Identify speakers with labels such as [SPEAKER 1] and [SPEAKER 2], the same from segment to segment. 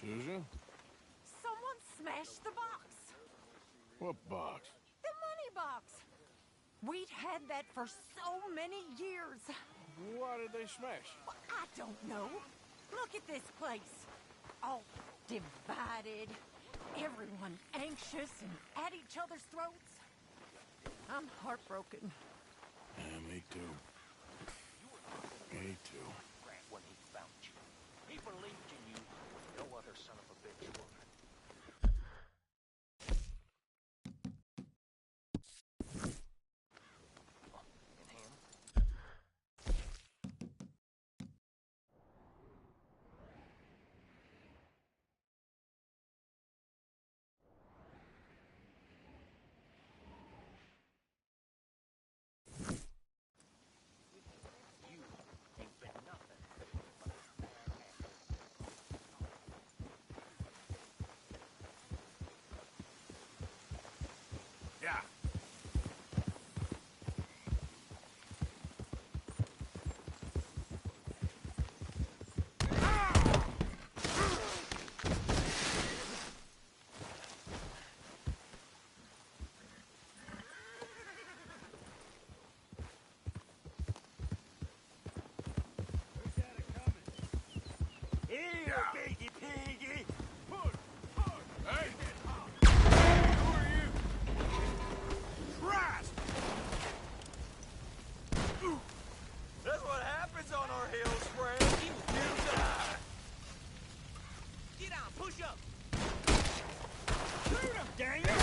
[SPEAKER 1] Susan?
[SPEAKER 2] Someone smashed the box.
[SPEAKER 1] What box?
[SPEAKER 2] The money box. We'd had that for so many years.
[SPEAKER 1] Why did they smash it?
[SPEAKER 2] Well, I don't know. Look at this place. All divided. Everyone anxious and at each other's throats. I'm heartbroken.
[SPEAKER 1] Yeah, me too. Me too.
[SPEAKER 3] When he found you. He believed in you. No other son of a bitch would. And him? You ain't been nothing but a bad apple.
[SPEAKER 1] Yeah.
[SPEAKER 3] Here, piggy piggy!
[SPEAKER 1] Hey! Who are you? Christ!
[SPEAKER 3] That's what happens on our hills, friend. You die. Get on, push up. Shoot him, Daniel!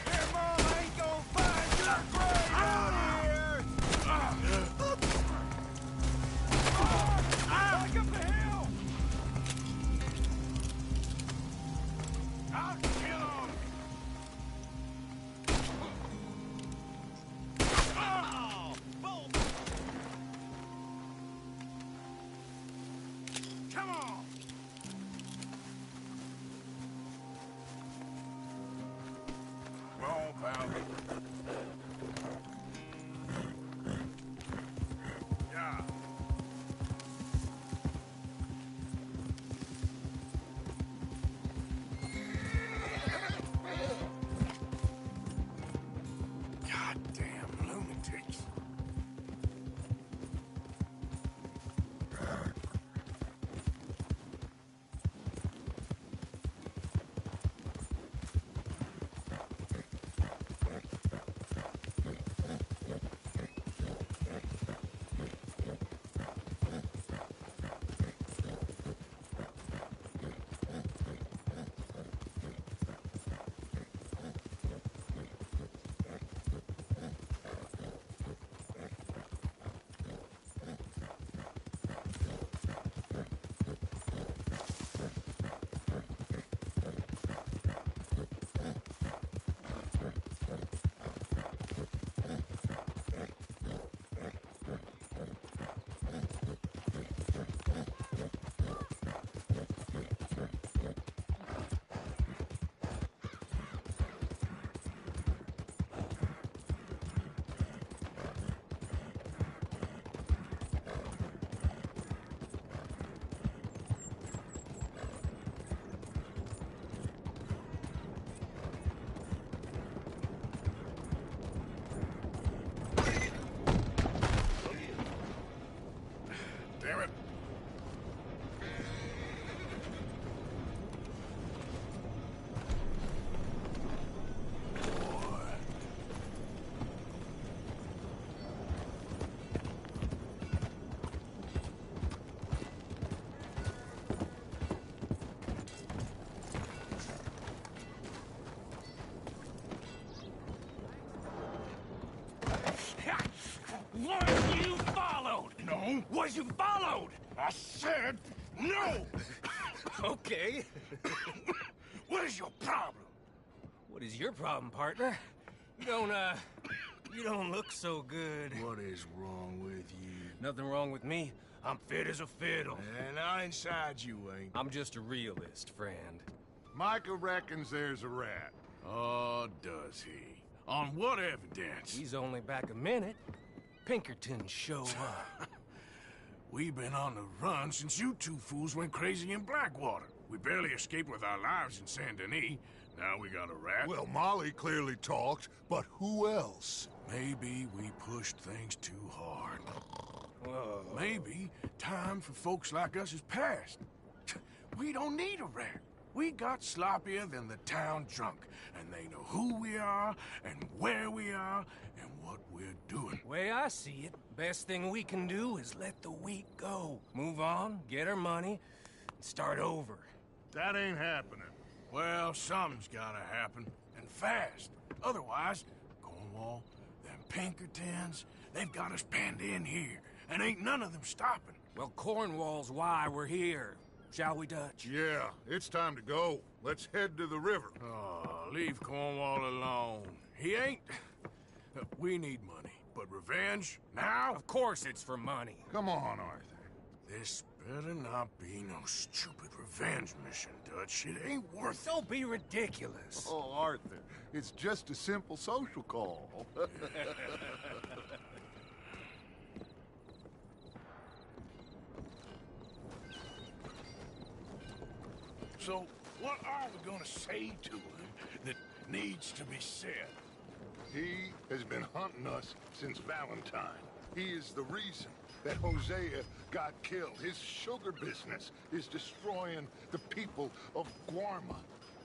[SPEAKER 3] Your mom ain't gonna find your grave out here! Back up the hill!
[SPEAKER 1] I'll kill him!
[SPEAKER 3] Oh, boom!
[SPEAKER 1] Come on! Come on, pal. Yeah. Goddamn lunatics. Damn it.
[SPEAKER 3] Was you followed?
[SPEAKER 1] No.
[SPEAKER 3] Was you followed?
[SPEAKER 1] I said no!
[SPEAKER 3] Okay.
[SPEAKER 1] What is your problem?
[SPEAKER 3] What is your problem, partner? You don't look so good.
[SPEAKER 1] What is wrong with you?
[SPEAKER 3] Nothing wrong with me. I'm fit as a fiddle.
[SPEAKER 1] And I inside you ain't.
[SPEAKER 3] I'm just a realist, friend.
[SPEAKER 1] Micah reckons there's a rat. Oh, does he? On what evidence?
[SPEAKER 3] He's only back a minute. Pinkerton show up.
[SPEAKER 1] We've been on the run since you two fools went crazy in Blackwater. We barely escaped with our lives in Saint Denis. Now we got a rat.
[SPEAKER 4] Well, Molly clearly talked, but who else?
[SPEAKER 1] Maybe we pushed things too hard.
[SPEAKER 3] Whoa.
[SPEAKER 1] Maybe time for folks like us is past. We don't need a rat. We got sloppier than the town drunk, and they know who we are, and where we are, and what we're doing.
[SPEAKER 5] Way I see it, best thing we can do is let the week go. Move on, get our money, and start over.
[SPEAKER 4] That ain't happening.
[SPEAKER 1] Well, something's gotta happen, and fast. Otherwise, Cornwall, them Pinkertons, they've got us penned in here, and ain't none of them stopping.
[SPEAKER 5] Well, Cornwall's why we're here. Shall we, Dutch?
[SPEAKER 4] Yeah, it's time to go. Let's head to the river.
[SPEAKER 1] Oh, leave Cornwall alone. He ain't... We need money, but revenge, now?
[SPEAKER 5] Of course it's for money.
[SPEAKER 4] Come on, Arthur.
[SPEAKER 1] This better not be no stupid revenge mission, Dutch. It ain't worth it.
[SPEAKER 5] Don't be ridiculous.
[SPEAKER 4] Oh, Arthur, it's just a simple social call.
[SPEAKER 1] So, what are we gonna say to him that needs to be said?
[SPEAKER 4] He has been hunting us since Valentine. He is the reason that Hosea got killed. His sugar business is destroying the people of Guarma.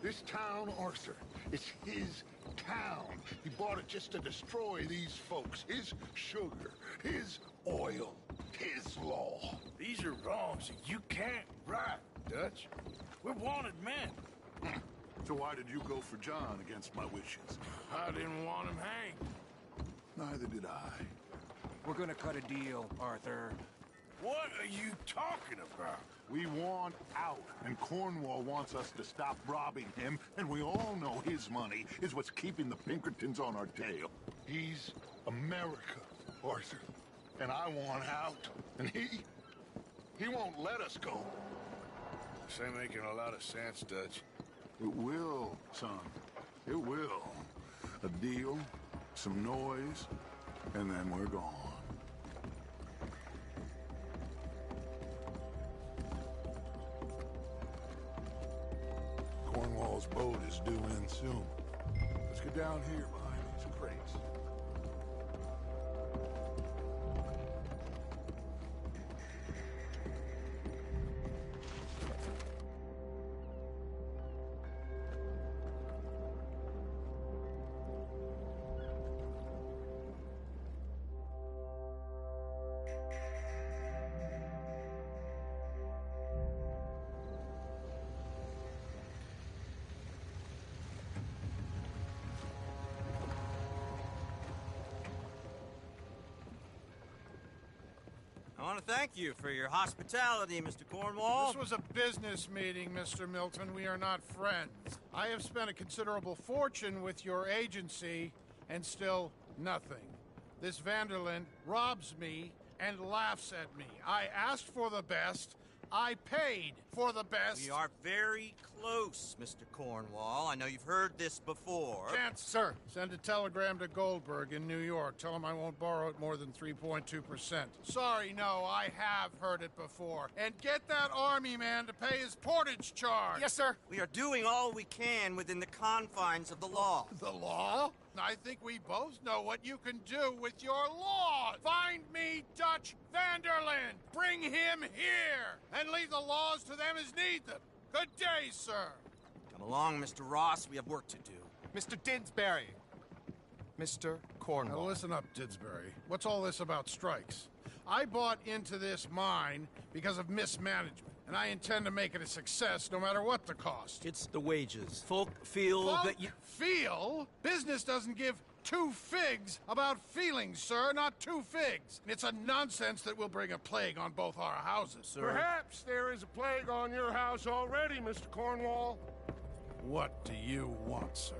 [SPEAKER 4] This town, Arthur, it's his town. He bought it just to destroy these folks. His sugar, his oil, his law.
[SPEAKER 1] These are wrongs that you can't right, Dutch. We're wanted men.
[SPEAKER 4] So why did you go for John against my wishes?
[SPEAKER 1] I didn't want him hanged.
[SPEAKER 4] Neither did I.
[SPEAKER 5] We're gonna cut a deal, Arthur.
[SPEAKER 1] What are you talking about?
[SPEAKER 4] We want out, and Cornwall wants us to stop robbing him, and we all know his money is what's keeping the Pinkertons on our tail. He's America, Arthur, and I want out, and he won't let us go.
[SPEAKER 1] This ain't making a lot of sense, Dutch.
[SPEAKER 4] It will, son. It will. A deal, some noise, and then we're gone. Cornwall's boat is due in soon. Let's get down here behind these crates.
[SPEAKER 3] I want to thank you for your hospitality, Mr. Cornwall.
[SPEAKER 6] This was a business meeting, Mr. Milton. We are not friends. I have spent a considerable fortune with your agency, and still nothing. This Vanderlyn robs me and laughs at me. I asked for the best. I paid for the best.
[SPEAKER 3] We are very close, Mr. Cornwall. I know you've heard this before.
[SPEAKER 6] Can't, sir. Send a telegram to Goldberg in New York. Tell him I won't borrow it more than 3.2%. Sorry, no, I have heard it before. And get that army man to pay his portage charge.
[SPEAKER 5] Yes, sir.
[SPEAKER 3] We are doing all we can within the confines of the law.
[SPEAKER 6] The law? I think we both know what you can do with your law. Find me Dutch Vanderlyn. Bring him here. And leave the laws to them as need them. Good day, sir.
[SPEAKER 3] Come along, Mr. Ross. We have work to do.
[SPEAKER 5] Mr. Didsbury. Mr. Cornwall.
[SPEAKER 6] Now listen up, Didsbury. What's all this about strikes? I bought into this mine because of mismanagement, and I intend to make it a success no matter what the cost.
[SPEAKER 3] It's the wages. Folk feel that you...
[SPEAKER 6] Feel? Business doesn't give two figs about feelings, sir, not two figs. It's a nonsense that will bring a plague on both our houses.
[SPEAKER 3] Sir.
[SPEAKER 7] Perhaps there is a plague on your house already, Mr. Cornwall.
[SPEAKER 6] What do you want, sir?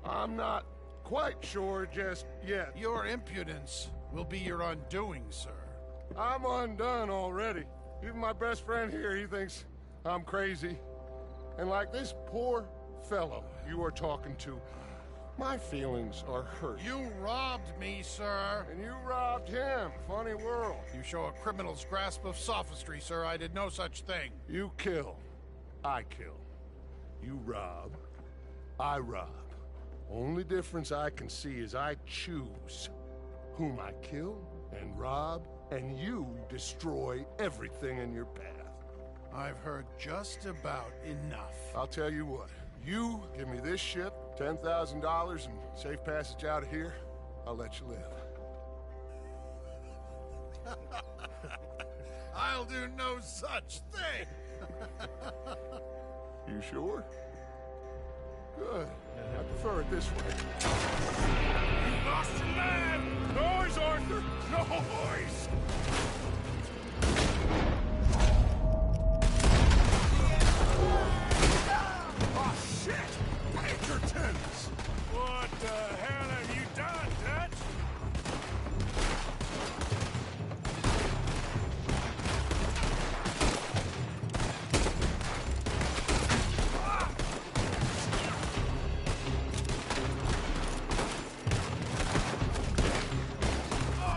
[SPEAKER 7] I'm not quite sure just yet.
[SPEAKER 6] Your impudence will be your undoing, sir.
[SPEAKER 7] I'm undone already. Even my best friend here, he thinks I'm crazy. And like this poor fellow you are talking to, My feelings are hurt.
[SPEAKER 6] You robbed me, sir.
[SPEAKER 7] And you robbed him. Funny world.
[SPEAKER 6] You show a criminal's grasp of sophistry, sir. I did no such thing.
[SPEAKER 7] You kill. I kill. You rob. I rob. Only difference I can see is I choose whom I kill and rob, and you destroy everything in your path.
[SPEAKER 6] I've heard just about enough.
[SPEAKER 7] I'll tell you what. You give me this ship, $10,000, and safe passage out of here, I'll let you live.
[SPEAKER 6] I'll do no such thing.
[SPEAKER 7] You sure? Good. I prefer it this way.
[SPEAKER 1] You lost your man! Noise, Arthur! Noise! Oh, shit! Pinkertons! What the hell have you done, Dutch?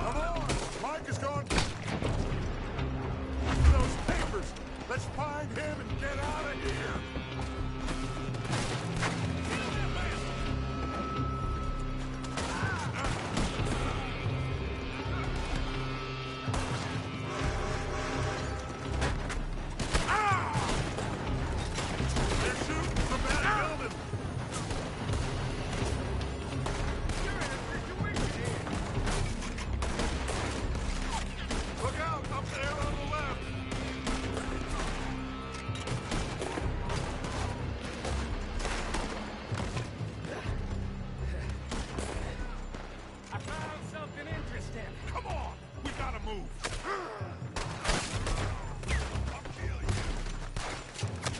[SPEAKER 7] Come on! Mike is gone. Those papers! Let's find him and get out of here! They're shooting from that building! You're in a situation here! Look out! Up there on the left!
[SPEAKER 5] I found something interesting.
[SPEAKER 7] Come on! We gotta move! I'll kill you!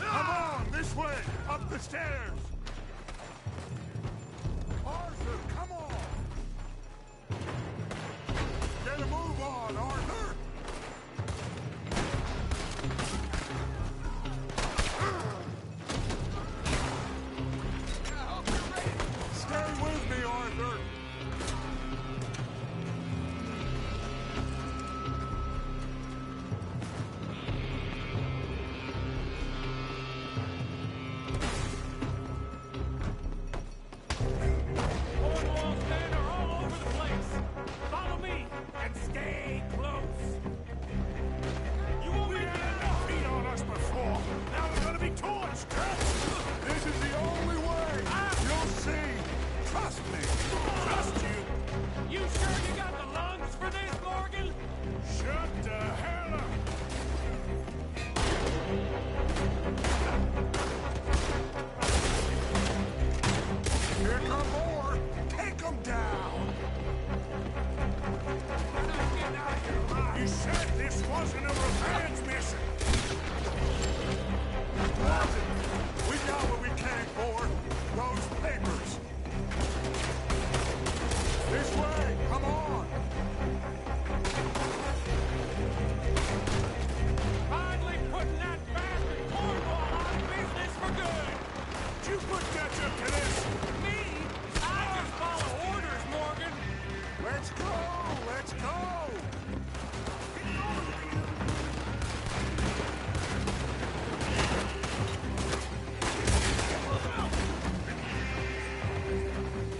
[SPEAKER 7] Come on! This way! Up the stairs! Arthur, come on! Get a move on, Arthur! Stay with me, Arthur!
[SPEAKER 5] Cornwall men are all over the place. Follow me and stay close. You won't be
[SPEAKER 1] Beat on us before. Now we're gonna be torched, Dutch!
[SPEAKER 7] This is the only way! You'll see! Trust me!
[SPEAKER 1] Trust you!
[SPEAKER 5] You sure you got the lungs for this, Morgan?
[SPEAKER 1] Shut the hell up!
[SPEAKER 7] Here come more! Take them down!
[SPEAKER 1] We're not getting out of here alive. You said this wasn't a revenge mission!
[SPEAKER 7] Was it? We got what we came for! Those papers! This way! Come on!
[SPEAKER 5] Finally putting that bastard Cornwall out of business for good.
[SPEAKER 1] Did you put ketchup to this?
[SPEAKER 5] Me? I just follow orders, Morgan.
[SPEAKER 7] Let's go! Let's go!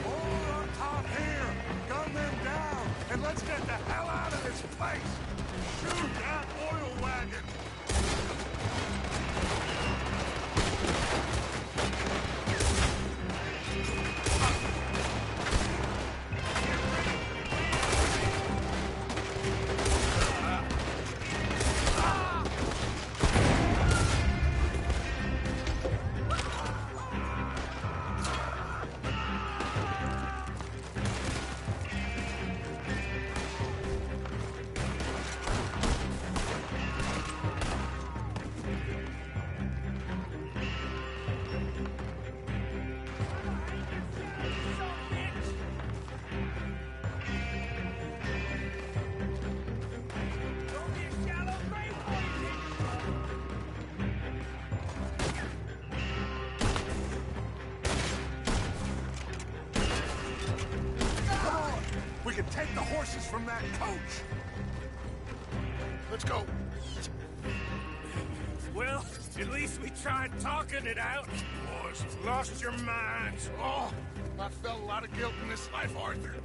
[SPEAKER 7] More on top here! Gun them down! And let's get the hell out of this place! Shoot that oil wagon!
[SPEAKER 1] the horses from that coach!
[SPEAKER 7] Let's go.
[SPEAKER 5] Well, at least we tried talking it out.
[SPEAKER 1] Boys, you've lost your minds.
[SPEAKER 7] Oh, I felt a lot of guilt in this life, Arthur.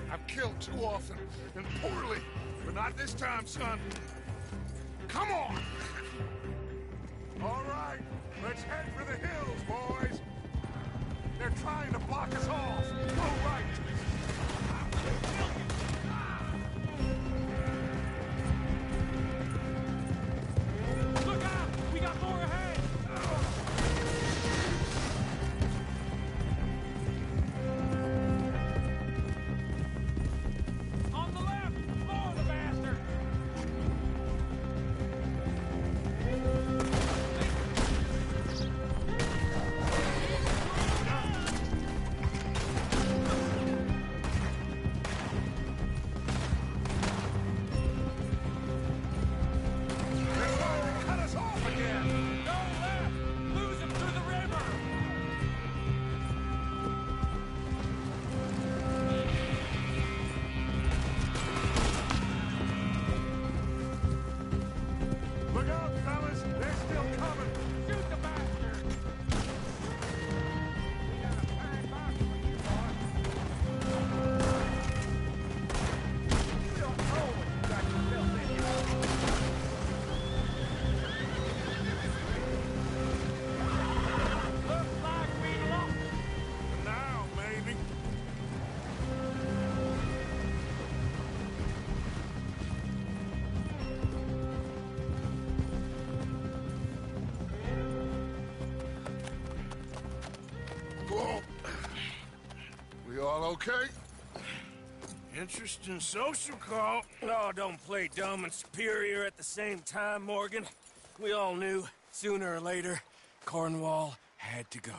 [SPEAKER 7] I've killed too often and poorly, but not this time, son. Come on!
[SPEAKER 1] All right, let's head for the hills, boys. They're trying to block us off. Go right.
[SPEAKER 5] Look out! We got more ahead! On the left! More the bastard!
[SPEAKER 1] Cut us off again.
[SPEAKER 5] Go left! Lose him through the river!
[SPEAKER 1] Look out, fellas. They're still coming.
[SPEAKER 5] Shoot the bastard! We got a fine box for you, boy. You don't know what you got yourself into. Looks like we lost.
[SPEAKER 1] Now, maybe.
[SPEAKER 7] Whoa. We all okay?
[SPEAKER 1] Interesting social call.
[SPEAKER 3] Oh, don't play dumb and superior at the same time, Morgan. We all knew, sooner or later, Cornwall had to go.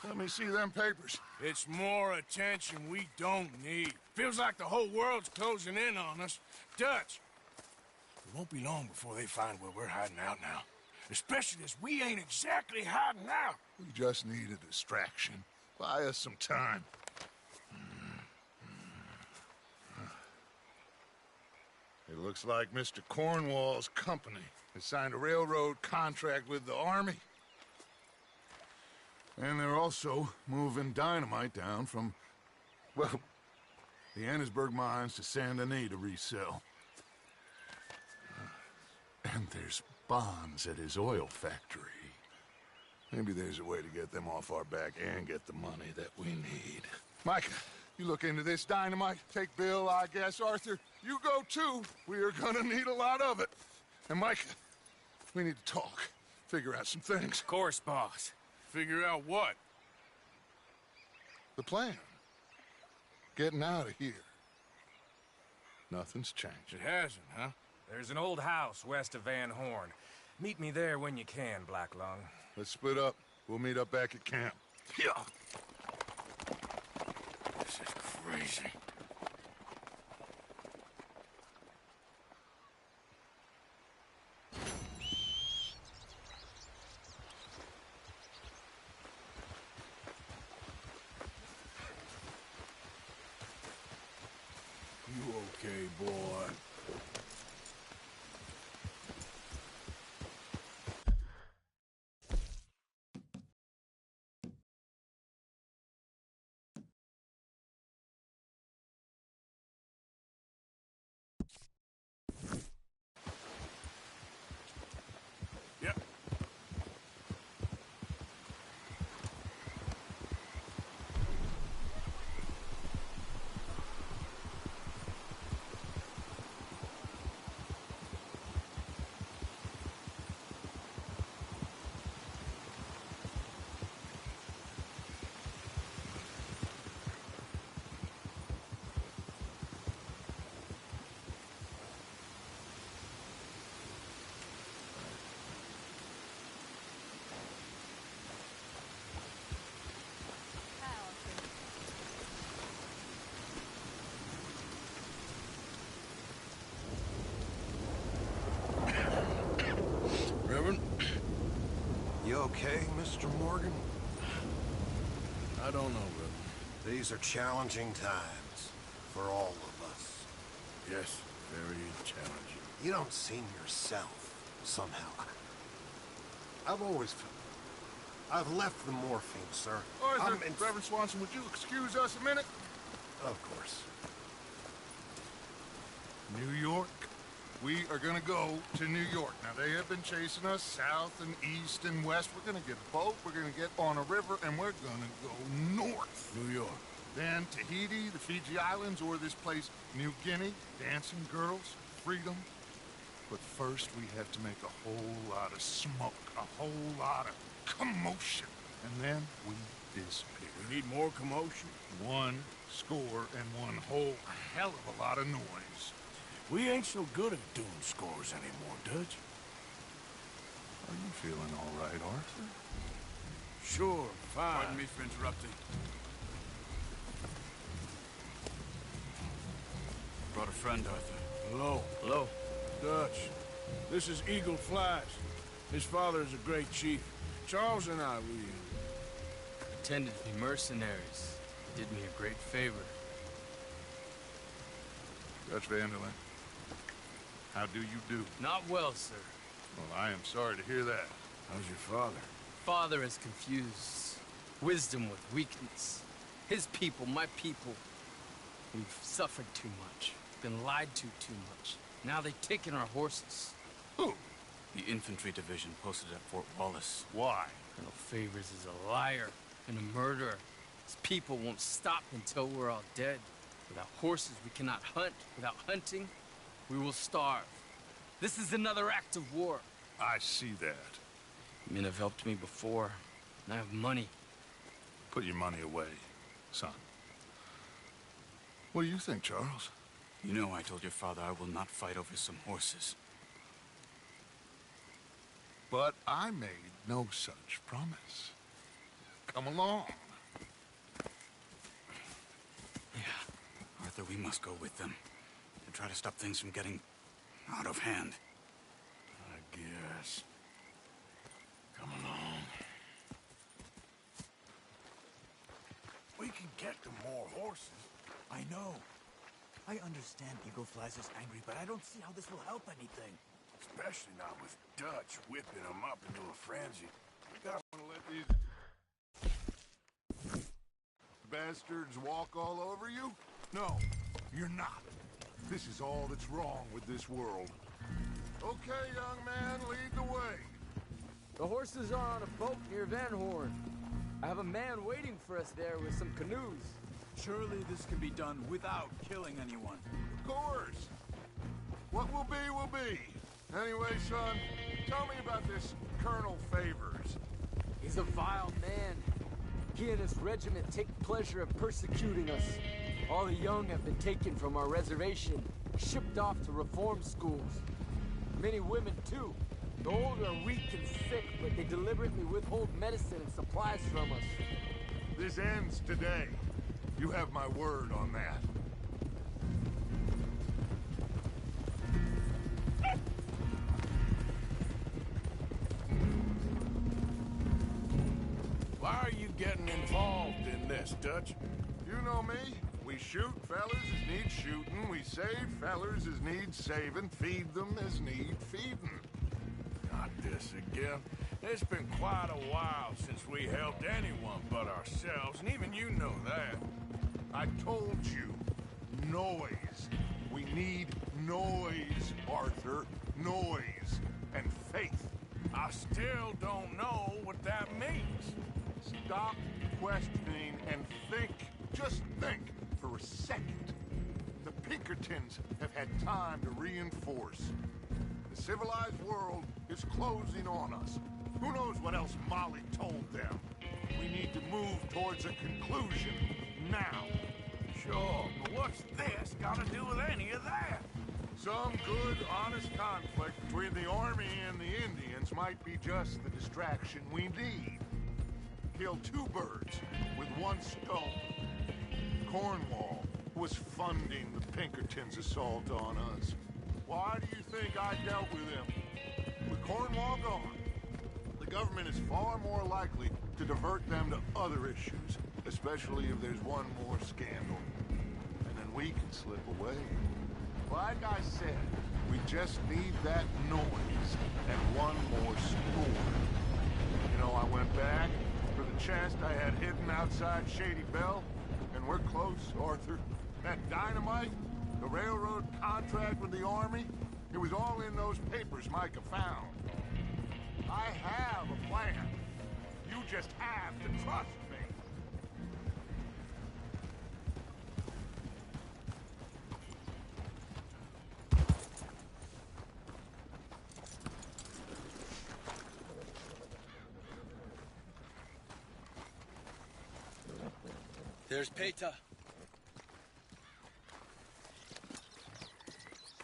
[SPEAKER 7] Let me see them papers.
[SPEAKER 1] It's more attention we don't need. Feels like the whole world's closing in on us. Dutch, it won't be long before they find where we're hiding out now. Especially as we ain't exactly hiding out.
[SPEAKER 7] We just need a distraction. Buy us some time. It looks like Mr. Cornwall's company has signed a railroad contract with the Army. And they're also moving dynamite down from, well, the Annesburg mines to Saint Denis to resell. And there's bonds at his oil factory. Maybe there's a way to get them off our back and get the money that we need. Micah, you look into this dynamite. Take Bill, I guess. Arthur, you go too. We are gonna need a lot of it. And Micah, we need to talk. Figure out some things.
[SPEAKER 3] Of course, boss.
[SPEAKER 1] Figure out what?
[SPEAKER 7] The plan. Getting out of here. Nothing's changed.
[SPEAKER 1] It hasn't, huh?
[SPEAKER 3] There's an old house west of Van Horn. Meet me there when you can, Black Lung.
[SPEAKER 7] Let's split up. We'll meet up back at camp.
[SPEAKER 1] Yeah. This is crazy. You okay, boy? Yep. Reverend?
[SPEAKER 8] You okay, Mr. Morgan?
[SPEAKER 1] I don't know, Reverend.
[SPEAKER 8] These are challenging times for all of us.
[SPEAKER 1] Yes, very challenging.
[SPEAKER 8] You don't seem yourself, somehow. I've always felt... I've left the morphine, sir.
[SPEAKER 4] Arthur, Reverend Swanson, would you excuse us a minute?
[SPEAKER 8] Of course.
[SPEAKER 4] New York. We are gonna go to New York. Now, they have been chasing us south and east and west. We're gonna get a boat, we're gonna get on a river, and we're gonna go north.
[SPEAKER 1] New York.
[SPEAKER 4] Then Tahiti, the Fiji Islands, or this place, New Guinea, dancing girls, freedom. But first, we have to make a whole lot of smoke, a whole lot of commotion. And then we disappear.
[SPEAKER 1] We need more commotion.
[SPEAKER 4] 1 score and 1 whole hell of a lot of noise.
[SPEAKER 1] We ain't so good at doing scores anymore, Dutch.
[SPEAKER 4] Are you feeling all right, Arthur?
[SPEAKER 1] Sure, fine.
[SPEAKER 9] Pardon me for interrupting. Brought a friend, Arthur.
[SPEAKER 1] Hello.
[SPEAKER 9] Hello.
[SPEAKER 1] Dutch. This is Eagle Flies. His father is a great chief. Charles and I, we...
[SPEAKER 9] Pretended to be mercenaries. Did me a great favor.
[SPEAKER 4] Dutch Vanderlyn, how do you do?
[SPEAKER 9] Not well, sir.
[SPEAKER 4] Well, I am sorry to hear that.
[SPEAKER 1] How's your father?
[SPEAKER 9] Father has confused wisdom with weakness. His people, my people, we've suffered too much. Been lied to too much. Now they've taken our horses.
[SPEAKER 4] Who?
[SPEAKER 9] The infantry division posted at Fort Wallace.
[SPEAKER 4] Why?
[SPEAKER 9] Colonel Favors is a liar and a murderer. His people won't stop until we're all dead. Without horses, we cannot hunt. Without hunting, we will starve. This is another act of war.
[SPEAKER 4] I see that.
[SPEAKER 9] Men have helped me before, and I have money.
[SPEAKER 4] Put your money away, son. What do you think, Charles?
[SPEAKER 9] You know I told your father I will not fight over some horses.
[SPEAKER 4] But I made no such promise. Come along.
[SPEAKER 9] Yeah, Arthur, we must go with them to try to stop things from getting out of hand.
[SPEAKER 1] I guess. Come along. We can get them more horses.
[SPEAKER 10] I know. I understand Eagle Flies is angry, but I don't see how this will help anything.
[SPEAKER 1] Especially not with Dutch whipping them up into a frenzy. We gotta
[SPEAKER 4] Want to let these bastards walk all over you? No, you're not. This is all that's wrong with this world. Okay, young man, lead the way.
[SPEAKER 11] The horses are on a boat near Van Horn. I have a man waiting for us there with some canoes.
[SPEAKER 10] Surely this can be done without killing anyone.
[SPEAKER 4] Of course. What will be, will be. Anyway, son, tell me about this Colonel Favors.
[SPEAKER 11] He's a vile man. He and his regiment take pleasure in persecuting us. All the young have been taken from our reservation, shipped off to reform schools. Many women, too. The old are weak and sick, but they deliberately withhold medicine and supplies from us.
[SPEAKER 4] This ends today. You have my word on that.
[SPEAKER 1] Why are you getting involved in this, Dutch?
[SPEAKER 4] You know me. We shoot fellers as need shooting. We save fellers as need saving. Feed them as need feeding.
[SPEAKER 1] Not this again. It's been quite a while since we helped anyone but ourselves, and even you know that.
[SPEAKER 4] I told you. Noise. We need noise, Arthur. Noise. And faith.
[SPEAKER 1] I still don't know what that means.
[SPEAKER 4] Stop questioning and think. Just think for a second. The Pinkertons have had time to reinforce. The civilized world is closing on us. Who knows what else Molly told them? We need to move towards a conclusion now.
[SPEAKER 1] Sure, but what's this got to do with any of that?
[SPEAKER 4] Some good, honest conflict between the army and the Indians might be just the distraction we need. Kill 2 birds with 1 stone. Cornwall was funding the Pinkertons' assault on us. Why do you think I dealt with him? With Cornwall gone, the government is far more likely to divert them to other issues, especially if there's one more scandal. And then we can slip away. Like I said, we just need that noise and one more score. You know, I went back for the chest I had hidden outside Shady Belle, and we're close, Arthur. That dynamite, the railroad contract with the Army, it was all in those papers Micah found. I have a plan. You just have to trust me.
[SPEAKER 9] There's Peta.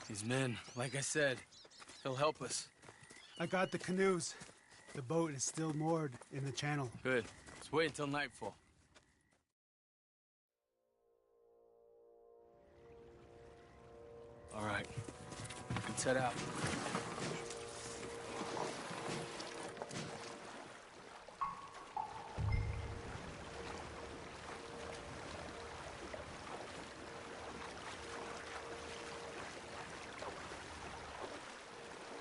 [SPEAKER 9] These men, like I said, they'll help us.
[SPEAKER 12] I got the canoes. The boat is still moored in the channel.
[SPEAKER 9] Good. Let's wait until nightfall. All right. Let's head out.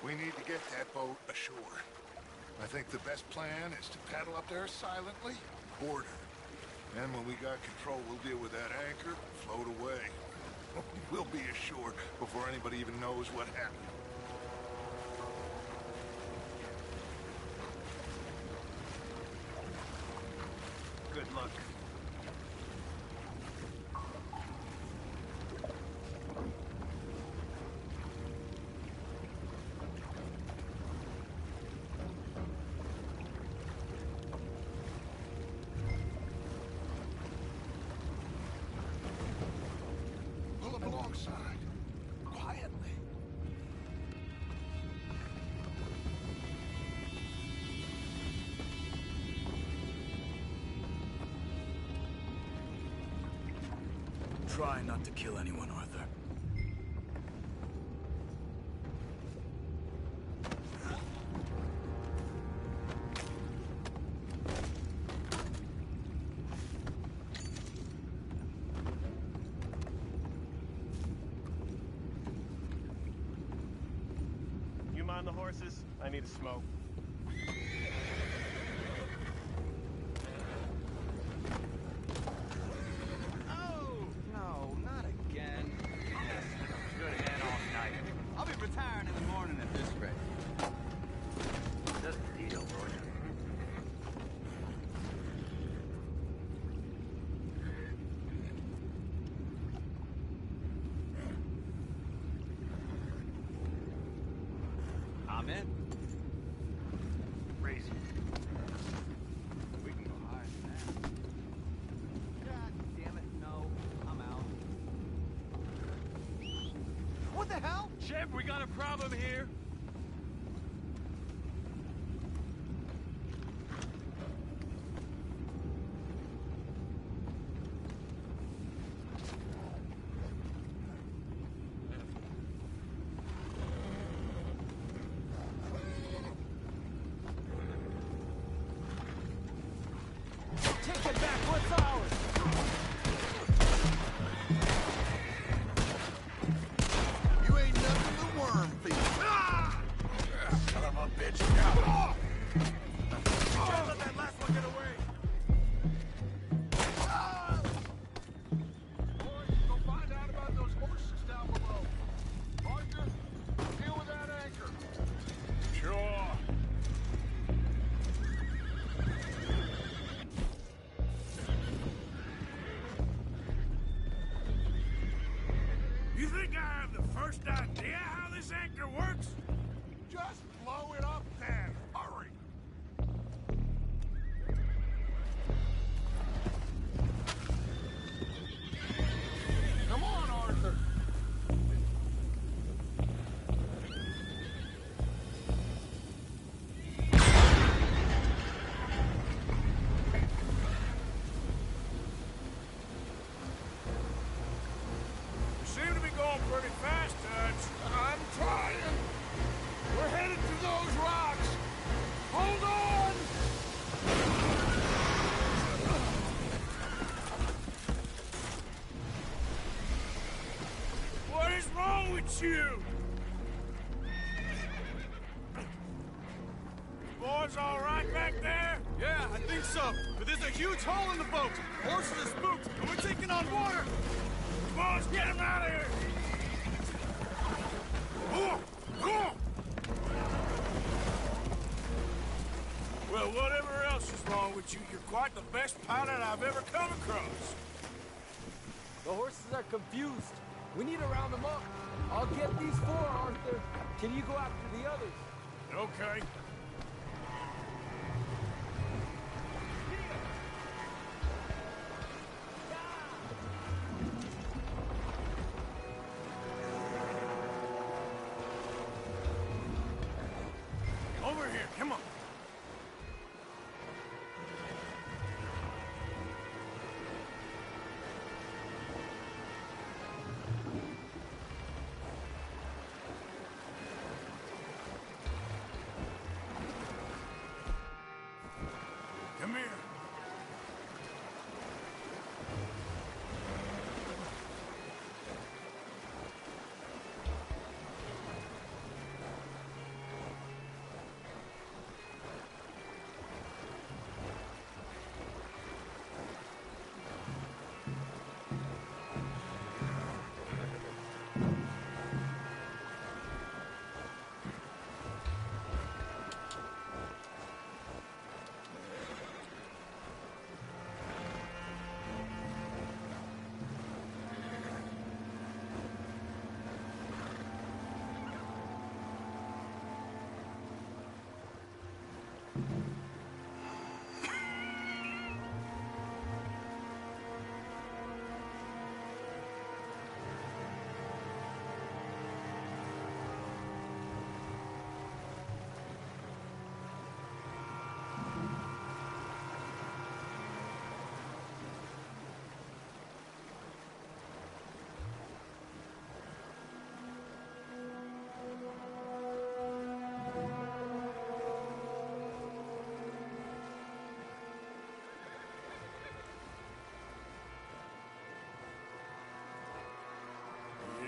[SPEAKER 4] We need to get that boat ashore. I think the best plan is to paddle up there silently, board her. And when we got control, we'll deal with that anchor, float away. We'll be ashore before anybody even knows what happened. Good luck. Alongside. Quietly.
[SPEAKER 10] Try not to kill anyone, Arthur.
[SPEAKER 5] The horses. I need a smoke.
[SPEAKER 13] Oh, no, not again. Yes, good head all night. I'll be retiring in the morning at this rate. Just a deal, Roger. I'm in. Crazy. We can go higher than that. God damn it, no. I'm out. What the hell?
[SPEAKER 5] Shep, we got a problem here.
[SPEAKER 11] Take it back, what's ours?
[SPEAKER 13] You ain't nothing but worm feet. Ah!
[SPEAKER 3] back there?
[SPEAKER 5] Yeah, I think so. But there's a huge hole in the boat. Horses are spooked, and we're taking on water.
[SPEAKER 3] Come on, let's get him out of here! Come on! Well, whatever else is wrong with you, you're quite the best pilot I've ever come across.
[SPEAKER 11] The horses are confused. We need to round them up. I'll get these four, Arthur. Can you go after the others?
[SPEAKER 3] Okay. Over here, come on. Come here.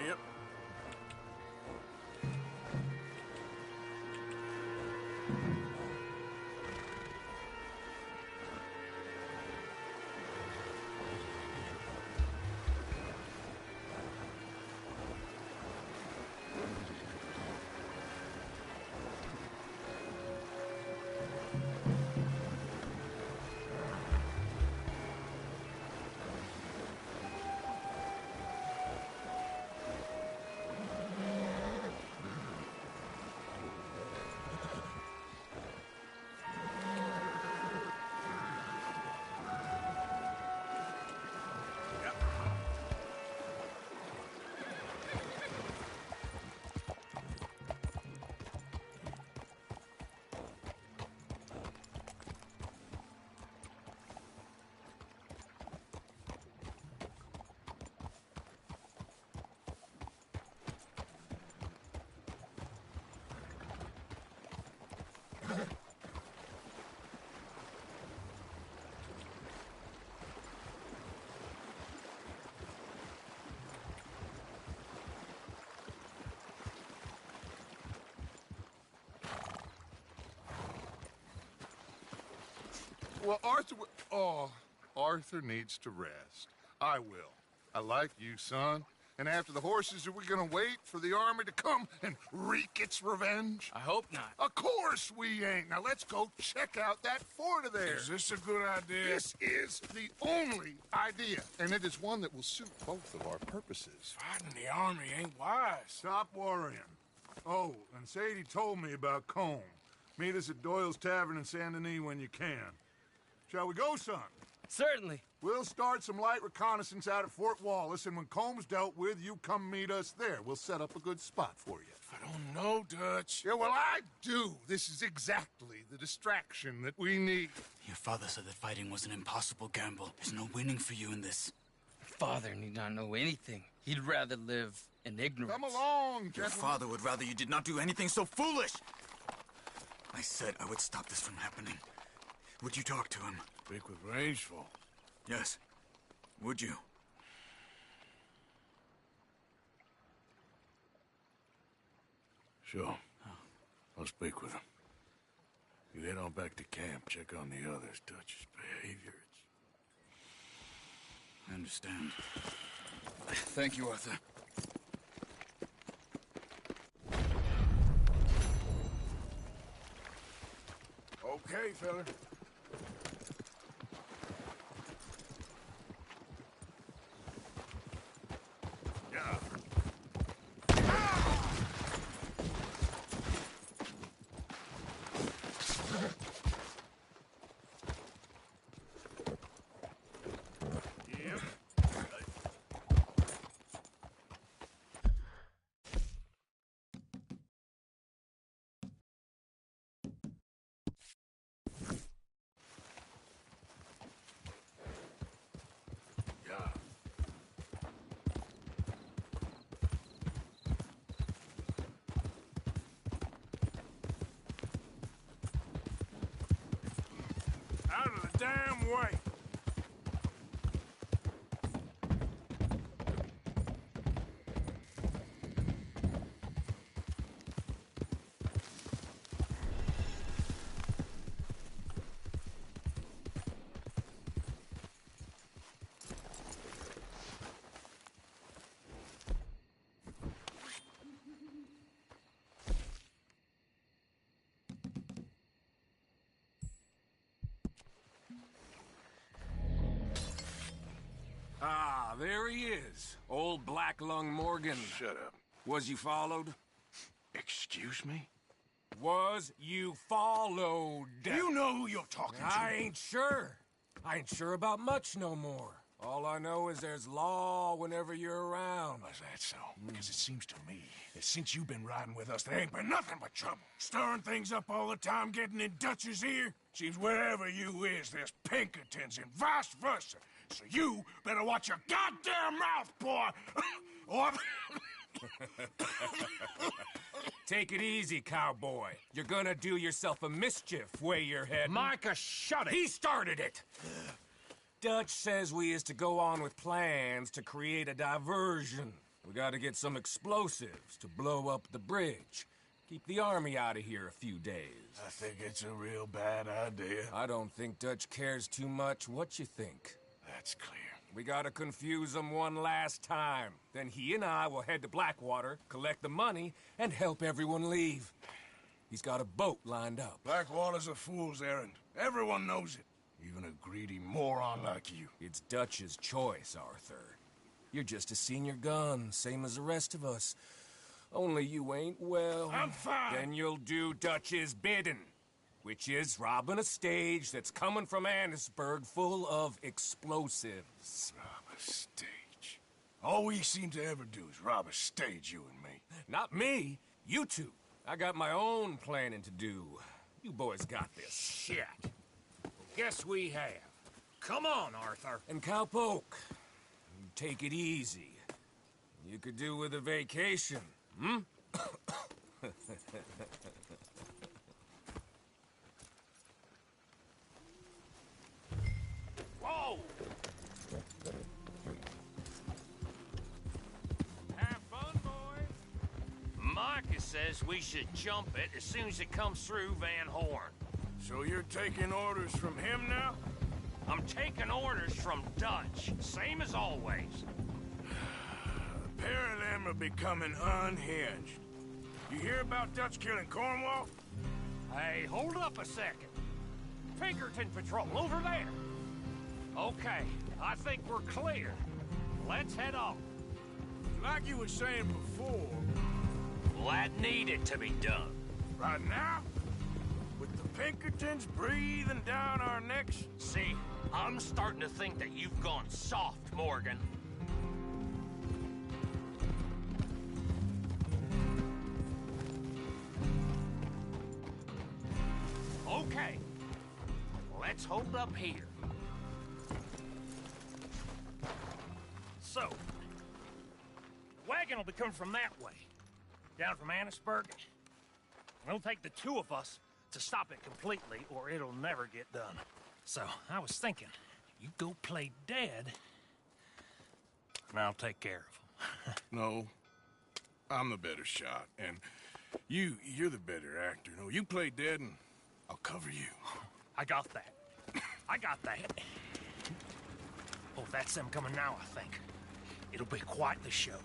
[SPEAKER 3] Yep.
[SPEAKER 4] Well, Arthur needs to rest. I will. I like you, son. And after the horses, are we gonna wait for the army to come and wreak its revenge?
[SPEAKER 9] I hope not.
[SPEAKER 4] Of course we ain't. Now let's go check out that fort of theirs.
[SPEAKER 1] Is this a good idea?
[SPEAKER 4] This is the only idea, and it is one that will suit both of our purposes.
[SPEAKER 1] Fighting the army ain't wise.
[SPEAKER 4] Stop worrying. Oh, and Sadie told me about Combe. Meet us at Doyle's Tavern in Saint Denis when you can. Shall we go, son?
[SPEAKER 9] Certainly.
[SPEAKER 4] We'll start some light reconnaissance out at Fort Wallace, and when Comb's dealt with, you come meet us there. We'll set up a good spot for you.
[SPEAKER 1] I don't know, Dutch.
[SPEAKER 4] Yeah, well, I do. This is exactly the distraction that we need.
[SPEAKER 10] Your father said that fighting was an impossible gamble. There's no winning for you in this.
[SPEAKER 9] Father need not know anything. He'd rather live in ignorance.
[SPEAKER 4] Come along, gentlemen.
[SPEAKER 10] Your father would rather you did not do anything so foolish. I said I would stop this from happening. Would you talk to him?
[SPEAKER 1] Speak with Rangeful.
[SPEAKER 10] Yes. Would you?
[SPEAKER 1] Sure. I'll speak with him. You head on back to camp, check on the others. Dutch's behavior,
[SPEAKER 10] I understand. Thank you, Arthur.
[SPEAKER 1] Okay, fella. Yeah. Yep. Yeah. Out of the damn way!
[SPEAKER 3] Ah, there he is. Old Black Lung Morgan.
[SPEAKER 1] Shut up.
[SPEAKER 3] Was you followed?
[SPEAKER 1] Excuse me?
[SPEAKER 3] Was you followed?
[SPEAKER 1] You know who you're talking to.
[SPEAKER 3] I ain't sure. I ain't sure about much no more. All I know is there's law whenever you're around.
[SPEAKER 1] Is that so? Because it seems to me that since you've been riding with us, there ain't been nothing but trouble. Stirring things up all the time, getting in Dutch's ear. Seems wherever you is, there's Pinkertons and vice versa. So you better watch your goddamn mouth, boy! Or...
[SPEAKER 3] Take it easy, cowboy. You're gonna do yourself a mischief way you're heading.
[SPEAKER 5] Micah, shut it!
[SPEAKER 3] He started it! Dutch says we is to go on with plans to create a diversion. We gotta get some explosives to blow up the bridge. Keep the army out of here a few days.
[SPEAKER 1] I think it's a real bad idea.
[SPEAKER 3] I don't think Dutch cares too much what you think.
[SPEAKER 1] That's clear.
[SPEAKER 3] We gotta confuse him one last time. Then he and I will head to Blackwater, collect the money, and help everyone leave. He's got a boat lined up.
[SPEAKER 1] Blackwater's a fool's errand. Everyone knows it. Even a greedy moron like you.
[SPEAKER 3] It's Dutch's choice, Arthur. You're just a senior gun, same as the rest of us. Only you ain't well.
[SPEAKER 1] I'm fine.
[SPEAKER 3] Then you'll do Dutch's bidding, which is robbing a stage that's coming from Annesburg full of explosives.
[SPEAKER 1] Rob a stage. All we seem to ever do is rob a stage, you and me.
[SPEAKER 3] Not me. You two. I got my own planning to do. You boys got this.
[SPEAKER 5] Shit. Guess we have. Come on, Arthur.
[SPEAKER 3] And Cowpoke, take it easy. You could do with a vacation, hmm?
[SPEAKER 5] Whoa! Have fun, boys. Micah says we should jump it as soon as it comes through Van Horn.
[SPEAKER 1] So you're taking orders from him now?
[SPEAKER 5] I'm taking orders from Dutch, same as always.
[SPEAKER 1] The pair of them are becoming unhinged. You hear about Dutch killing Cornwall?
[SPEAKER 5] Hey, hold up a second. Pinkerton Patrol, over there. Okay, I think we're clear. Let's head off.
[SPEAKER 1] Like you were saying before...
[SPEAKER 5] Well, that needed to be done.
[SPEAKER 1] Right now? With the Pinkertons breathing down our necks?
[SPEAKER 5] See, I'm starting to think that you've gone soft, Morgan. Okay, let's hold up here. So, the wagon will be coming from that way, down from Annesburg. It'll take the two of us to stop it completely, or it'll never get done. So, I was thinking, you go play dead, and I'll take care of him.
[SPEAKER 1] No, I'm the better shot, and you're the better actor. No, you play dead, and I'll cover you.
[SPEAKER 5] I got that. I got that. Oh, that's them coming now, I think. It'll be quite the show.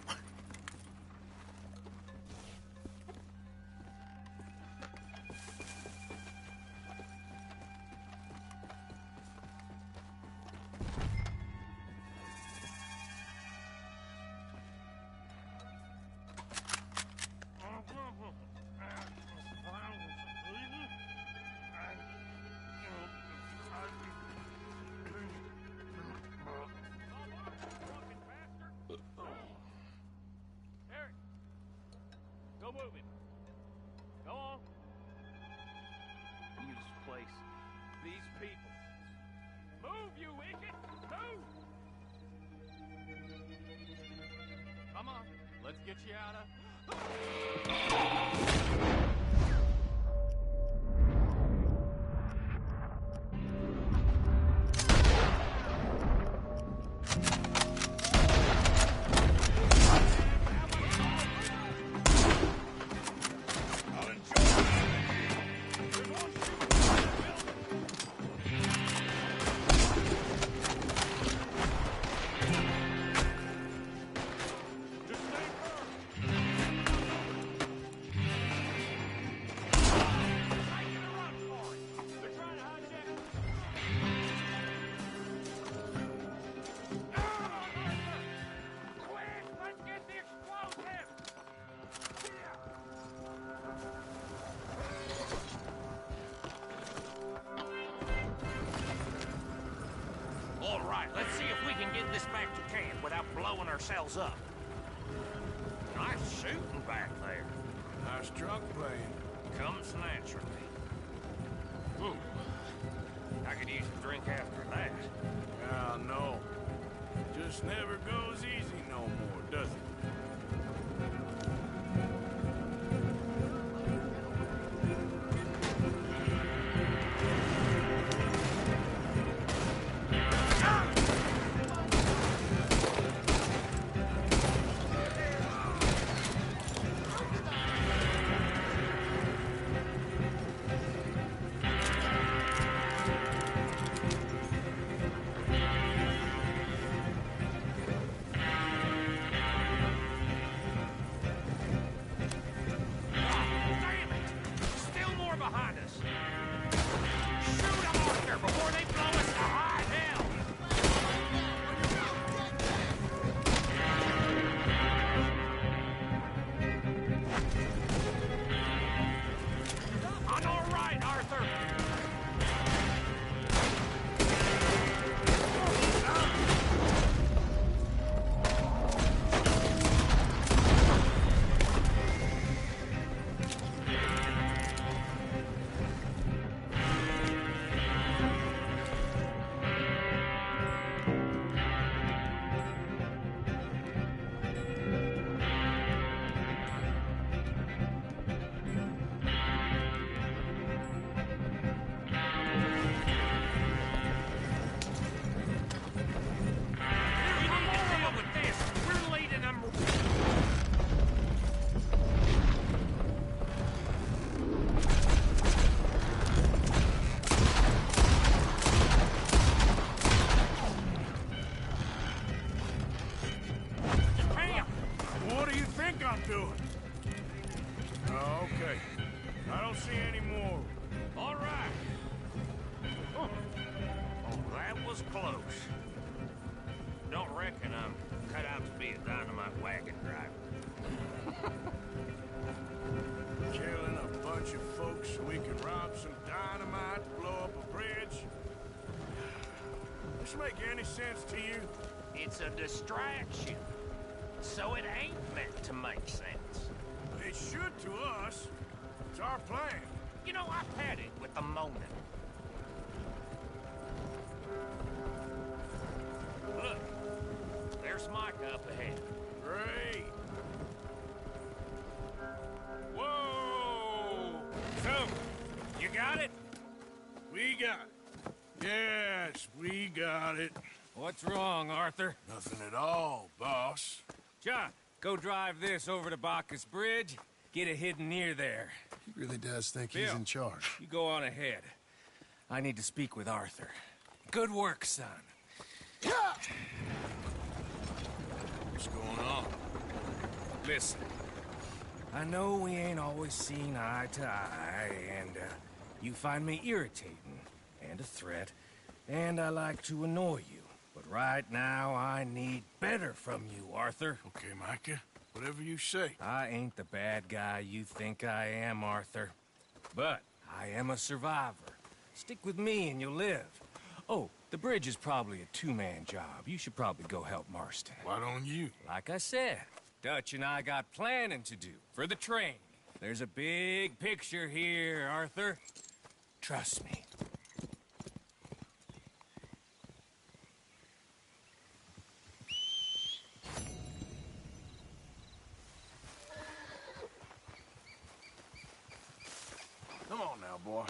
[SPEAKER 5] Go move him. Go on. Use this place. These people. Move, you idiot! Move! Come on. Let's get you out of... All right, let's see if we can get this back to camp without blowing ourselves up. Nice shooting back there.
[SPEAKER 1] Nice drunk playing.
[SPEAKER 5] Comes naturally. I could use a drink after that.
[SPEAKER 1] Ah, no. Just never goes easy no more, does it? Okay. I don't see any more.
[SPEAKER 5] All right. Oh, that was close. Don't reckon I'm cut out to be a dynamite wagon driver.
[SPEAKER 1] Killing a bunch of folks so we can rob some dynamite, blow up a bridge. This make any sense to you?
[SPEAKER 5] It's a distraction. So it ain't meant to make sense.
[SPEAKER 1] It should to us. It's our plan.
[SPEAKER 5] You know, I've had it with the Monin. Look, there's Micah up ahead.
[SPEAKER 1] Great. Whoa!
[SPEAKER 5] So, you got it?
[SPEAKER 1] We got it. Yes, we got it.
[SPEAKER 3] What's wrong, Arthur?
[SPEAKER 1] Nothing at all, boss.
[SPEAKER 3] John, go drive this over to Bacchus Bridge. Get it hidden near there.
[SPEAKER 7] He really does think he's
[SPEAKER 3] Bill,
[SPEAKER 7] in charge.
[SPEAKER 3] You go on ahead. I need to speak with Arthur. Good work, son. What's going on? Listen, I know we ain't always seen eye to eye, and you find me irritating and a threat, and I like to annoy you. But right now, I need better from you, Arthur.
[SPEAKER 1] Okay, Micah. Whatever you say.
[SPEAKER 3] I ain't the bad guy you think I am, Arthur. But I am a survivor. Stick with me and you'll live. Oh, the bridge is probably a two-man job. You should probably go help Marston.
[SPEAKER 1] Why don't you?
[SPEAKER 3] Like I said, Dutch and I got planning to do for the train. There's a big picture here, Arthur. Trust me.
[SPEAKER 1] Come on now, boy.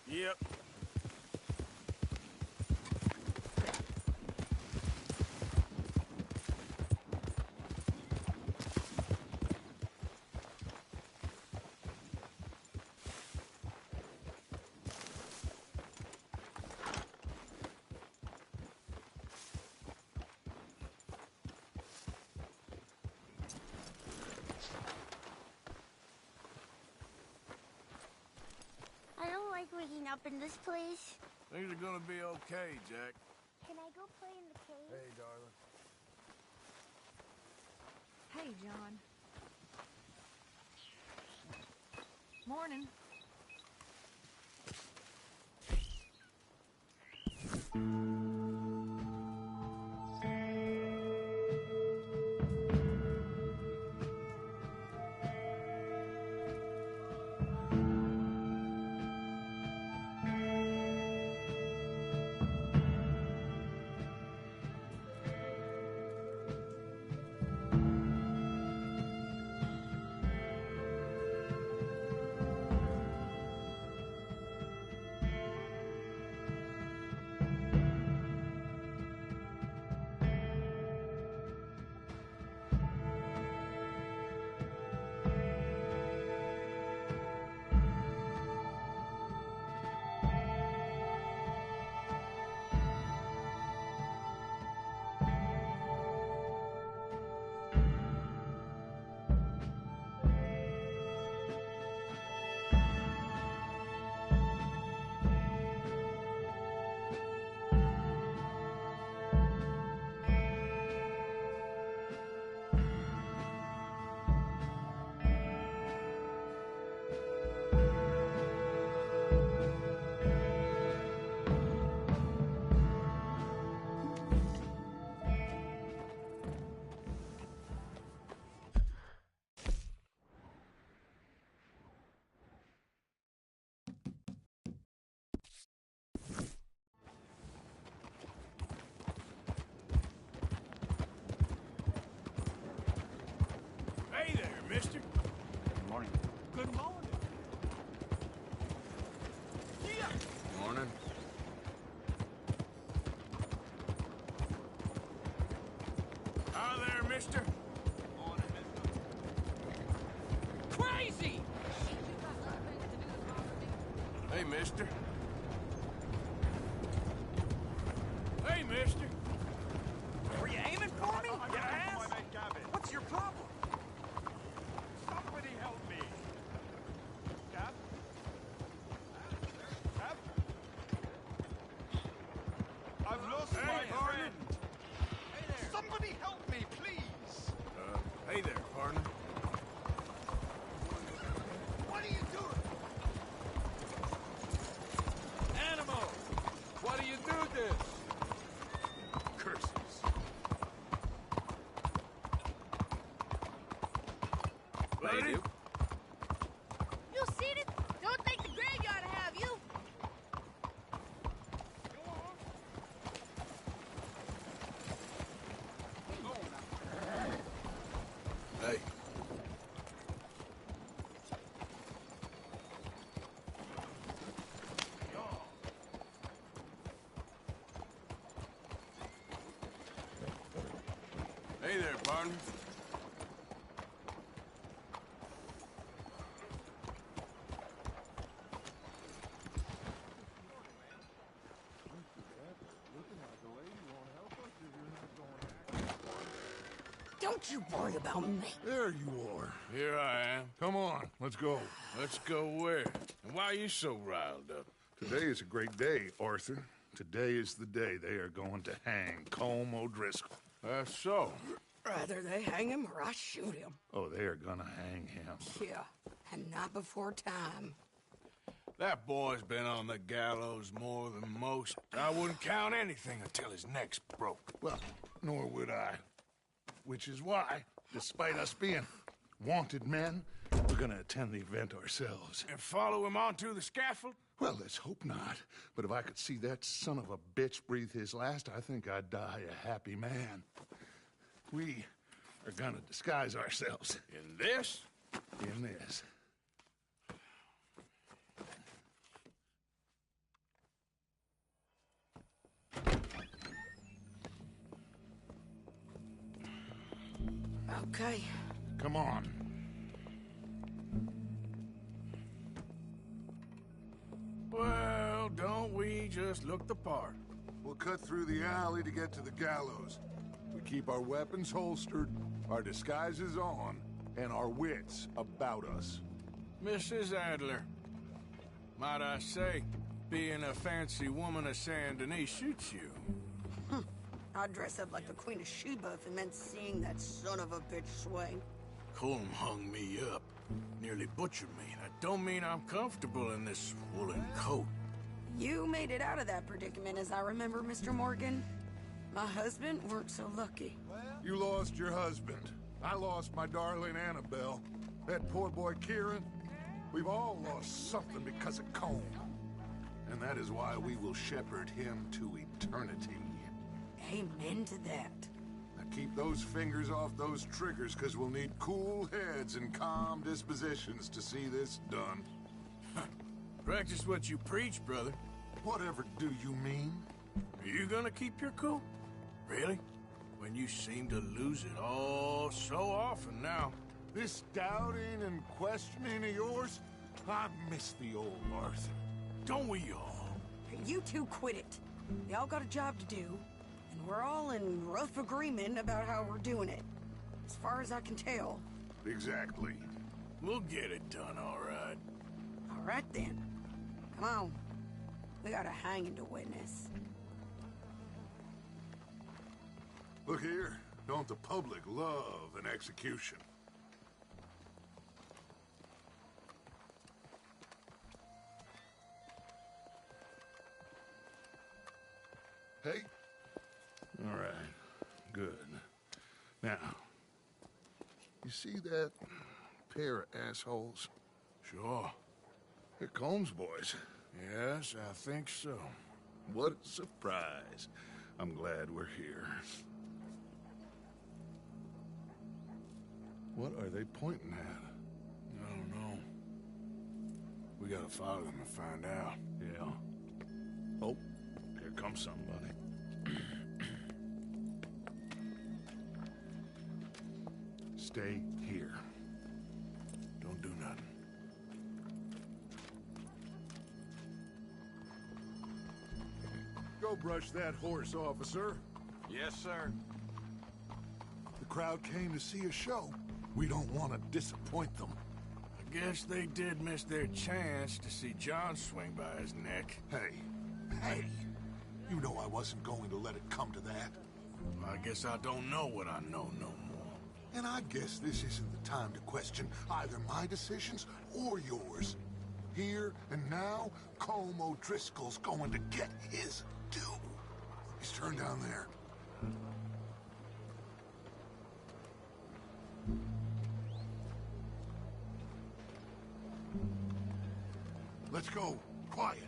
[SPEAKER 1] Yep.
[SPEAKER 14] I don't like waking up in this place.
[SPEAKER 1] Things are gonna be okay, Jack.
[SPEAKER 14] Can I go play in the cave?
[SPEAKER 1] Hey, darling.
[SPEAKER 15] Hey, John. Morning. Hey there, mister.
[SPEAKER 13] Good morning.
[SPEAKER 1] Good morning. Yeah.
[SPEAKER 3] Morning.
[SPEAKER 1] Hi there, mister.
[SPEAKER 2] Crazy!
[SPEAKER 1] Hey, mister. Hey, mister.
[SPEAKER 13] Were you aiming for me? You ass? What's your problem? Somebody help me. Cap? Cap? I've lost my friend. Hey there. Somebody help me, please.
[SPEAKER 1] Hey there, partner.
[SPEAKER 13] What are you doing?
[SPEAKER 1] Animal!
[SPEAKER 11] do this!
[SPEAKER 7] Curses.
[SPEAKER 1] Buddy?
[SPEAKER 16] You seen it? Don't think the graveyard to have you.
[SPEAKER 1] Hey. Hey there, partner.
[SPEAKER 2] Don't you worry about me.
[SPEAKER 7] There you are.
[SPEAKER 1] Here I am.
[SPEAKER 7] Come on, let's go.
[SPEAKER 1] Let's go where? And why are you so riled up?
[SPEAKER 7] Today is a great day, Arthur. Today is the day they are going to hang Colm O'Driscoll.
[SPEAKER 1] That's so.
[SPEAKER 2] Rather they hang him or I shoot him.
[SPEAKER 7] Oh, they are gonna hang him.
[SPEAKER 2] Yeah, and not before time.
[SPEAKER 1] That boy's been on the gallows more than most. I wouldn't count anything until his neck's broke.
[SPEAKER 7] Well, nor would I. Which is why, despite us being wanted men, we're gonna attend the event ourselves.
[SPEAKER 1] And follow him onto the scaffold?
[SPEAKER 7] Well, let's hope not. But if I could see that son of a bitch breathe his last, I think I'd die a happy man. We are gonna disguise ourselves.
[SPEAKER 1] In this?
[SPEAKER 7] In this.
[SPEAKER 2] Okay.
[SPEAKER 7] Come on.
[SPEAKER 1] Well, don't we just look the part?
[SPEAKER 4] We'll cut through the alley to get to the gallows. We keep our weapons holstered, our disguises on, and our wits about us.
[SPEAKER 1] Mrs. Adler, might I say, being a fancy woman of Saint Denis suits you.
[SPEAKER 2] I'd dress up like the Queen of Sheba if it meant seeing that son of a bitch swing.
[SPEAKER 1] Colm hung me up, nearly butchered me. That don't mean I'm comfortable in this woolen coat.
[SPEAKER 2] You made it out of that predicament, as I remember, Mr. Morgan. My husband weren't so lucky.
[SPEAKER 4] You lost your husband. I lost my darling Annabelle. That poor boy Kieran. We've all lost something because of Colm. And that is why we will shepherd him to eternity.
[SPEAKER 2] Amen to that.
[SPEAKER 4] Now keep those fingers off those triggers, because we'll need cool heads and calm dispositions to see this done.
[SPEAKER 1] Practice what you preach, brother.
[SPEAKER 4] Whatever do you mean?
[SPEAKER 1] Are you gonna keep your cool? Really? When you seem to lose it all so often now.
[SPEAKER 4] This doubting and questioning of yours, I miss the old Arthur.
[SPEAKER 1] Don't we all?
[SPEAKER 2] You two quit it. Y'all got a job to do, and we're all in rough agreement about how we're doing it. As far as I can tell.
[SPEAKER 4] Exactly.
[SPEAKER 1] We'll get it done, all right.
[SPEAKER 2] All right, then. Come on. We got a hanging to witness.
[SPEAKER 4] Look here, don't the public love an execution? Hey?
[SPEAKER 7] All right. Good. Now, you see that pair of assholes?
[SPEAKER 1] Sure.
[SPEAKER 7] They're Colm's boys.
[SPEAKER 1] Yes, I think so.
[SPEAKER 7] What a surprise. I'm glad we're here. What are they pointing at?
[SPEAKER 1] I don't know. We gotta follow them and find out.
[SPEAKER 7] Yeah. Oh, here comes somebody. Stay here.
[SPEAKER 1] Don't do nothing.
[SPEAKER 4] Go brush that horse, officer.
[SPEAKER 13] Yes, sir.
[SPEAKER 4] The crowd came to see a show. We don't want to disappoint them.
[SPEAKER 1] I guess they did miss their chance to see John swing by his neck.
[SPEAKER 4] Hey, you know I wasn't going to let it come to that.
[SPEAKER 1] I guess I don't know what I know no more.
[SPEAKER 4] And I guess this isn't the time to question either my decisions or yours. Here and now, Colm O'Driscoll's going to get his do? He's turned down there. Let's go. Quiet.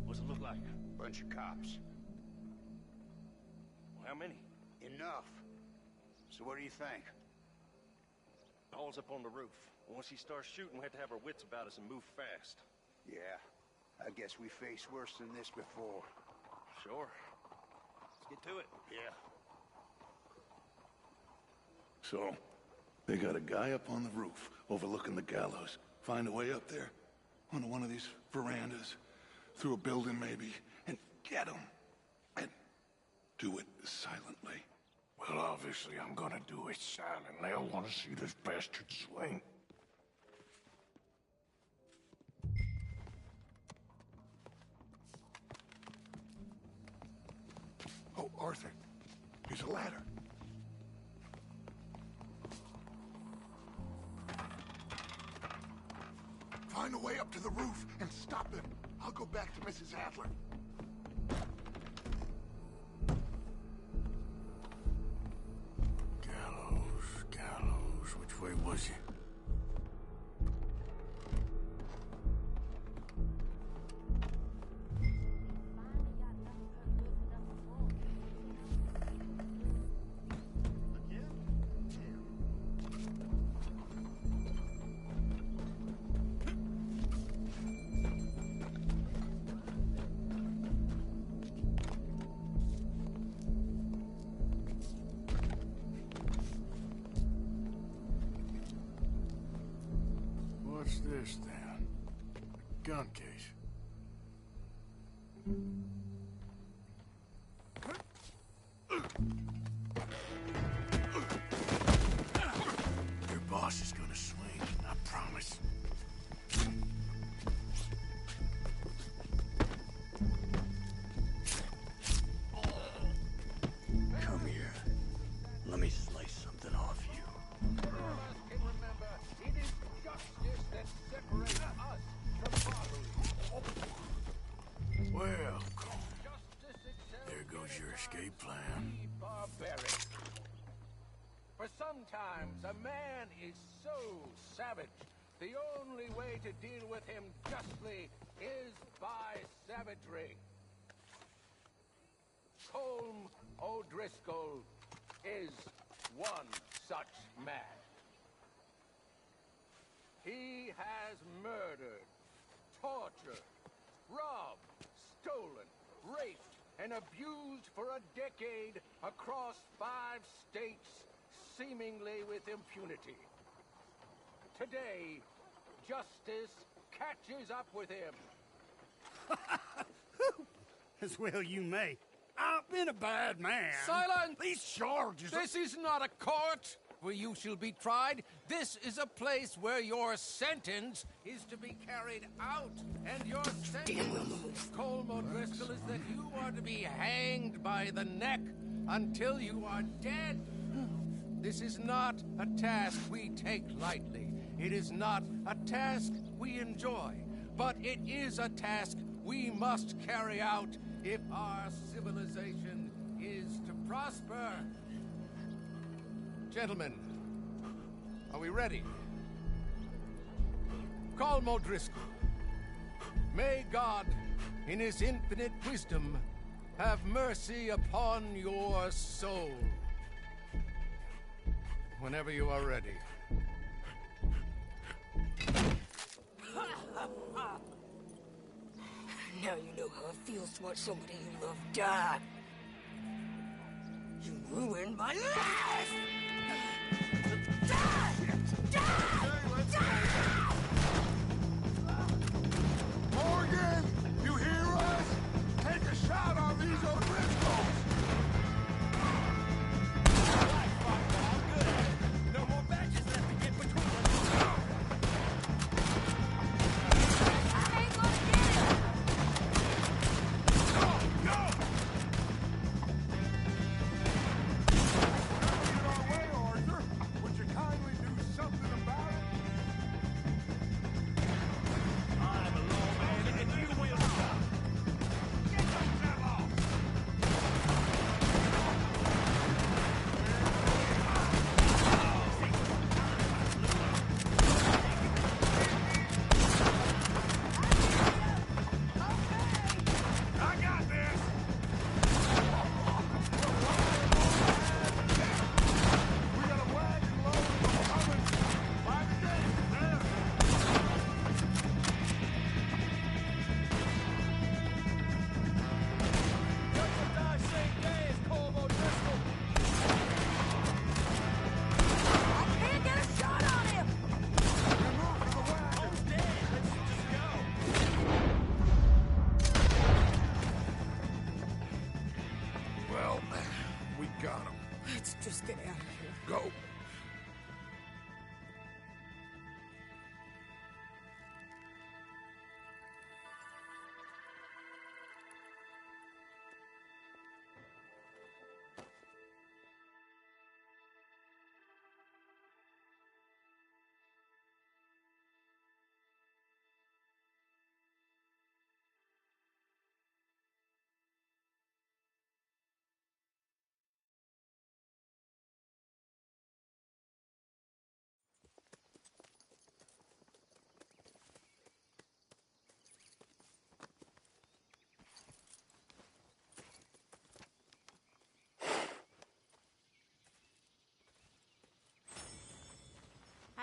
[SPEAKER 17] What's it look like?
[SPEAKER 18] Bunch of cops.
[SPEAKER 17] Well, how many?
[SPEAKER 18] Enough. So what do you think?
[SPEAKER 17] Paul's up on the roof. Once he starts shooting, we have to have our wits about us and move fast.
[SPEAKER 18] Yeah, I guess we faced worse than this before.
[SPEAKER 17] Sure. Let's get to it.
[SPEAKER 18] Yeah.
[SPEAKER 4] So, they got a guy up on the roof, overlooking the gallows. Find a way up there, onto one of these verandas, through a building maybe, and get him. And do it silently.
[SPEAKER 1] Well, obviously I'm gonna do it silently. I want to see this bastard swing.
[SPEAKER 4] Oh, Arthur, here's a ladder. Find a way up to the roof and stop him. I'll go back to Mrs. Adler.
[SPEAKER 1] Gallows, which way was he? What's this, then? A gun case. Your boss is gonna swing, I promise. Come here. Let me slice something off you. Well, there goes your escape plan.
[SPEAKER 19] Barbaric. For sometimes a man is so savage, the only way to deal with him justly is by savagery. Colm O'Driscoll is one such man. He has murdered, tortured, robbed, stolen, raped, and abused for a decade across 5 states, seemingly with impunity. Today, justice catches up with him.
[SPEAKER 20] As well you may. I've been a bad man.
[SPEAKER 19] Silence!
[SPEAKER 20] These charges...
[SPEAKER 19] This is not a court where you shall be tried. This is a place where your sentence is to be carried out. And your sentence, Colm O'Driscoll, is that you are to be hanged by the neck until you are dead. This is not a task we take lightly. It is not a task we enjoy. But it is a task we must carry out if our civilization is to prosper. Gentlemen, are we ready? Colm O'Driscoll, may God, in his infinite wisdom, have mercy upon your soul. Whenever you are ready.
[SPEAKER 21] Now you know how it feels to watch somebody you love die. You ruined my life! Die! Die! Die!
[SPEAKER 4] Morgan! You hear us? Take a shot on these O'Driscolls!
[SPEAKER 19] No more badges left to get between us.
[SPEAKER 4] Would you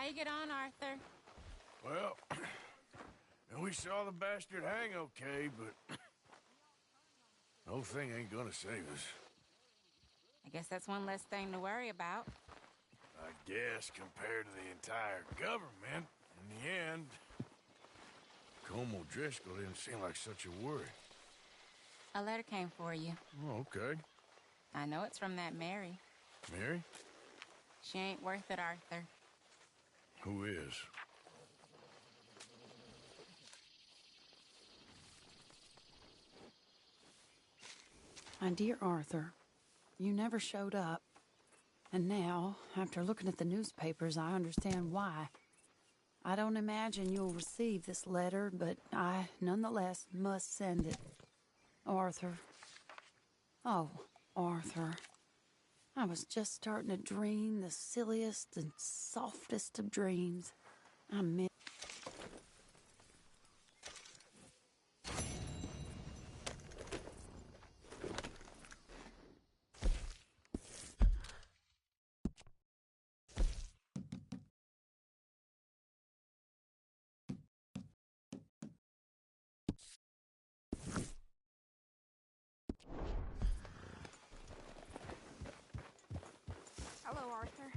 [SPEAKER 6] How you get on, Arthur?
[SPEAKER 1] Well, and we saw the bastard hang okay, but the whole thing ain't gonna save us.
[SPEAKER 6] I guess that's one less thing to worry about.
[SPEAKER 1] I guess compared to the entire government, in the end, Colm O'Driscoll didn't seem like such a worry.
[SPEAKER 6] A letter came for you.
[SPEAKER 1] Oh, okay.
[SPEAKER 6] I know it's from that Mary.
[SPEAKER 1] Mary?
[SPEAKER 6] She ain't worth it, Arthur.
[SPEAKER 1] Who is?
[SPEAKER 22] My dear Arthur, you never showed up. And now, after looking at the newspapers, I understand why. I don't imagine you'll receive this letter, but I, nonetheless, must send it. Arthur. Oh, Arthur. I was just starting to dream the silliest and softest of dreams. I meant...
[SPEAKER 16] Hello, Arthur.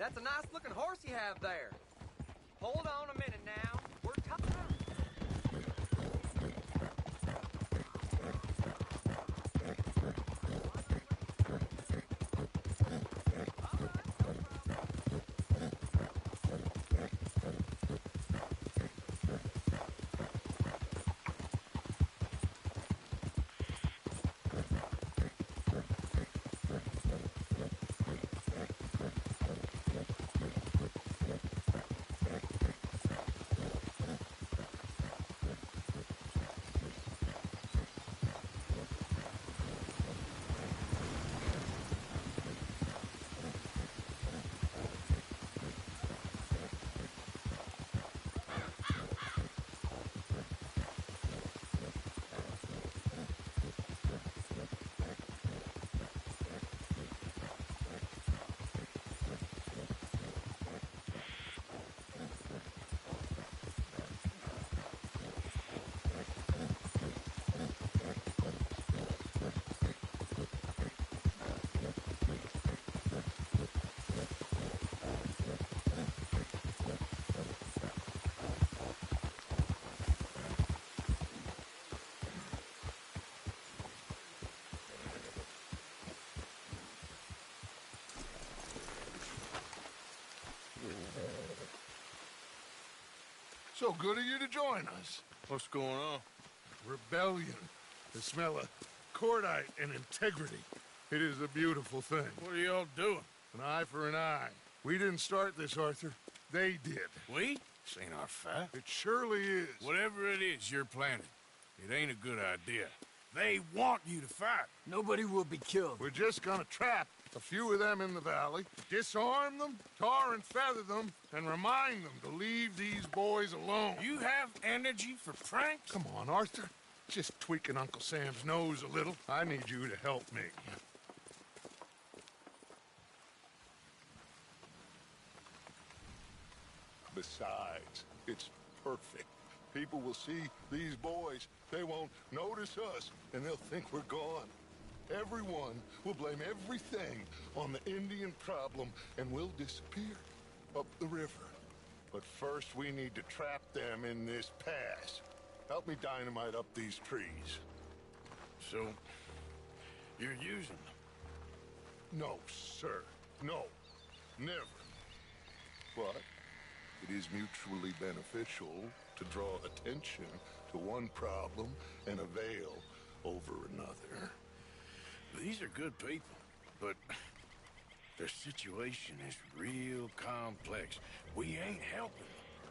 [SPEAKER 11] That's a nice-looking horse you have there. Hold on a minute now. We're coming.
[SPEAKER 4] So good of you to join us.
[SPEAKER 7] What's going on?
[SPEAKER 4] Rebellion. The smell of cordite and integrity. It is a beautiful thing.
[SPEAKER 7] What are y'all doing?
[SPEAKER 4] An eye for an eye. We didn't start this, Arthur. They did.
[SPEAKER 7] We? This ain't our fight.
[SPEAKER 4] It surely is.
[SPEAKER 7] Whatever it is you're planning, it ain't a good idea. They want you to fight.
[SPEAKER 11] Nobody will be killed.
[SPEAKER 4] We're just gonna trap a few of them in the valley, disarm them, tar and feather them, and remind them to leave these boys alone.
[SPEAKER 7] You have energy for pranks?
[SPEAKER 4] Come on, Arthur. Just tweaking Uncle Sam's nose a little. I need you to help me. Besides, it's perfect. People will see these boys. They won't notice us, and they'll think we're gone. Everyone will blame everything on the Indian problem, and we'll disappear up the river. But first, we need to trap them in this pass. Help me dynamite up these trees.
[SPEAKER 7] So, you're using them?
[SPEAKER 4] No, sir. No. Never. But it is mutually beneficial to draw attention to one problem and avail over another.
[SPEAKER 7] These are good people, but their situation is real complex. We ain't helping them.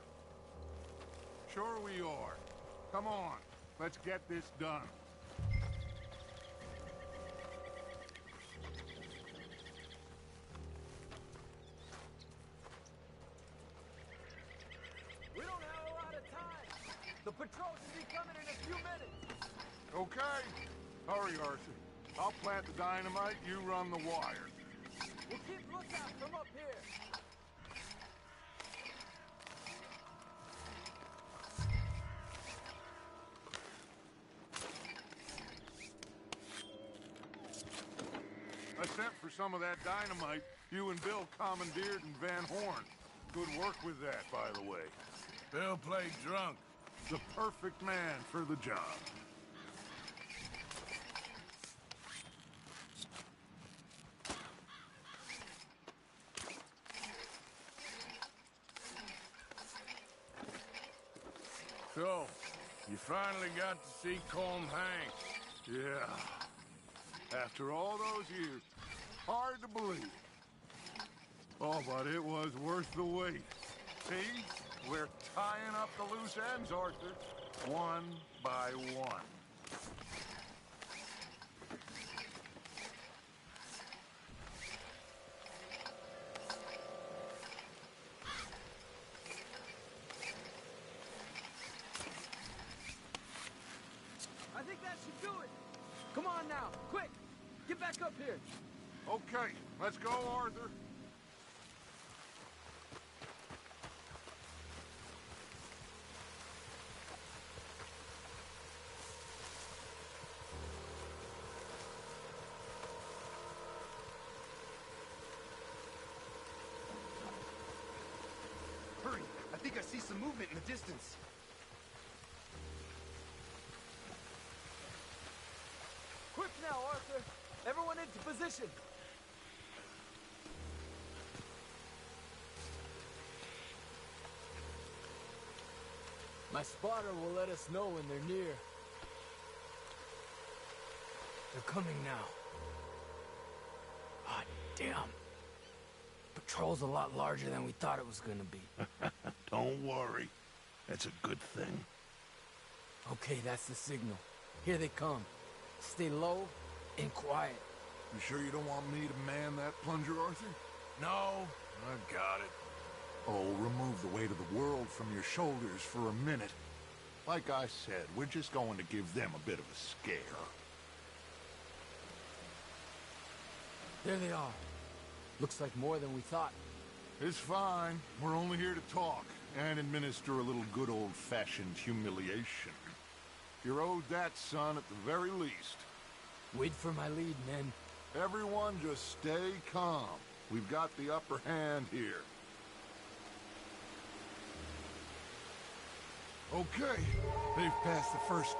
[SPEAKER 4] Sure we are. Come on, let's get this done.
[SPEAKER 11] We don't have a lot of time. The patrol should be coming in a few minutes.
[SPEAKER 4] Okay. Hurry, Arthur. I'll plant the dynamite, you run the wire.
[SPEAKER 11] We'll keep lookout from up here.
[SPEAKER 4] I sent for some of that dynamite you and Bill commandeered in Van Horn. Good work with that, by the way.
[SPEAKER 7] Bill played drunk.
[SPEAKER 4] The perfect man for the job.
[SPEAKER 7] So, you finally got to see Colm Hank.
[SPEAKER 4] Yeah. After all those years. Hard to believe. Oh, but it was worth the wait. See? We're tying up the loose ends, Arthur. One by one.
[SPEAKER 11] I think that should do it. Come on now, quick! Get back up here.
[SPEAKER 4] Okay, let's go, Arthur.
[SPEAKER 8] think I see some movement in the distance.
[SPEAKER 11] Quick now, Arthur! Everyone into position! My spotter will let us know when they're near. They're coming now. Ah, damn. Patrol's a lot larger than we thought it was gonna be.
[SPEAKER 7] Don't worry. That's a good thing.
[SPEAKER 11] Okay, that's the signal. Here they come. Stay low and quiet.
[SPEAKER 1] You sure you don't want me to man that plunger, Arthur? No, I got it.
[SPEAKER 7] Oh, remove the weight of the world from your shoulders for a minute. Like I said, we're just going to give them a bit of a scare.
[SPEAKER 11] There they are. Looks like more than we thought.
[SPEAKER 7] It's fine. We're only here to talk and administer a little good old-fashioned humiliation. You're owed that, son, at the very least.
[SPEAKER 11] Wait for my lead, men.
[SPEAKER 7] Everyone just stay calm. We've got the upper hand here.
[SPEAKER 1] Okay, they've passed the first...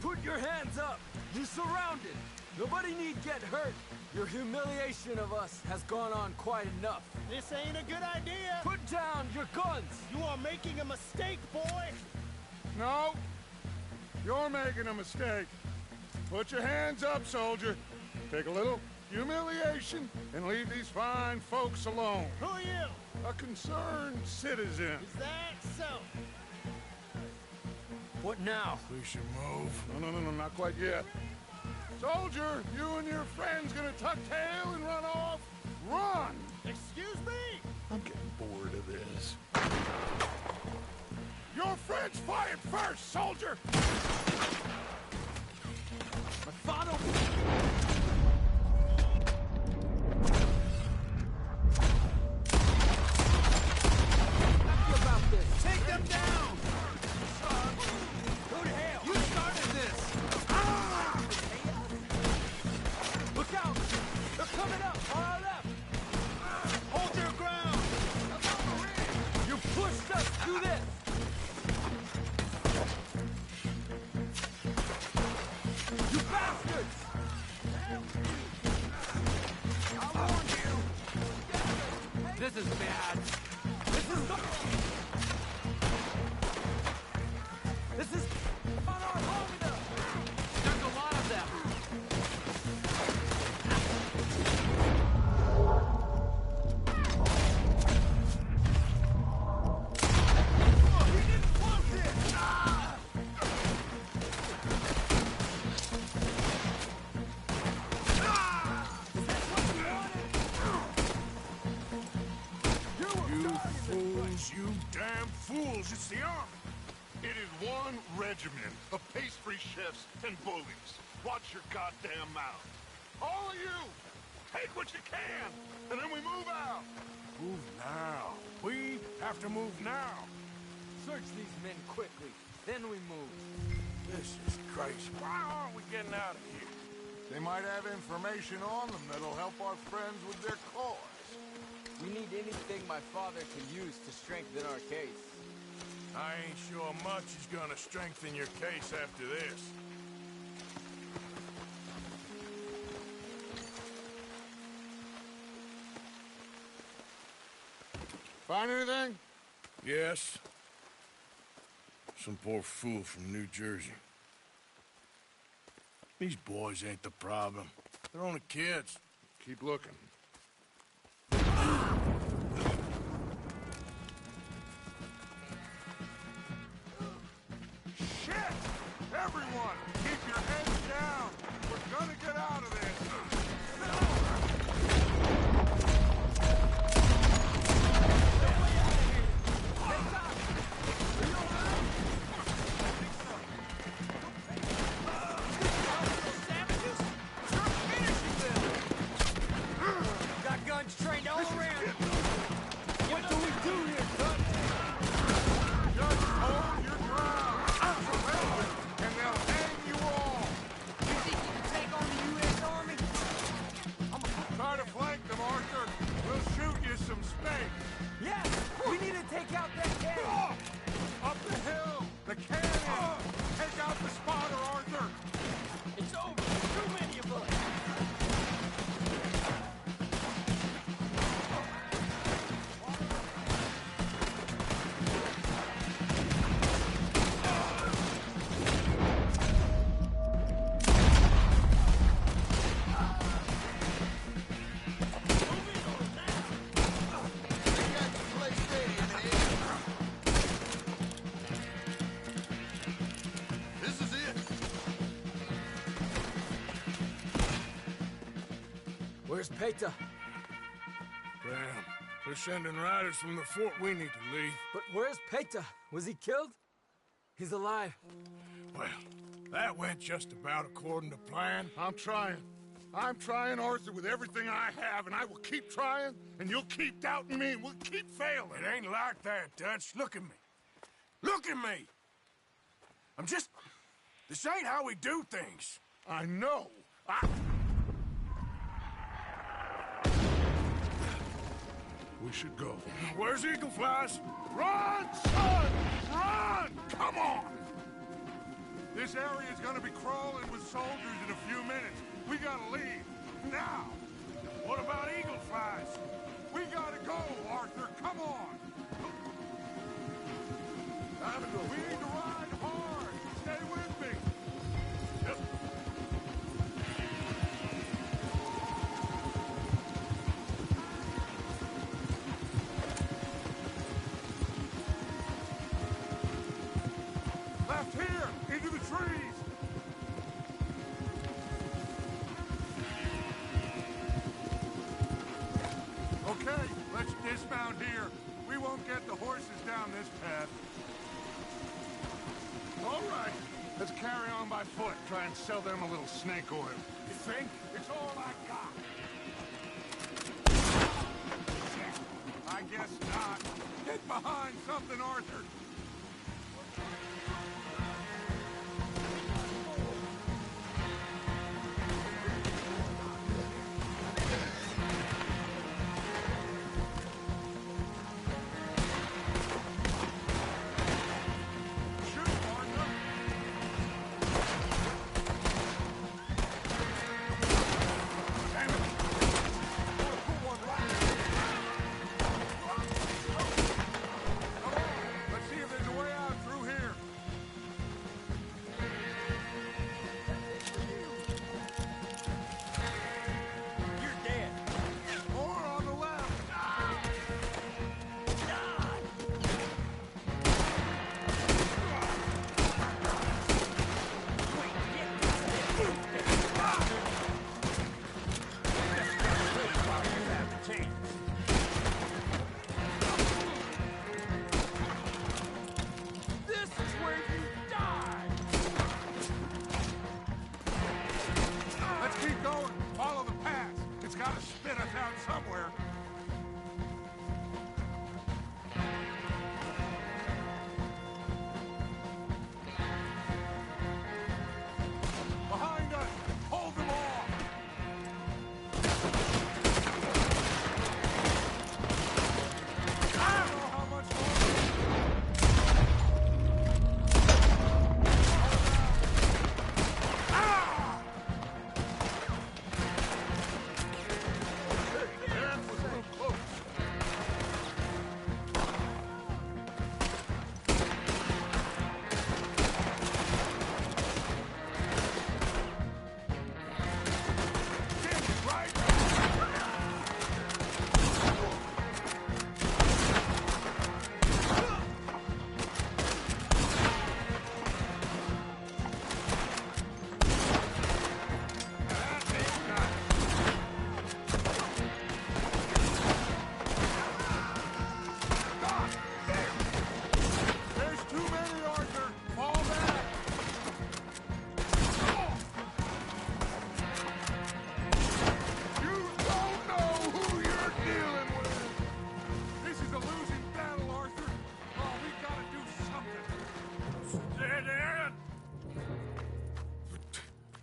[SPEAKER 11] Put your hands up! You're surrounded! Nobody need get hurt! Your humiliation of us has gone on quite enough.
[SPEAKER 20] This ain't a good idea!
[SPEAKER 11] Put down your guns!
[SPEAKER 20] You are making a mistake, boy!
[SPEAKER 7] No! You're making a mistake. Put your hands up, soldier. Take a little humiliation and leave these fine folks alone.
[SPEAKER 20] Who are you?
[SPEAKER 7] A concerned citizen.
[SPEAKER 20] Is that so?
[SPEAKER 11] What now?
[SPEAKER 1] We should move.
[SPEAKER 7] No, not quite yet. Soldier, you and your friends gonna tuck tail and run off? Run!
[SPEAKER 20] Excuse me?
[SPEAKER 7] I'm getting bored of this. Your friends fired first, soldier!
[SPEAKER 11] My father...
[SPEAKER 20] Take them down! Who the hell? You started this! Ah!
[SPEAKER 11] Look out! They're coming up on our left!
[SPEAKER 20] Hold your ground!
[SPEAKER 11] You pushed us through this! You bastards! I warned you! This is bad! This is... This is on our home enough! There's a lot of them!
[SPEAKER 20] Oh, he didn't want this! Ah! Ah! Is that what you wanted?
[SPEAKER 1] You fools, you damn fools, it's the army.
[SPEAKER 7] It is one regiment of pastry chefs and bullies. Watch your goddamn mouth. All of you, take what you can, and then we move out.
[SPEAKER 1] Move now. We have to move now.
[SPEAKER 11] Search these men quickly, then we move.
[SPEAKER 1] This is crazy. Why aren't we getting out of here?
[SPEAKER 7] They might have information on them that'll help our friends with their cause.
[SPEAKER 11] We need anything my father can use to strengthen our case.
[SPEAKER 1] I ain't sure much is gonna strengthen your case after this.
[SPEAKER 7] Find anything?
[SPEAKER 1] Yes. Some poor fool from New Jersey. These boys ain't the problem. They're only kids.
[SPEAKER 7] Keep looking.
[SPEAKER 1] Shit! Everyone, keep your heads down. We're gonna get out of this.
[SPEAKER 11] Got guns trained all around. What do we do here, son?
[SPEAKER 7] Just hold your ground. And they'll hang you all.
[SPEAKER 11] You think you can take on the Where's Peta?
[SPEAKER 1] Damn. They're sending riders from the fort. We need to leave.
[SPEAKER 11] But where's Peta? Was he killed? He's alive.
[SPEAKER 1] Well, that went just about according to plan.
[SPEAKER 7] I'm trying. I'm trying, Arthur, with everything I have, and I will keep trying, and you'll keep doubting me, and we'll keep failing.
[SPEAKER 1] It ain't like that, Dutch. Look at me. Look at me! I'm just... This ain't how we do things.
[SPEAKER 7] I know. We should go.
[SPEAKER 1] Where's Eagle Flies?
[SPEAKER 7] Run, son! Run! Come on! This area is gonna be crawling with soldiers in a few minutes. We gotta leave. Now!
[SPEAKER 1] What about Eagle Flies?
[SPEAKER 7] We gotta go, Arthur. Come on! We need to ride hard. Stay with me. Yep. Left here, into the trees. Okay, let's dismount here. We won't get the horses down this path. All right, let's carry on by foot. Try and sell them a little snake oil. You think? It's all I got. I guess not. Get behind something, Arthur.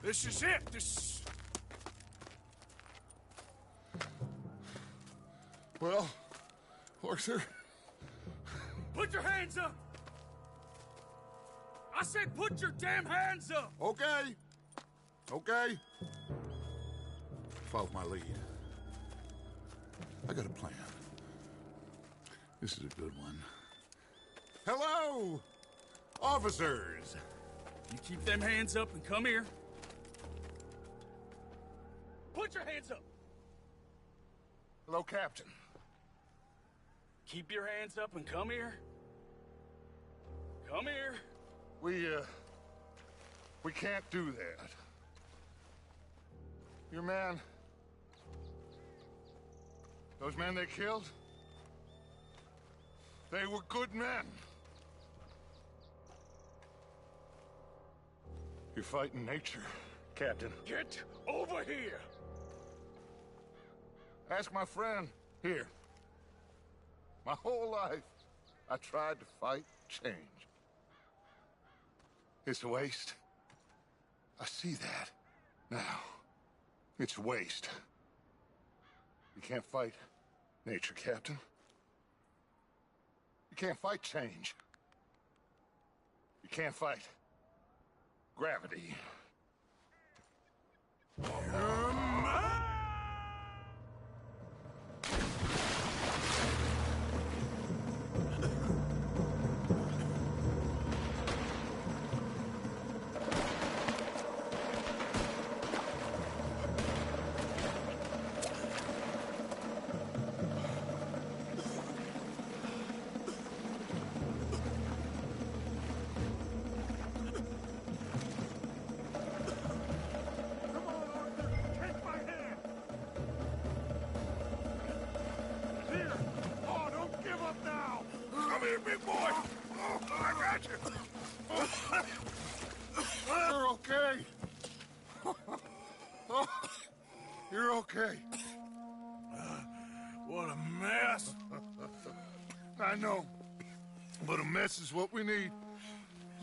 [SPEAKER 1] This is it. This...
[SPEAKER 7] Well, Arthur...
[SPEAKER 19] Put your hands up! I said put your damn hands up!
[SPEAKER 7] Okay. Okay. Follow my lead. I got a plan. This is a good one. Hello, officers!
[SPEAKER 19] You keep them hands up and come here. Put your hands up!
[SPEAKER 7] Hello, Captain.
[SPEAKER 19] Keep your hands up and come here. Come here.
[SPEAKER 7] We can't do that. Your man
[SPEAKER 4] Those men they killed, they were good men. You're fighting nature, Captain.
[SPEAKER 1] Get over here!
[SPEAKER 4] Ask my friend here. My whole life, I tried to fight change. It's a waste. I see that now. It's a waste. You can't fight nature, Captain. You can't fight change. You can't fight gravity.
[SPEAKER 1] Big boy! Oh, I got you!
[SPEAKER 4] You're okay. Oh, you're okay.
[SPEAKER 1] What a mess.
[SPEAKER 4] I know, but a mess is what we need.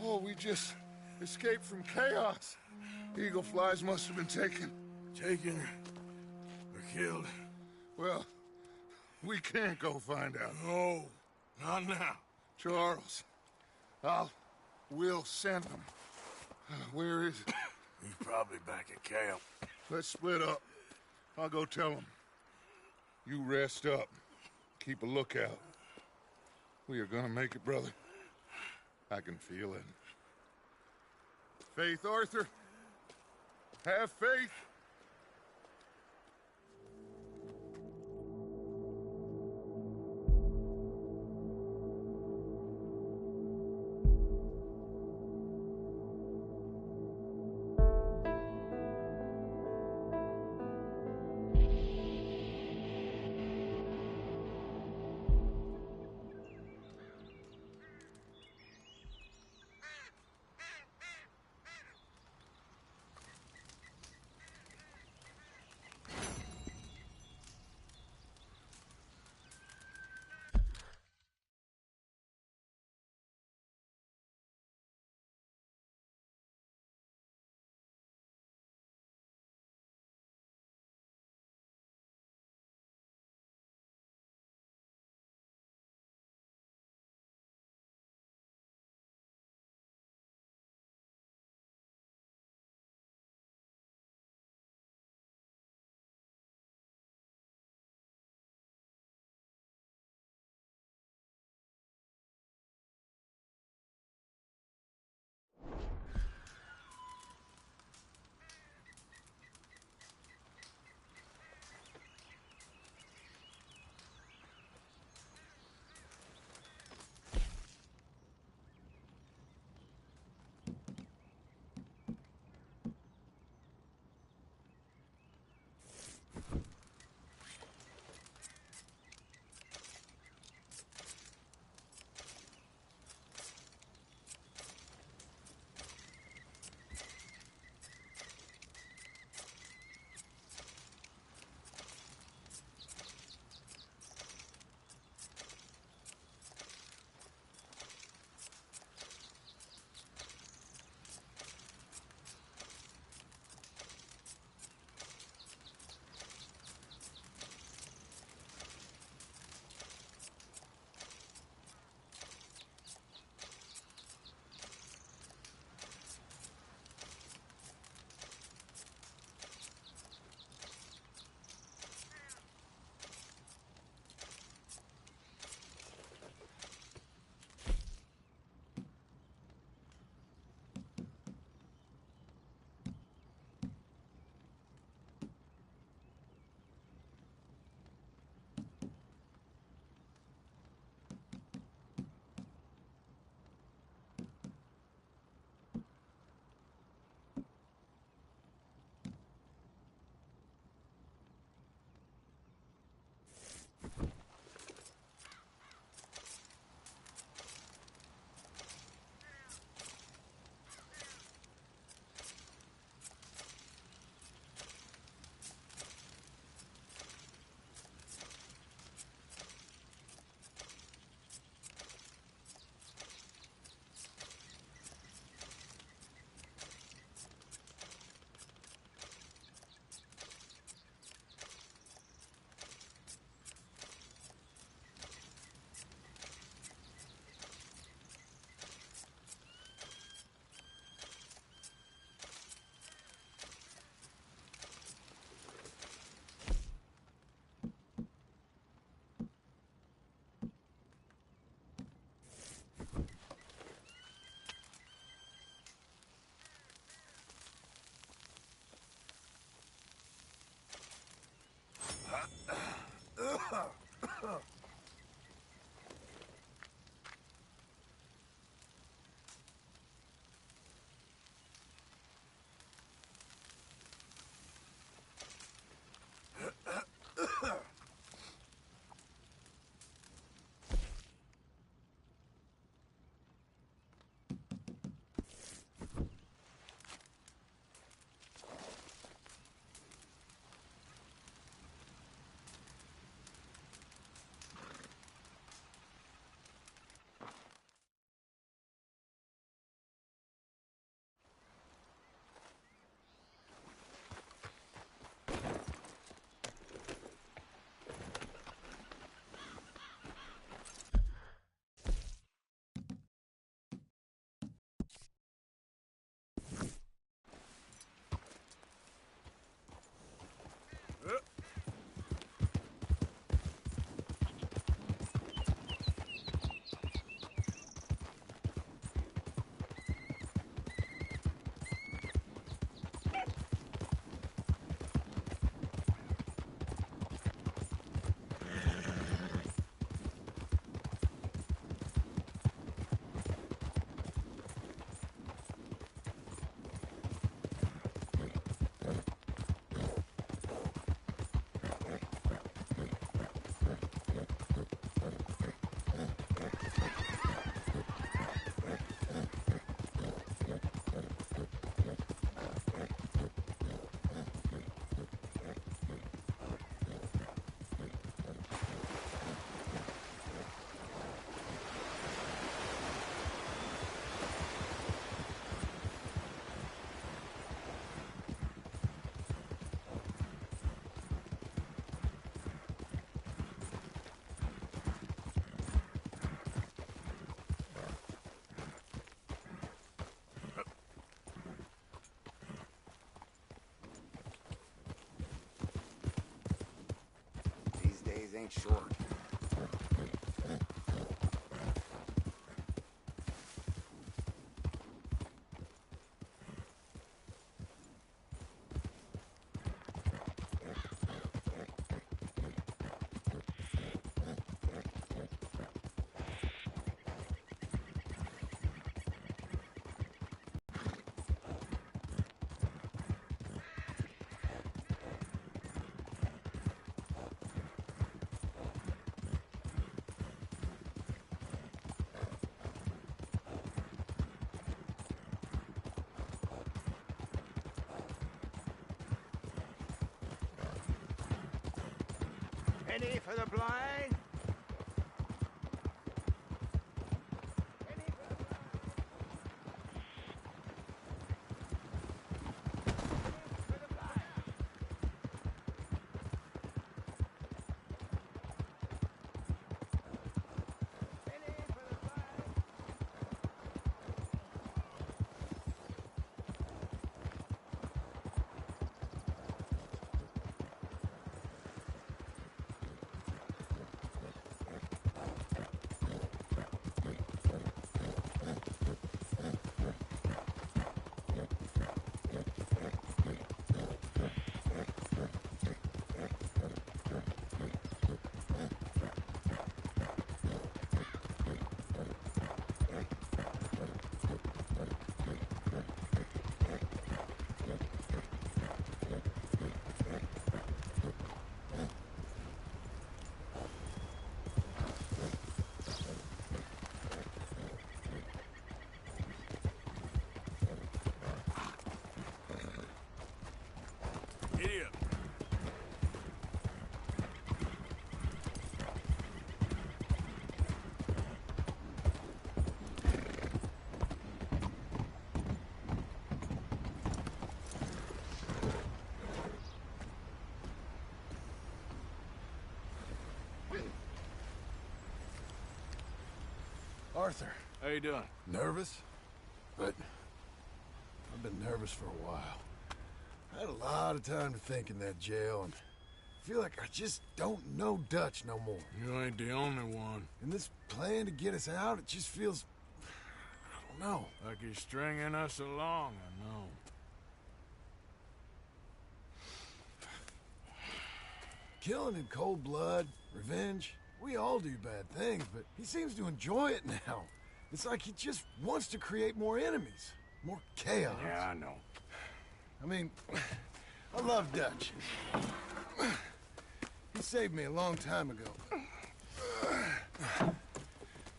[SPEAKER 4] Oh, we just escaped from chaos. Eagle flies must have been taken.
[SPEAKER 1] Taken or killed?
[SPEAKER 4] Well, we can't go find out.
[SPEAKER 1] No, not now.
[SPEAKER 4] Charles, we'll send him. Where is it?
[SPEAKER 1] He's probably back at camp.
[SPEAKER 4] Let's split up. I'll go tell him. You rest up. Keep a lookout. We are gonna make it, brother. I can feel it. Faith, Arthur. Have faith.
[SPEAKER 9] These days ain't short. Penny for the blind.
[SPEAKER 1] Idiot.
[SPEAKER 12] Arthur.
[SPEAKER 1] How you doing?
[SPEAKER 12] Nervous? But I've been nervous for a while. I had a lot of time to think in that jail, and I feel like I just don't know Dutch no more.
[SPEAKER 1] You ain't the only one.
[SPEAKER 12] And this plan to get us out, it just feels... I don't know.
[SPEAKER 1] Like he's stringing us along, I know.
[SPEAKER 12] Killing in cold blood, revenge, We all do bad things, but he seems to enjoy it now. It's like he just wants to create more enemies, more chaos.
[SPEAKER 1] Yeah, I know.
[SPEAKER 12] I mean, I love Dutch. He saved me a long time ago.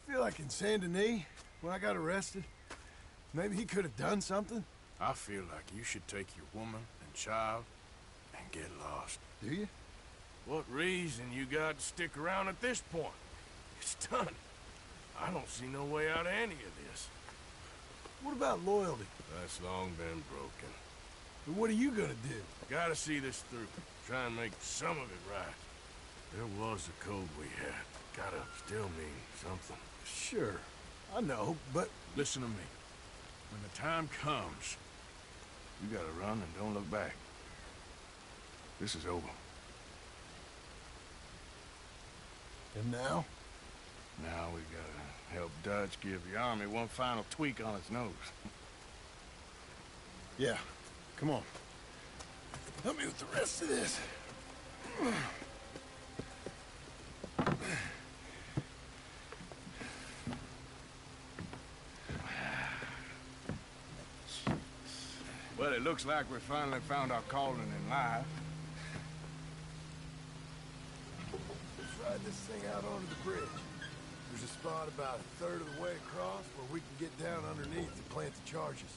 [SPEAKER 12] Feel like in Saint Denis, when I got arrested, maybe he could have done something.
[SPEAKER 1] I feel like you should take your woman and child and get lost.
[SPEAKER 12] Do you?
[SPEAKER 1] What reason you got to stick around at this point? It's done. I don't see no way out of any of this.
[SPEAKER 12] What about loyalty?
[SPEAKER 1] That's long been broken.
[SPEAKER 12] And what are you gonna do?
[SPEAKER 1] Gotta see this through. Try and make some of it right. There was a code we had. Gotta still mean something.
[SPEAKER 12] Sure, I know, but...
[SPEAKER 1] Listen to me. When the time comes, you gotta run and don't look back. This is over.
[SPEAKER 12] And now?
[SPEAKER 1] Now we gotta help Dutch give the army one final tweak on its nose.
[SPEAKER 12] Yeah, come on. Help me with the rest of this.
[SPEAKER 1] Well, it looks like we finally found our calling in life.
[SPEAKER 12] Let's ride this thing out onto the bridge. There's a spot about a third of the way across where we can get down underneath to plant the charges.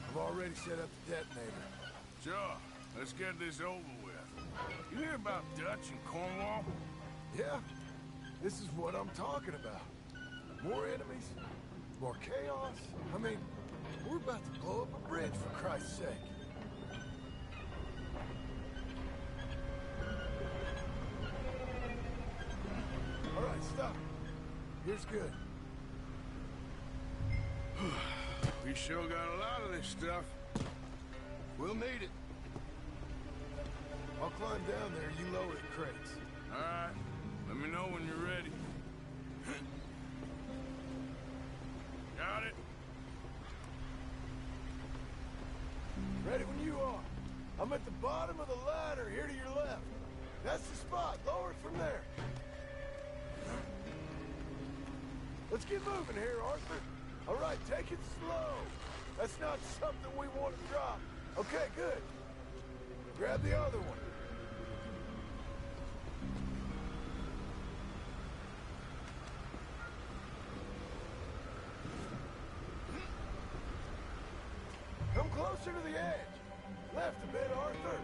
[SPEAKER 12] I've already set up the detonator.
[SPEAKER 1] Sure. Let's get this over with. You hear about Dutch and Cornwall?
[SPEAKER 12] Yeah. This is what I'm talking about. More enemies, more chaos. I mean, we're about to blow up a bridge, for Christ's sake. All right, stop. Here's good.
[SPEAKER 1] We sure got a lot of this stuff.
[SPEAKER 12] We'll need it. I'll climb down there, you lower the crates.
[SPEAKER 1] All right. Let me know when you're ready. Got it?
[SPEAKER 12] Ready when you are. I'm at the bottom of the ladder, here to your left. That's the spot. Lower it from there. Let's get moving here, Arthur. All right, take it slow. That's not something we want to drop. Okay, good. Grab the other one. Come closer to the edge. Left a bit, Arthur.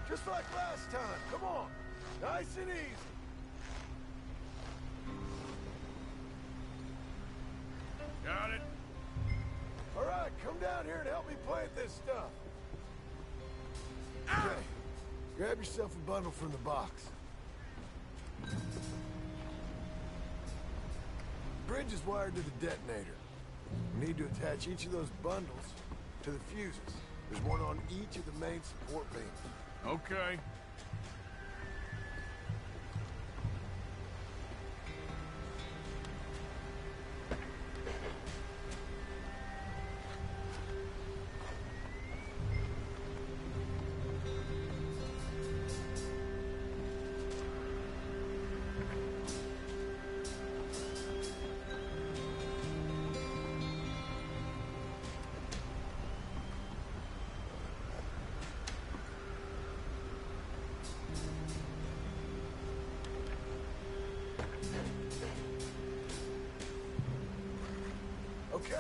[SPEAKER 12] Just like last time. Come on. Nice and easy.
[SPEAKER 1] Got it?
[SPEAKER 12] All right, come down here and help me plant this stuff. Okay. Grab yourself a bundle from the box. Bridge is wired to the detonator. We need to attach each of those bundles to the fuses. There's one on each of the main support beams.
[SPEAKER 1] Okay.
[SPEAKER 12] Okay.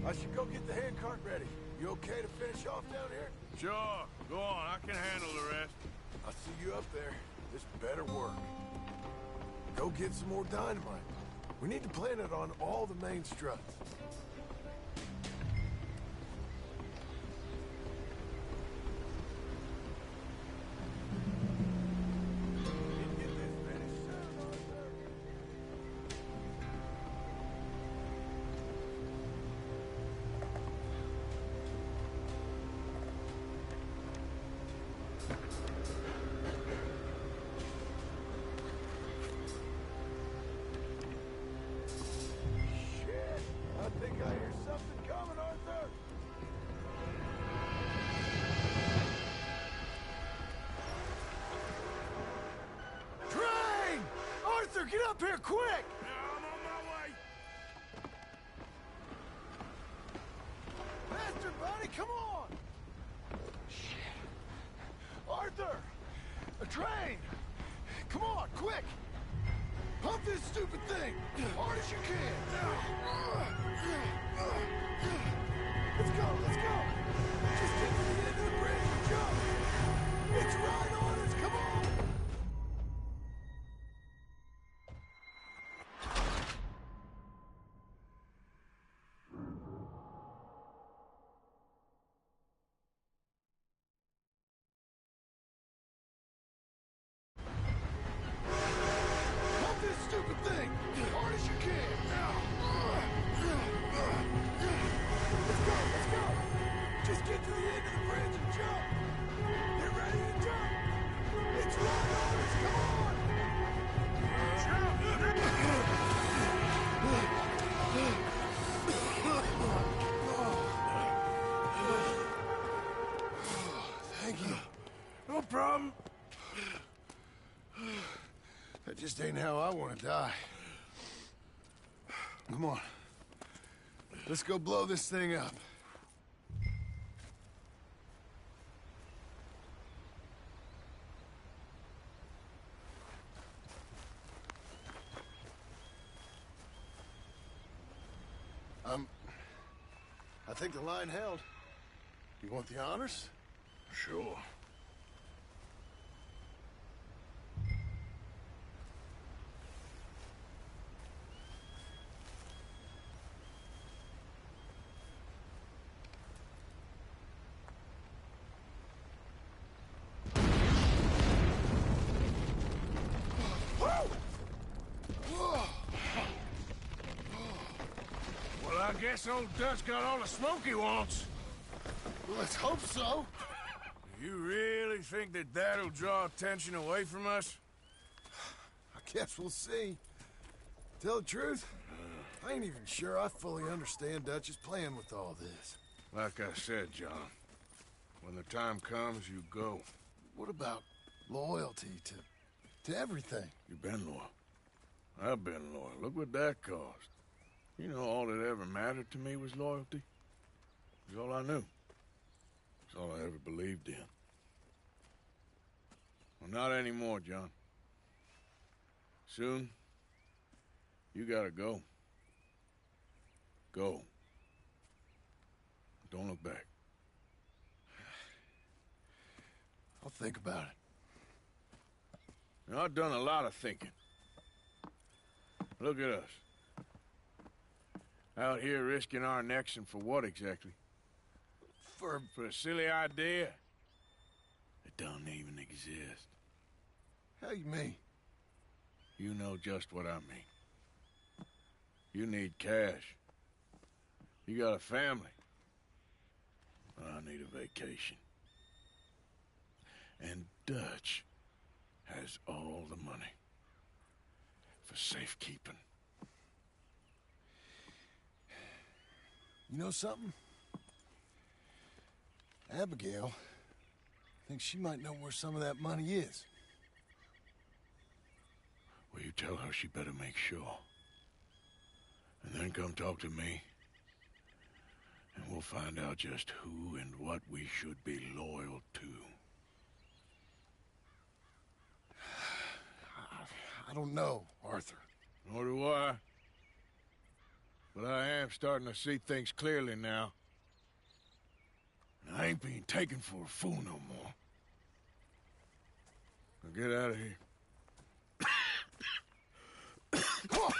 [SPEAKER 12] I should go get the handcart ready. You okay to finish off down here?
[SPEAKER 1] Sure. Go on. I can handle the rest.
[SPEAKER 12] I'll see you up there. This better work. Go get some more dynamite. We need to plant it on all the main struts. I think I up here, quick!
[SPEAKER 1] I'm on my way.
[SPEAKER 12] Faster, buddy, come on! Shit. Arthur! A train! Come on, quick! Pump this stupid thing! Hard as you can! Let's go, let's go! Just get to the end of the bridge and jump! It's right on us, come on! Pump this stupid thing! Hard as you can! Let's go, let's go! Just get to the end of the bridge and jump! Get ready to jump! It's right on us, come on! Thank you.
[SPEAKER 1] No problem.
[SPEAKER 12] That just ain't how I want to die. Come on. Let's go blow this thing up. I think the line held. You want the honors?
[SPEAKER 1] Sure. Well, I guess old Dutch got all the smoke he wants.
[SPEAKER 12] Well, let's hope so.
[SPEAKER 1] You really think that that'll draw attention away from us?
[SPEAKER 12] I guess we'll see. Tell the truth, I ain't even sure I fully understand Dutch's plan with all this.
[SPEAKER 1] Like I said, John, when the time comes, you go.
[SPEAKER 12] What about loyalty to everything?
[SPEAKER 1] You've been loyal. I've been loyal. Look what that cost. You know, all that ever mattered to me was loyalty. It was all I knew. It's all I ever believed in. Well, not anymore, John. Soon, you gotta go. Go. Don't look back.
[SPEAKER 12] I'll think about it.
[SPEAKER 1] Now, I've done a lot of thinking. Look at us. Out here risking our necks, and for what exactly? For a silly idea that don't even exist.
[SPEAKER 12] How you mean?
[SPEAKER 1] You know just what I mean. You need cash. You got a family. I need a vacation. And Dutch has all the money for safekeeping.
[SPEAKER 12] You know something? Abigail thinks she might know where some of that money is.
[SPEAKER 1] Well, you tell her she better make sure. And then come talk to me. And we'll find out just who and what we should be loyal to.
[SPEAKER 12] I don't know, Arthur.
[SPEAKER 1] Nor do I. But I am starting to see things clearly now. And I ain't being taken for a fool no more. Now get out of here.
[SPEAKER 12] Come on!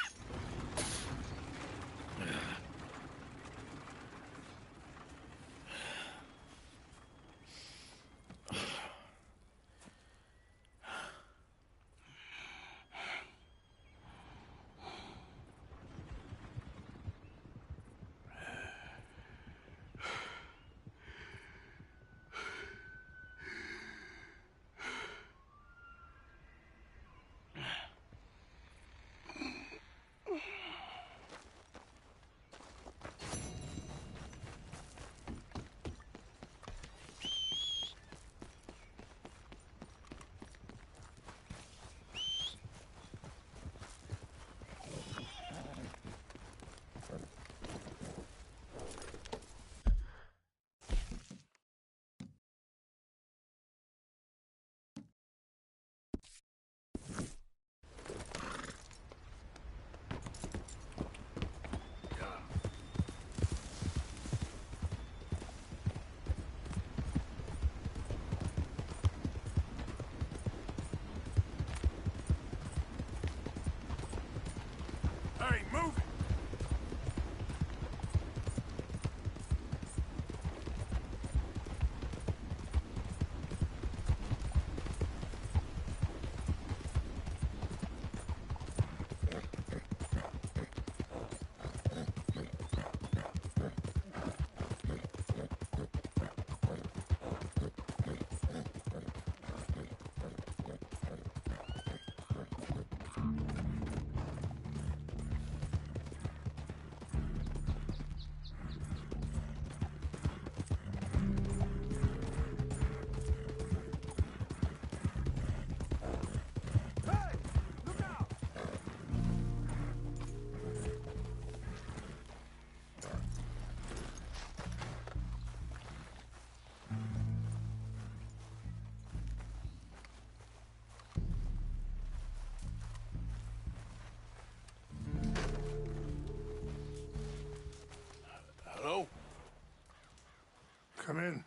[SPEAKER 7] Come in.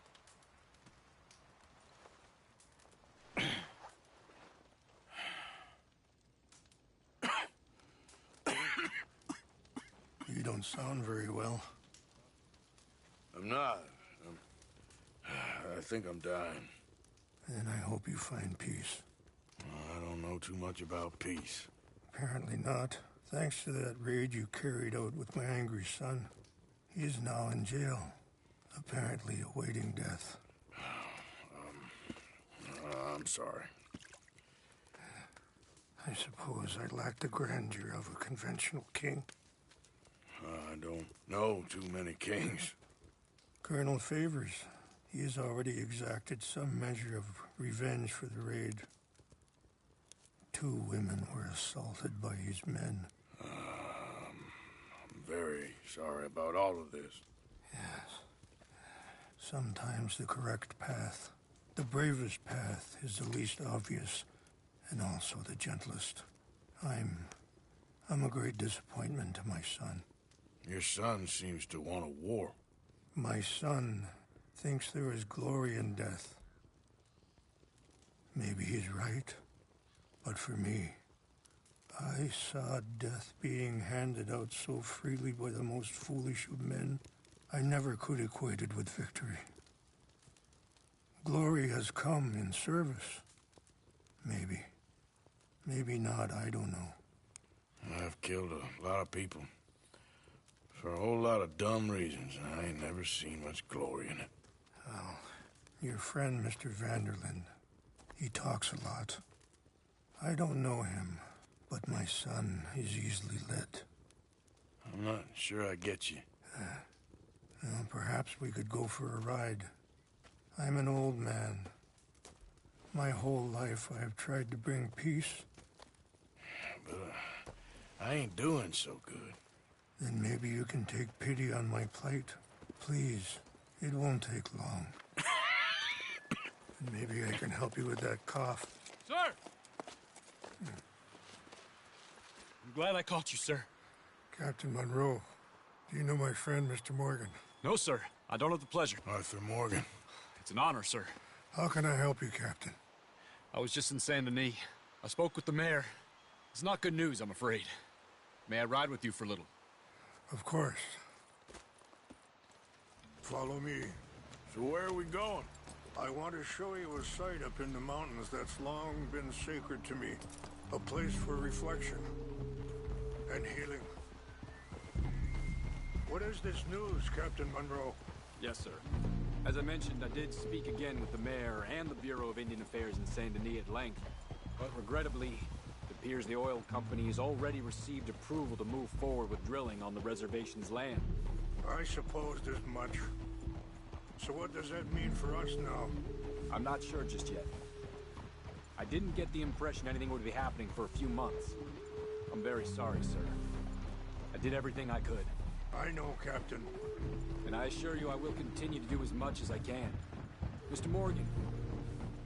[SPEAKER 7] You don't sound very well.
[SPEAKER 1] I'm not. I think I'm dying.
[SPEAKER 7] And I hope you find peace.
[SPEAKER 1] I don't know too much about peace.
[SPEAKER 7] Apparently not. Thanks to that raid you carried out with my angry son. He is now in jail, apparently awaiting death.
[SPEAKER 1] I'm sorry.
[SPEAKER 7] I suppose I lack the grandeur of a conventional king.
[SPEAKER 1] I don't know too many kings.
[SPEAKER 7] Colonel Favors, he has already exacted some measure of revenge for the raid. 2 women were assaulted by his men.
[SPEAKER 1] I'm very sorry about all of this.
[SPEAKER 7] Yes. Sometimes the correct path, the bravest path, is the least obvious and also the gentlest. I'm a great disappointment to my son.
[SPEAKER 1] Your son seems to want a war.
[SPEAKER 7] My son thinks there is glory in death. Maybe he's right, but for me, I saw death being handed out so freely by the most foolish of men, I never could equate it with victory. Glory has come in service. Maybe. Maybe not, I don't know.
[SPEAKER 1] I've killed a lot of people. For a whole lot of dumb reasons, and I ain't never seen much glory in it.
[SPEAKER 7] Well, your friend, Mr. Vanderlyn, he talks a lot. I don't know him, but my son is easily led.
[SPEAKER 1] I'm not sure I get you.
[SPEAKER 7] Well, perhaps we could go for a ride. I'm an old man. My whole life I have tried to bring peace.
[SPEAKER 1] But I ain't doing so good.
[SPEAKER 7] Then maybe you can take pity on my plight. Please, it won't take long. And maybe I can help you with that cough.
[SPEAKER 5] Sir! I'm glad I caught you, sir.
[SPEAKER 7] Captain Monroe, do you know my friend, Mr. Morgan?
[SPEAKER 5] No, sir. I don't have the pleasure.
[SPEAKER 1] Arthur Morgan.
[SPEAKER 5] It's an honor, sir.
[SPEAKER 7] How can I help you, Captain?
[SPEAKER 5] I was just in Saint Denis. I spoke with the mayor. It's not good news, I'm afraid. May I ride with you for a little?
[SPEAKER 7] Of course. Follow me.
[SPEAKER 1] So where are we going?
[SPEAKER 7] I want to show you a site up in the mountains that's long been sacred to me. A place for reflection and healing. What is this news, Captain Monroe?
[SPEAKER 5] Yes, sir. As I mentioned, I did speak again with the mayor and the Bureau of Indian Affairs in Saint Denis at length. But regrettably, it appears the oil company has already received approval to move forward with drilling on the reservation's land.
[SPEAKER 7] I supposed as much. So what does that mean for us now?
[SPEAKER 5] I'm not sure just yet. I didn't get the impression anything would be happening for a few months. I'm very sorry, sir. I did everything I could.
[SPEAKER 7] I know, Captain.
[SPEAKER 5] And I assure you I will continue to do as much as I can. Mr. Morgan,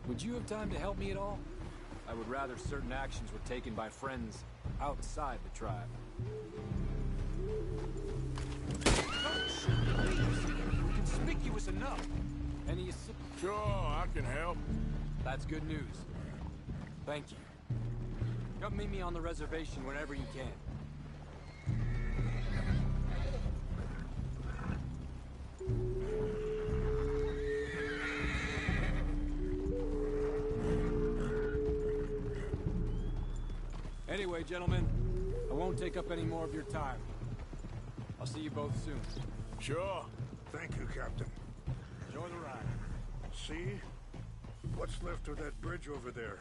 [SPEAKER 5] would you have time to help me at all? I would rather certain actions were taken by friends outside the tribe. Conspicuous enough. Any assistance?
[SPEAKER 1] Sure, I can help.
[SPEAKER 5] That's good news. Thank you. Come meet me on the reservation whenever you can. Anyway, gentlemen, I won't take up any more of your time. I'll see you both soon.
[SPEAKER 1] Sure.
[SPEAKER 7] Thank you, Captain.
[SPEAKER 5] Enjoy the ride.
[SPEAKER 7] See? What's left of that bridge over there?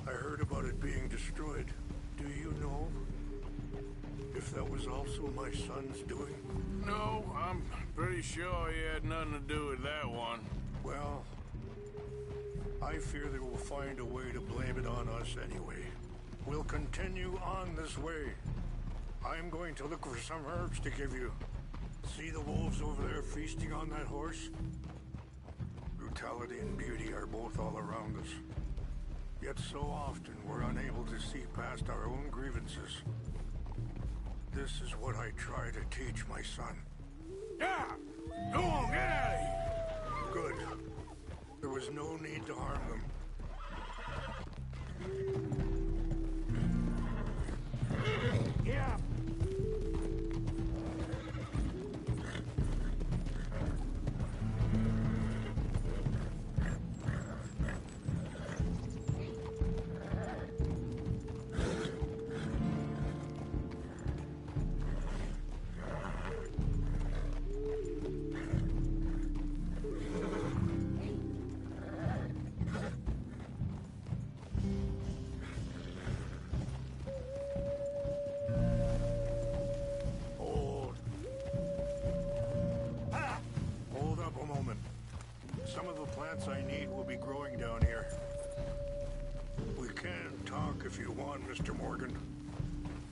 [SPEAKER 7] I heard about it being destroyed. Do you know if that was also my son's doing?
[SPEAKER 1] No, I'm pretty sure he had nothing to do with that one.
[SPEAKER 7] Well, I fear they will find a way to blame it on us anyway. We'll continue on this way. I'm going to look for some herbs to give you. See the wolves over there feasting on that horse? Brutality and beauty are both all around us. Yet so often we're unable to see past our own grievances. This is what I try to teach my son.
[SPEAKER 1] Yeah! Go on, get out of here!
[SPEAKER 7] Good. There was no need to harm them.
[SPEAKER 1] Yeah.
[SPEAKER 7] Hold up a moment. Some of the plants I need will be growing down here. We can talk if you want, Mr. Morgan.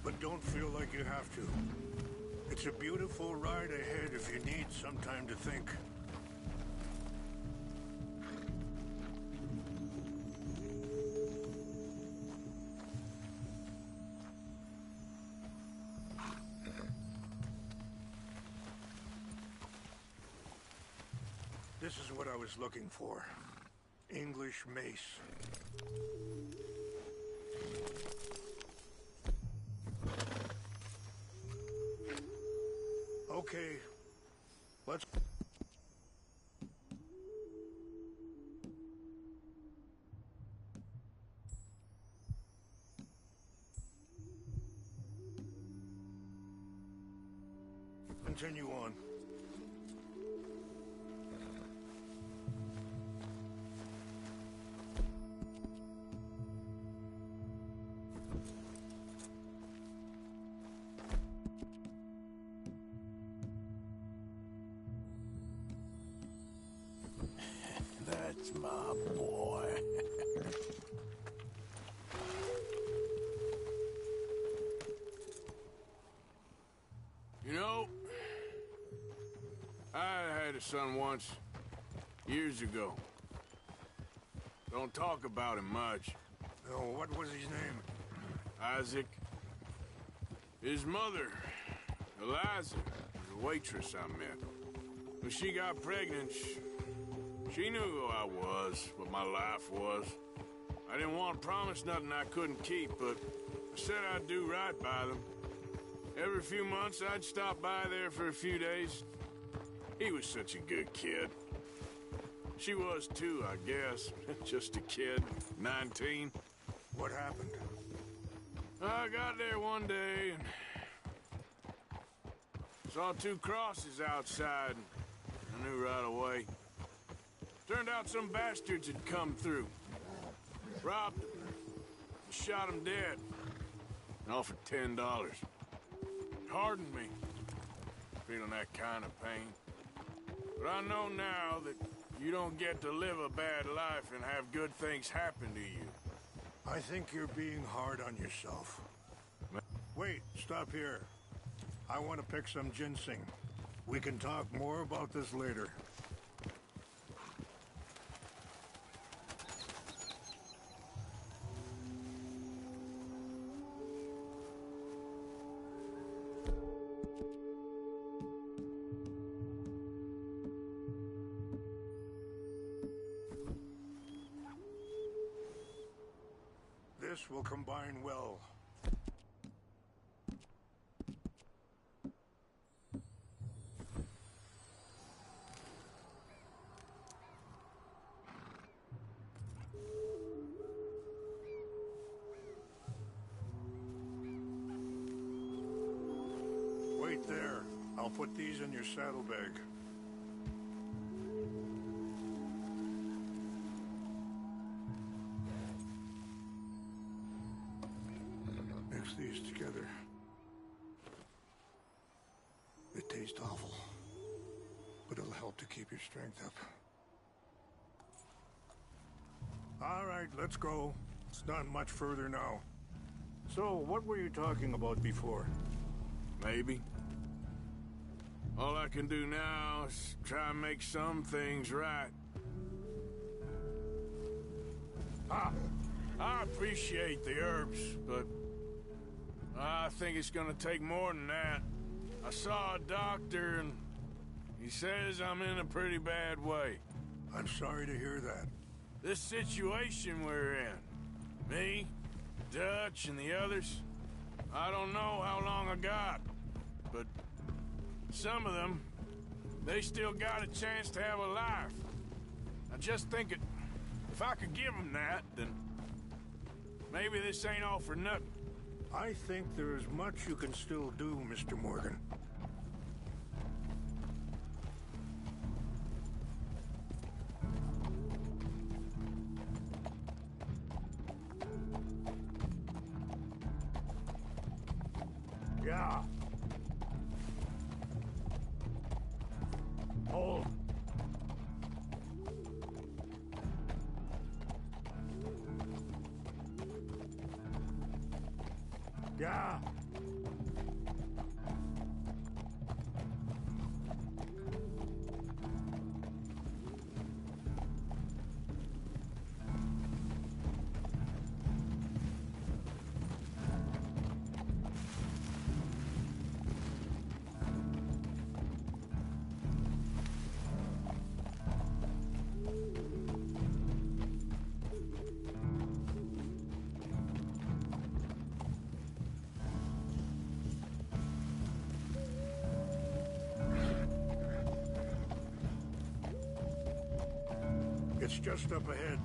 [SPEAKER 7] But don't feel like you have to. It's a beautiful ride ahead if you need some time to think. This is what I was looking for. English mace. Okay, let's... continue on.
[SPEAKER 1] That's my boy. You know, I had a son once, years ago. Don't talk about him much.
[SPEAKER 7] No, what was his name?
[SPEAKER 1] Isaac. His mother, Eliza, was a waitress I met. When she got pregnant, she knew who I was, what my life was. I didn't want to promise nothing I couldn't keep, but I said I'd do right by them. Every few months, I'd stop by there for a few days. He was such a good kid. She was too, I guess. Just a kid, 19.
[SPEAKER 7] What happened?
[SPEAKER 1] I got there one day and saw two crosses outside. I knew right away. Turned out some bastards had come through. Robbed them. Shot them dead. And offered $10. Hardened me. Feeling that kind of pain. But I know now that you don't get to live a bad life and have good things happen to you.
[SPEAKER 7] I think you're being hard on yourself. Wait, stop here. I want to pick some ginseng. We can talk more about this later. This will combine well. Wait there. I'll put these in your saddlebag. Mix these together. They taste awful, but it'll help to keep your strength up. All right, let's go. It's not much further now. So, what were you talking about before?
[SPEAKER 1] Maybe. All I can do now is try and make some things right. I appreciate the herbs, but I think it's gonna take more than that. I saw a doctor and He says I'm in a pretty bad way.
[SPEAKER 7] I'm sorry to hear that.
[SPEAKER 1] This situation we're in, me, Dutch, and the others, I don't know how long I got, but some of them, they still got a chance to have a life. I just think if I could give them that, then maybe this ain't all for nothing.
[SPEAKER 7] I think there is much you can still do, Mr. Morgan. Yeah. Hold. Yeah. It's just up ahead.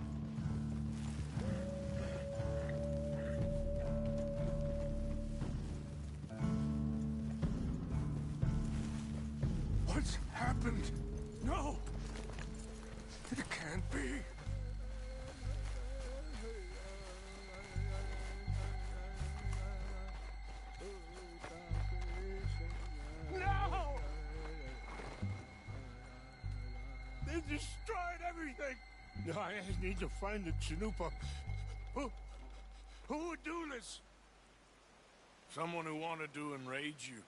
[SPEAKER 1] What's happened? No! It can't be.
[SPEAKER 7] No! They destroyed everything! I need to find the Chanupa. Who would do this?
[SPEAKER 1] Someone who wanted to enrage you.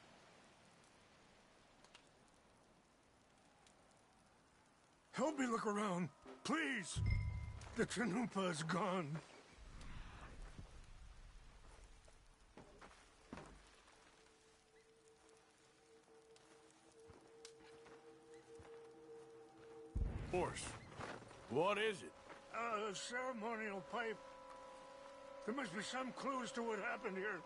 [SPEAKER 7] Help me look around, please. The Chanupa is gone.
[SPEAKER 1] Horse. What is it?
[SPEAKER 7] A ceremonial pipe. There must be some clues to what happened here.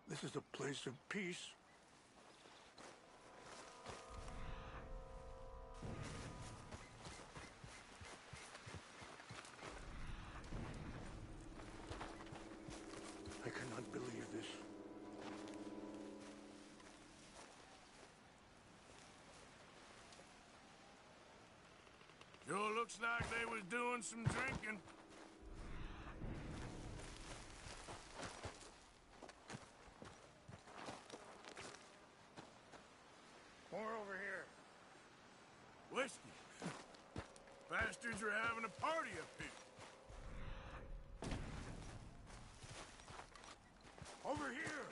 [SPEAKER 7] This is a place of peace. I cannot believe this.
[SPEAKER 1] Sure looks like they was doing some drinking.
[SPEAKER 7] More over here.
[SPEAKER 1] Whiskey. Bastards are having a party up here.
[SPEAKER 7] Over here!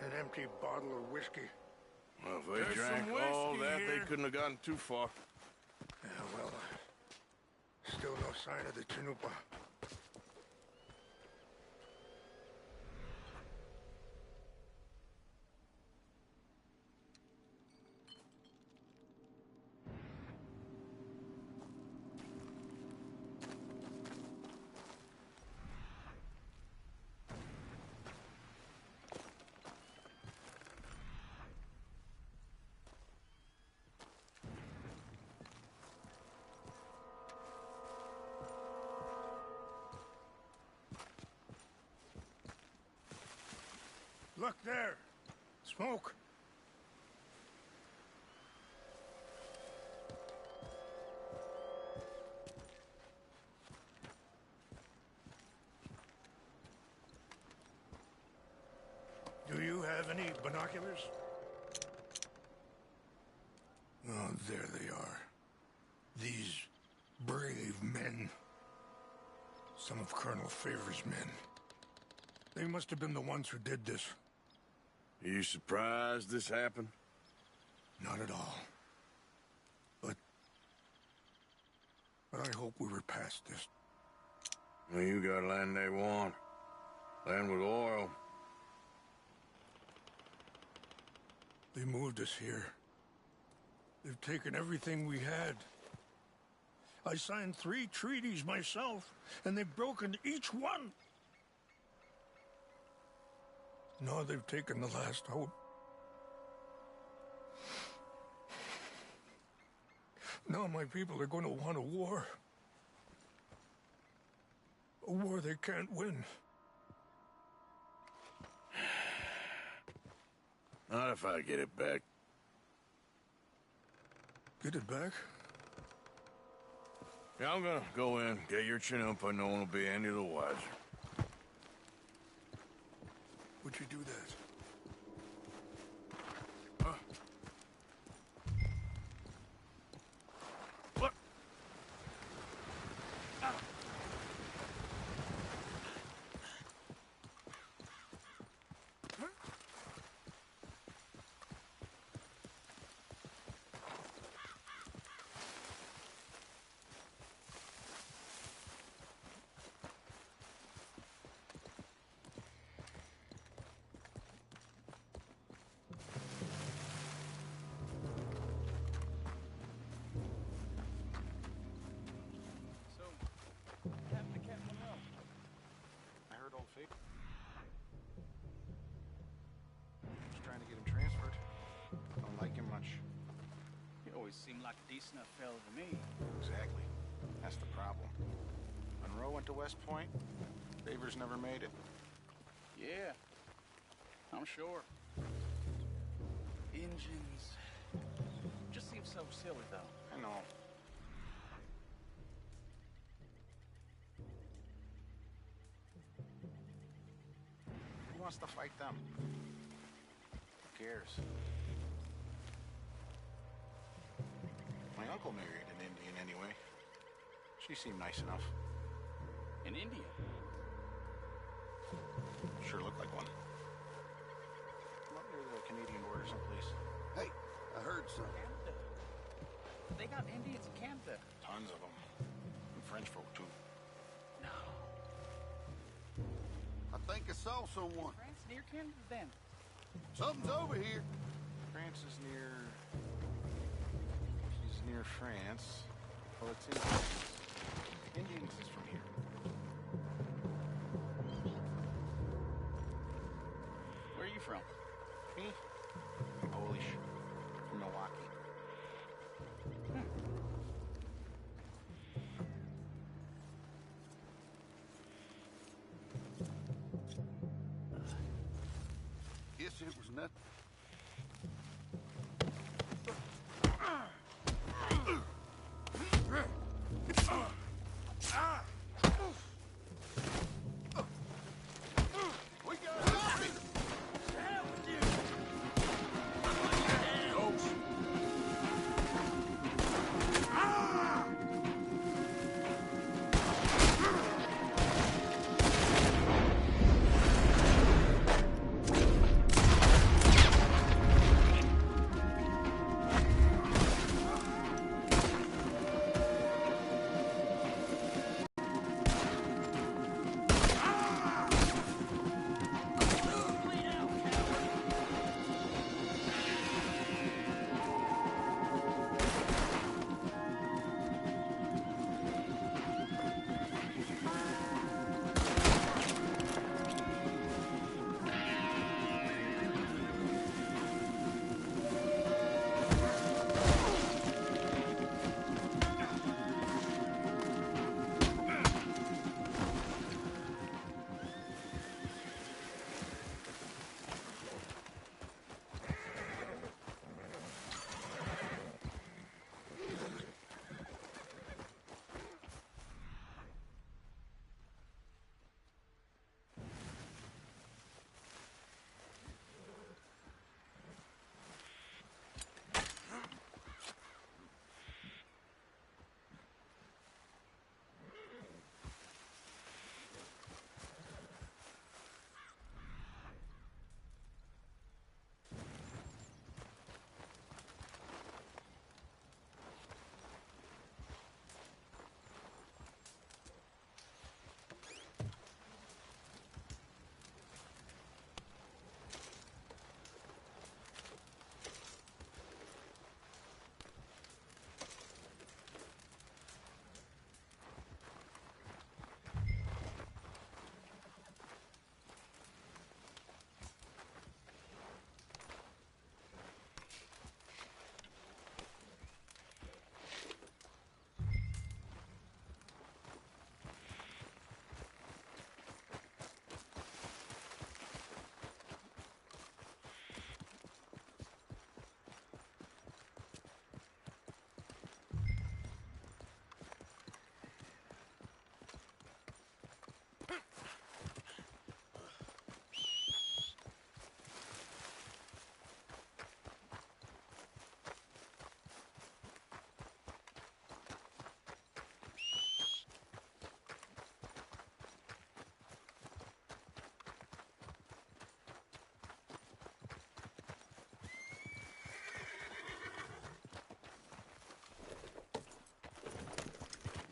[SPEAKER 7] An empty bottle of whiskey.
[SPEAKER 1] Well, if they drank all that, they couldn't have gotten too far.
[SPEAKER 7] Yeah, well, still no sign of the Chanupa. Look there! Smoke! Do you have any binoculars? Oh, there they are. These brave men. Some of Colonel Favor's men. They must have been the ones who did this.
[SPEAKER 1] Are you surprised this happened?
[SPEAKER 7] Not at all. But I hope we were past this.
[SPEAKER 1] Well, you got land they want. Land with oil.
[SPEAKER 7] They moved us here. They've taken everything we had. I signed 3 treaties myself, and they've broken each one. Now they've taken the last hope. Now my people are going to want a war. A war they can't win.
[SPEAKER 1] Not if I get it back.
[SPEAKER 7] Get it back?
[SPEAKER 1] Yeah, I'm gonna go in, get your Chinook, but no one will be any the wiser.
[SPEAKER 7] Would you do that?
[SPEAKER 1] What?
[SPEAKER 10] I heard old Fake. Just trying to get him transferred. Don't like him much.
[SPEAKER 13] He always seemed like a decent enough fella to me.
[SPEAKER 10] Exactly. That's the problem. Monroe went to West Point. Favors never made it.
[SPEAKER 13] Yeah, I'm sure. Engines. Just seems so silly, though.
[SPEAKER 10] I know. Who wants to fight them? Who cares? My uncle married an Indian anyway. She seemed nice enough.
[SPEAKER 13] An Indian?
[SPEAKER 10] Sure looked like one. Up near the Canadian border someplace.
[SPEAKER 18] Hey, I heard something.
[SPEAKER 13] Canada. They got Indians in Canada.
[SPEAKER 10] Tons of them. And French folk, too.
[SPEAKER 13] No.
[SPEAKER 18] I think I saw someone.
[SPEAKER 13] France near Canada, then.
[SPEAKER 18] Something's over here.
[SPEAKER 10] France is near... She's near France. Well, it's in France. Indians is from here.
[SPEAKER 13] Where are you from?
[SPEAKER 10] Me? I'm Polish. From Milwaukee.
[SPEAKER 18] Guess it was nothing. We got nothing.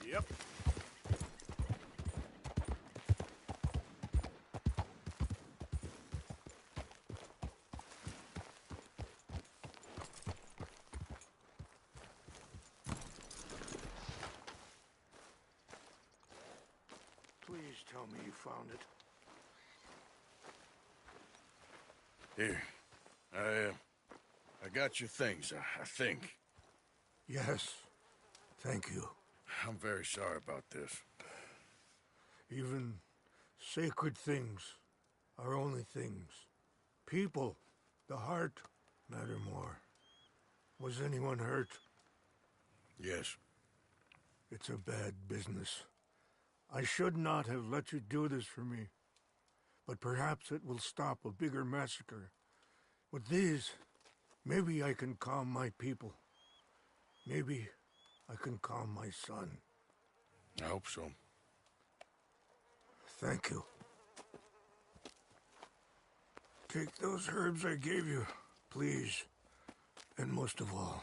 [SPEAKER 1] Yep.
[SPEAKER 4] Please tell me you found it.
[SPEAKER 1] Here. I got your things, I think.
[SPEAKER 4] Yes. Thank you.
[SPEAKER 1] I'm very sorry about this.
[SPEAKER 4] Even sacred things are only things. People, the heart, matter more. Was anyone hurt?
[SPEAKER 1] Yes.
[SPEAKER 4] It's a bad business. I should not have let you do this for me. But perhaps it will stop a bigger massacre. With these, maybe I can calm my people. Maybe I can calm my son.
[SPEAKER 1] I hope so.
[SPEAKER 4] Thank you. Take those herbs I gave you, please. And most of all,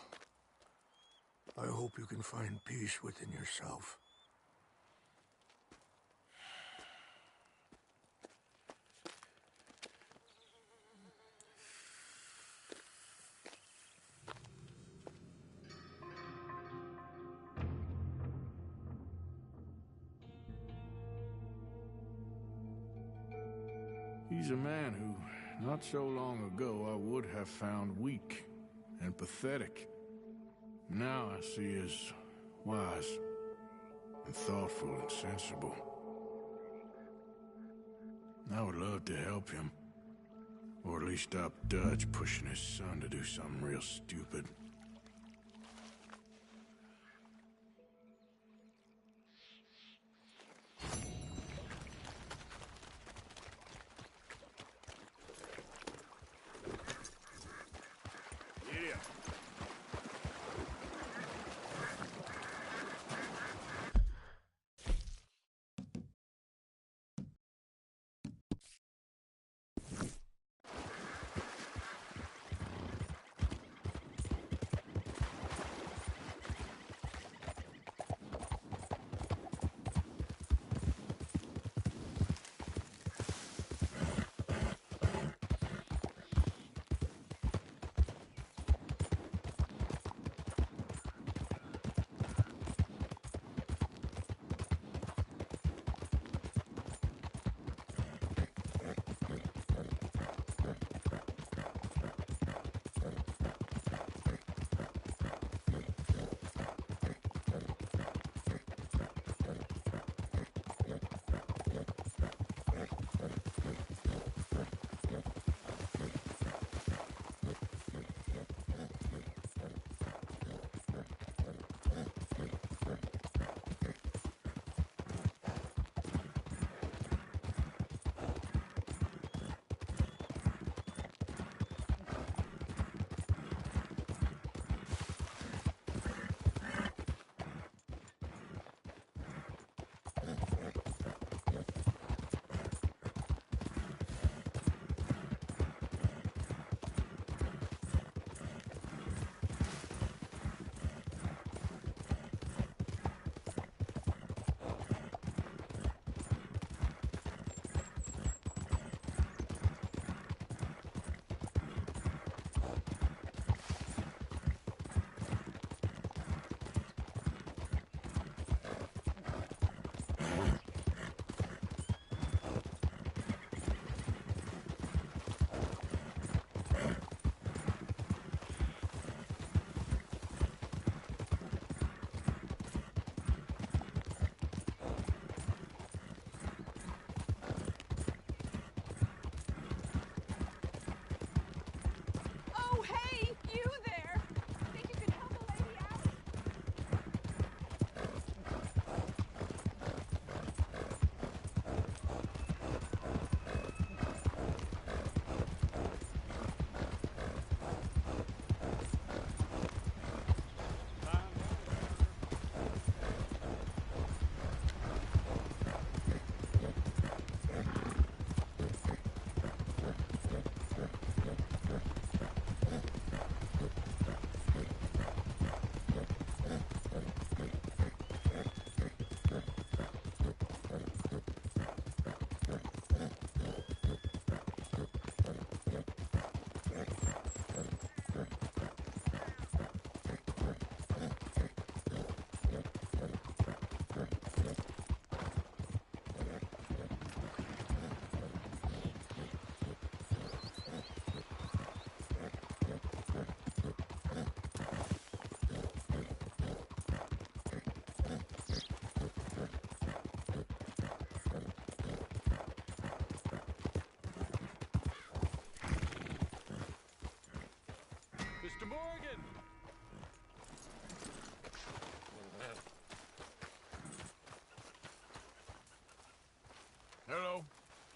[SPEAKER 4] I hope you can find peace within yourself.
[SPEAKER 1] He's a man who, not so long ago, I would have found weak and pathetic. Now I see as wise and thoughtful and sensible. I would love to help him. Or at least stop Dutch pushing his son to do something real stupid.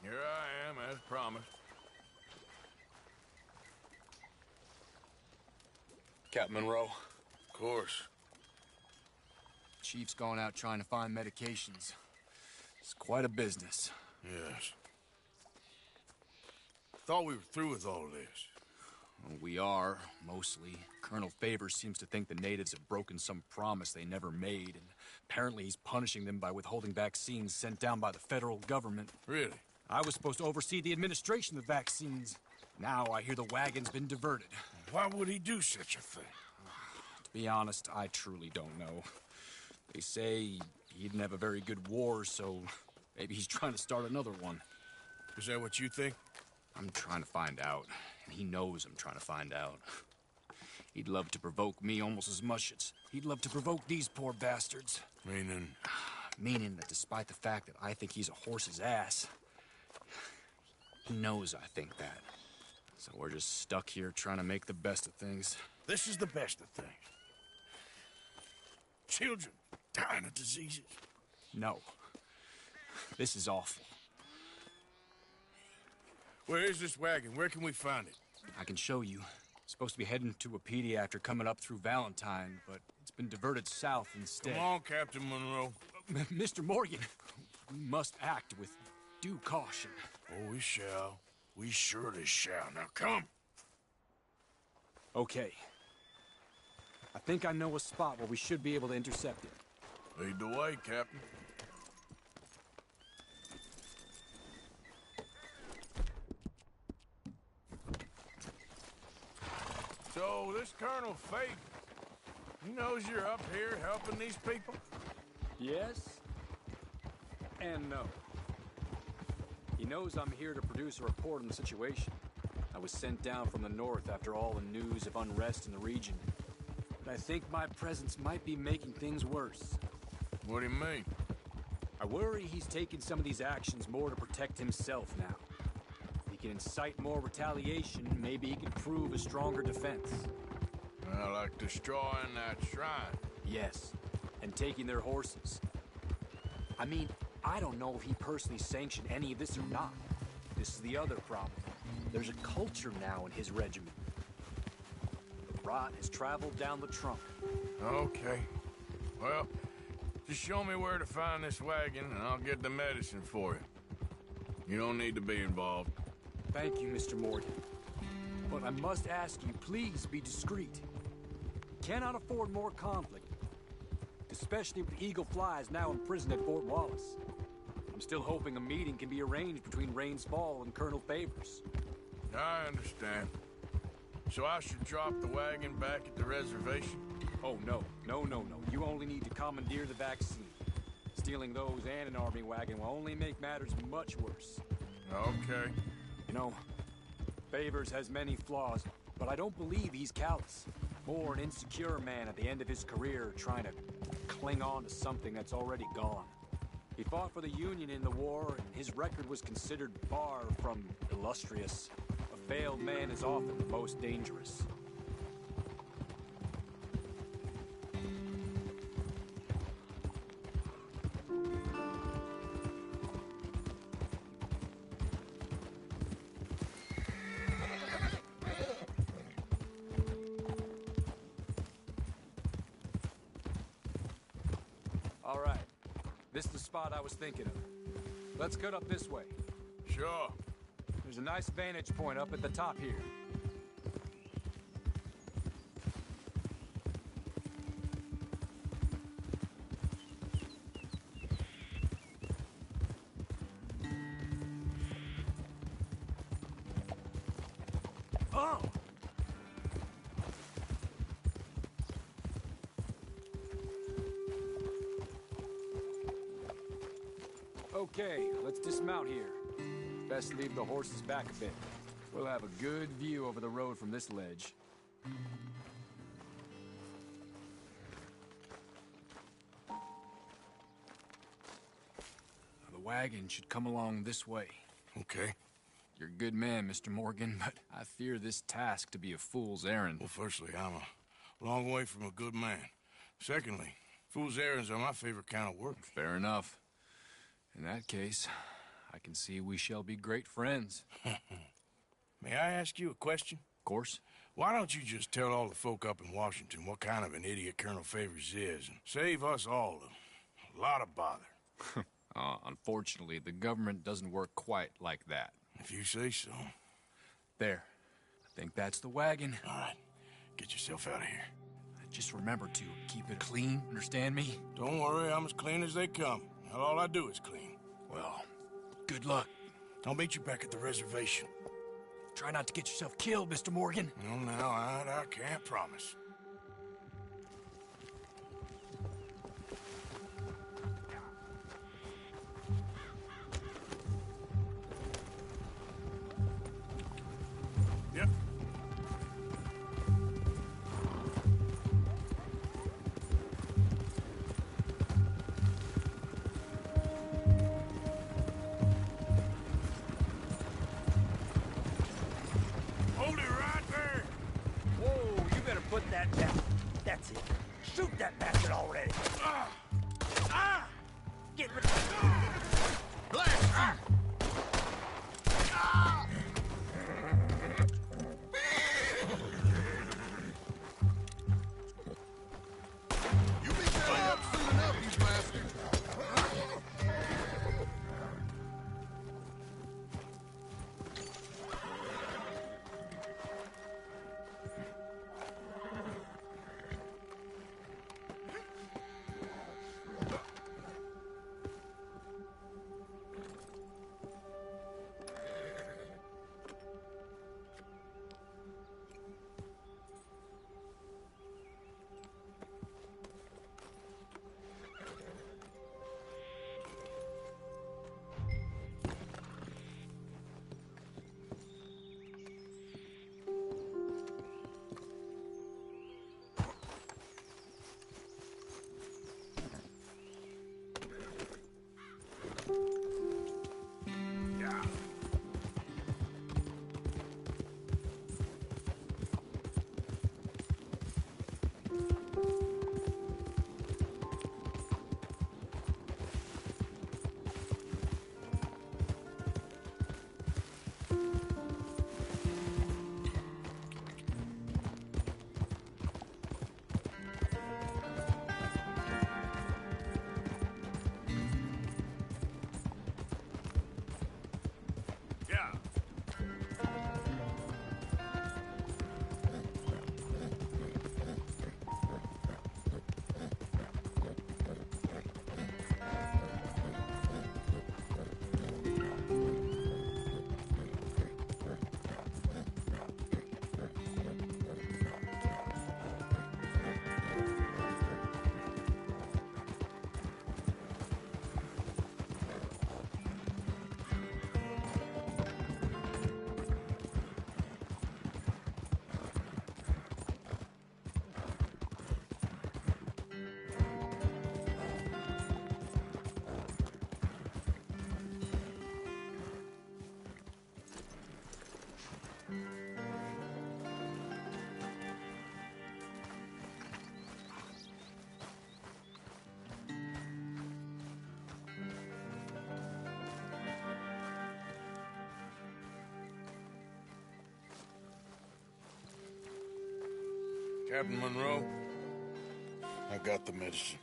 [SPEAKER 1] Here I am, as promised.
[SPEAKER 5] Captain Monroe.
[SPEAKER 1] Of course.
[SPEAKER 5] Chief's gone out trying to find medications. It's quite a business.
[SPEAKER 1] Yes. Thought we were through with all of this.
[SPEAKER 5] Well, we are, mostly. Colonel Favors seems to think the natives have broken some promise they never made, and apparently he's punishing them by withholding vaccines sent down by the federal government.
[SPEAKER 1] Really?
[SPEAKER 5] I was supposed to oversee the administration of the vaccines. Now I hear the wagon's been diverted.
[SPEAKER 1] Why would he do such a thing?
[SPEAKER 5] To be honest, I truly don't know. They say he didn't have a very good war, so maybe he's trying to start another one.
[SPEAKER 1] Is that what you think?
[SPEAKER 5] I'm trying to find out, and he knows I'm trying to find out. He'd love to provoke me almost as much as he'd love to provoke these poor bastards.
[SPEAKER 1] Meaning?
[SPEAKER 5] Meaning that despite the fact that I think he's a horse's ass, he knows I think that. So we're just stuck here trying to make the best of things.
[SPEAKER 1] This is the best of things. Children dying of diseases.
[SPEAKER 5] No. This is awful.
[SPEAKER 1] Where is this wagon? Where can we find it?
[SPEAKER 5] I can show you. It's supposed to be heading to Wapiti after coming up through Valentine, but it's been diverted south instead.
[SPEAKER 1] Come on, Captain Monroe.
[SPEAKER 5] Mr. Morgan, we must act with due caution.
[SPEAKER 1] Oh, we shall. We surely shall. Now, come.
[SPEAKER 5] Okay. I think I know a spot where we should be able to intercept it.
[SPEAKER 1] Lead the way, Captain. So, this Colonel Fate, he knows you're up here helping these people?
[SPEAKER 5] Yes. And no. He knows I'm here to produce a report on the situation. I was sent down from the north after all the news of unrest in the region. But I think my presence might be making things worse.
[SPEAKER 1] What do you mean?
[SPEAKER 5] I worry he's taking some of these actions more to protect himself now. If he can incite more retaliation, maybe he can prove a stronger defense.
[SPEAKER 1] Well, like destroying that shrine.
[SPEAKER 5] Yes, and taking their horses. I mean, I don't know if he personally sanctioned any of this or not. This is the other problem. There's a culture now in his regiment. The rot has traveled down the trunk.
[SPEAKER 1] Okay. Well, just show me where to find this wagon, and I'll get the medicine for you. You don't need to be involved.
[SPEAKER 5] Thank you, Mr. Morgan. But I must ask you, please be discreet. Cannot afford more conflict. Especially with Eagle Flies now in prison at Fort Wallace. I'm still hoping a meeting can be arranged between Rains Fall and Colonel Favors.
[SPEAKER 1] I understand. So I should drop the wagon back at the reservation?
[SPEAKER 5] Oh, no. No. You only need to commandeer the vaccine. Stealing those and an army wagon will only make matters much worse.
[SPEAKER 1] Okay.
[SPEAKER 5] You know, Favors has many flaws, but I don't believe he's callous. More an insecure man at the end of his career trying to cling on to something that's already gone. He fought for the Union in the war, and his record was considered far from illustrious. A failed man is often the most dangerous. All right. This is the spot I was thinking of. Let's cut up this way.
[SPEAKER 1] Sure.
[SPEAKER 5] There's a nice vantage point up at the top here.
[SPEAKER 1] Oh!
[SPEAKER 5] Okay, let's dismount here. Best leave the horses back a bit. We'll have a good view over the road from this ledge. The wagon should come along this way.
[SPEAKER 1] Okay.
[SPEAKER 5] You're a good man, Mr. Morgan, but I fear this task to be a fool's errand.
[SPEAKER 1] Well, firstly, I'm a long way from a good man. Secondly, fool's errands are my favorite kind of work.
[SPEAKER 5] Fair enough. In that case, I can see we shall be great friends.
[SPEAKER 1] May I ask you a question?
[SPEAKER 5] Of course.
[SPEAKER 1] Why don't you just tell all the folk up in Washington what kind of an idiot Colonel Favors is, and save us all a lot of bother?
[SPEAKER 5] Unfortunately, the government doesn't work quite like that.
[SPEAKER 1] If you say so.
[SPEAKER 5] There. I think that's the wagon.
[SPEAKER 1] All right. Get yourself out of here.
[SPEAKER 5] Just remember to keep it clean, understand me?
[SPEAKER 1] Don't worry, I'm as clean as they come. Not all I do is clean.
[SPEAKER 5] Well, good luck.
[SPEAKER 1] I'll meet you back at the reservation.
[SPEAKER 5] Try not to get yourself killed, Mr. Morgan.
[SPEAKER 1] No, now, I can't promise. Yep. Hold it right there.
[SPEAKER 13] Whoa, you better put that down. That's it. Shoot that bastard already. Get rid of Blast!
[SPEAKER 4] You beat that up soon enough, you bastard.
[SPEAKER 1] Captain Monroe, I got the medicine.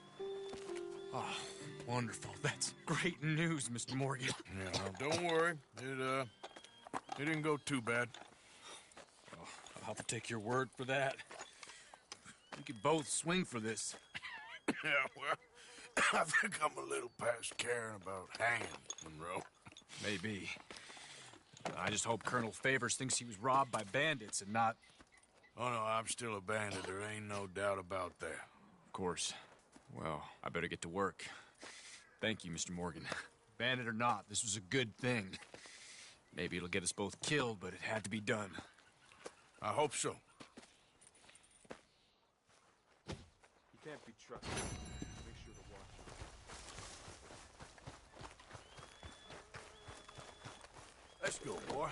[SPEAKER 5] Oh, wonderful. That's great news, Mr. Morgan.
[SPEAKER 1] Yeah, now don't worry. It didn't go too bad.
[SPEAKER 5] Oh, I'll have to take your word for that. We could both swing for this.
[SPEAKER 1] Yeah, well, I think I'm a little past caring about hanging, Monroe.
[SPEAKER 5] Maybe. I just hope Colonel Favors thinks he was robbed by bandits and not...
[SPEAKER 1] Oh, no, I'm still a bandit. There ain't no doubt about that.
[SPEAKER 5] Of course. Well, I better get to work. Thank you, Mr. Morgan. Bandit or not, this was a good thing. Maybe it'll get us both killed, but it had to be done.
[SPEAKER 1] I hope so.
[SPEAKER 5] You can't be trusted. Make sure to watch.
[SPEAKER 1] Let's go, boy.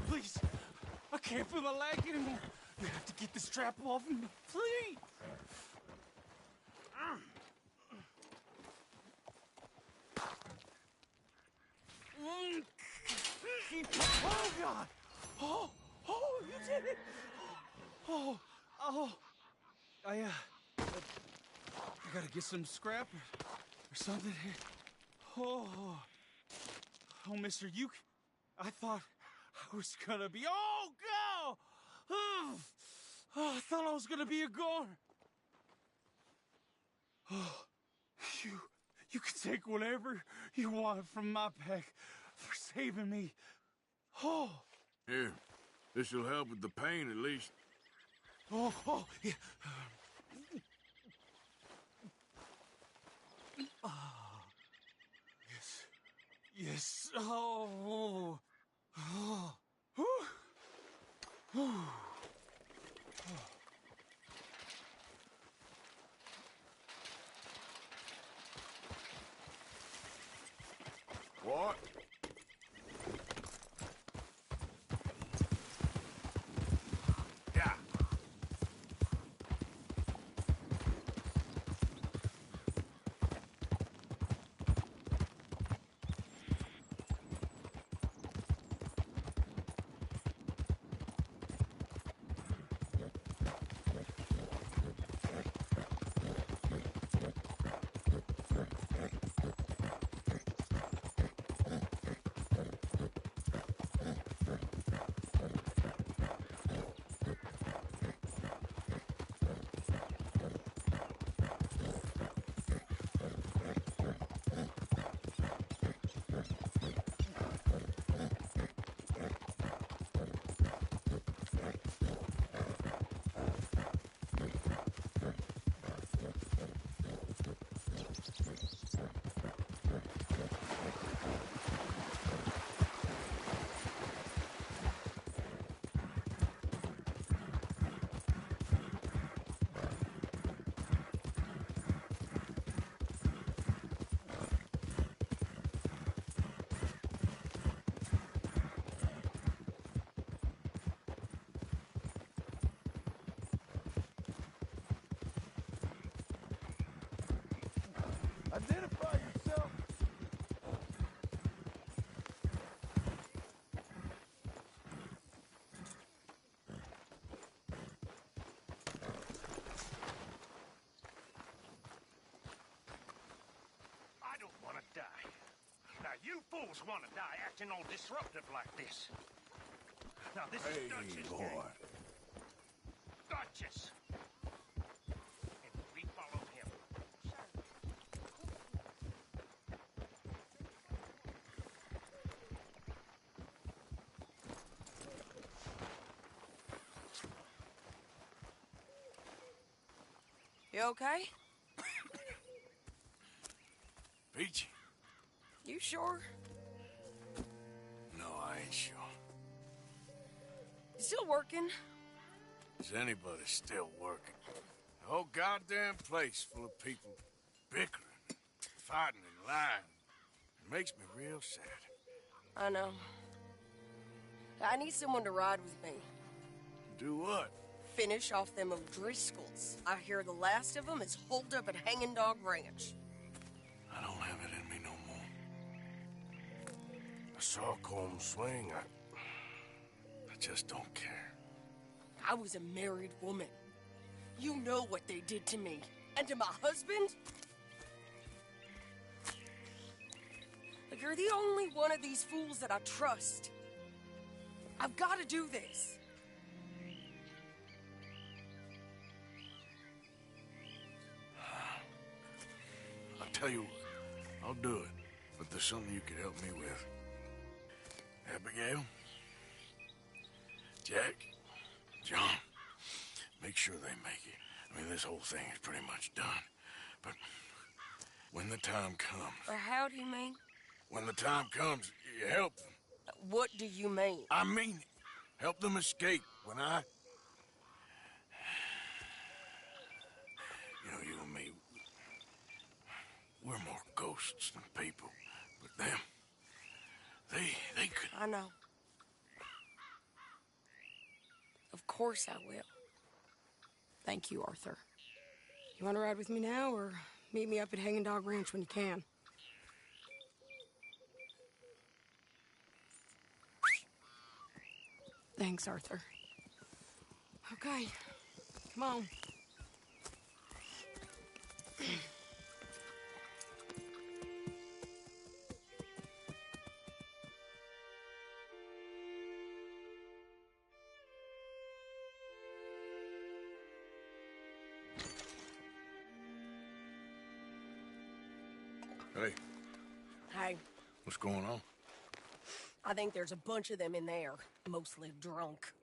[SPEAKER 19] Please. I can't feel my leg anymore. You have to get the strap off me, please. Oh, God. Oh, you did it. Oh. I gotta get some scrap or something here. Oh, mister, I thought I was gonna be, God! Oh, I thought I was gonna be a goner. Oh, you can take whatever you want from my pack for saving me. Oh.
[SPEAKER 1] Here, this'll help with the pain at least.
[SPEAKER 19] Oh, yeah. Yes. Oh.
[SPEAKER 1] What? Yeah.
[SPEAKER 12] Identify yourself.
[SPEAKER 17] I don't want to die. Now, you fools want to die acting all disruptive like this. Now, this is Dutch's
[SPEAKER 1] boy.
[SPEAKER 17] game. Dutch's. And we follow him.
[SPEAKER 21] You okay?
[SPEAKER 1] Peachy?
[SPEAKER 21] You sure?
[SPEAKER 1] No, I ain't sure.
[SPEAKER 21] You still working?
[SPEAKER 1] Is anybody still working? The whole goddamn place full of people bickering, fighting and lying. It makes me real sad.
[SPEAKER 21] I know. I need someone to ride with me.
[SPEAKER 1] Do what?
[SPEAKER 21] Finish off them O'Driscolls. I hear the last of them is holed up at Hanging Dog Ranch.
[SPEAKER 1] I don't have it in me no more. I saw Colm swing. I just don't care.
[SPEAKER 21] I was a married woman. You know what they did to me. And to my husband? Like, you're the only one of these fools that I trust. I've got to do this.
[SPEAKER 1] I'll tell you what, I'll do it, but there's something you could help me with. Abigail? Jack? John? Make sure they make it. I mean, this whole thing is pretty much done. But when the time comes...
[SPEAKER 21] How do you mean?
[SPEAKER 1] When the time comes, you help them.
[SPEAKER 21] What do you mean?
[SPEAKER 1] I mean it. Help them escape when I... You know, you and me, we're more ghosts than people. But them, they could...
[SPEAKER 21] I know. Of course I will. Thank you, Arthur. You want to ride with me now, or meet me up at Hanging Dog Ranch when you can? Thanks, Arthur. Okay, come on.
[SPEAKER 1] Hey.
[SPEAKER 21] Hey,
[SPEAKER 1] What's going on?
[SPEAKER 21] I think there's a bunch of them in there, mostly drunk.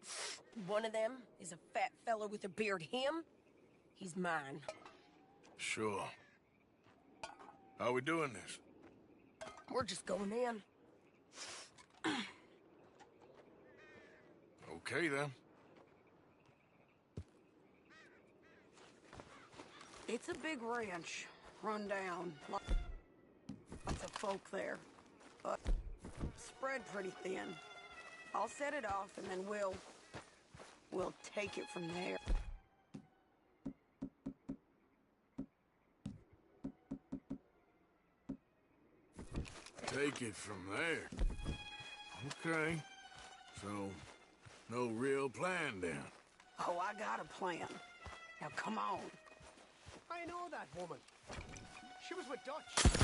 [SPEAKER 21] One of them is a fat fella with a beard. Him, he's mine.
[SPEAKER 1] Sure. How we doing this?
[SPEAKER 21] We're just going in.
[SPEAKER 1] Okay, then.
[SPEAKER 21] It's a big ranch, run down. Lots of folk there, but spread pretty thin. I'll set it off, and then we'll take it from there.
[SPEAKER 1] Take it from there. Okay. So, no real plan then.
[SPEAKER 21] Oh, I got a plan. Now, come on.
[SPEAKER 20] I know that woman. She was with Dutch.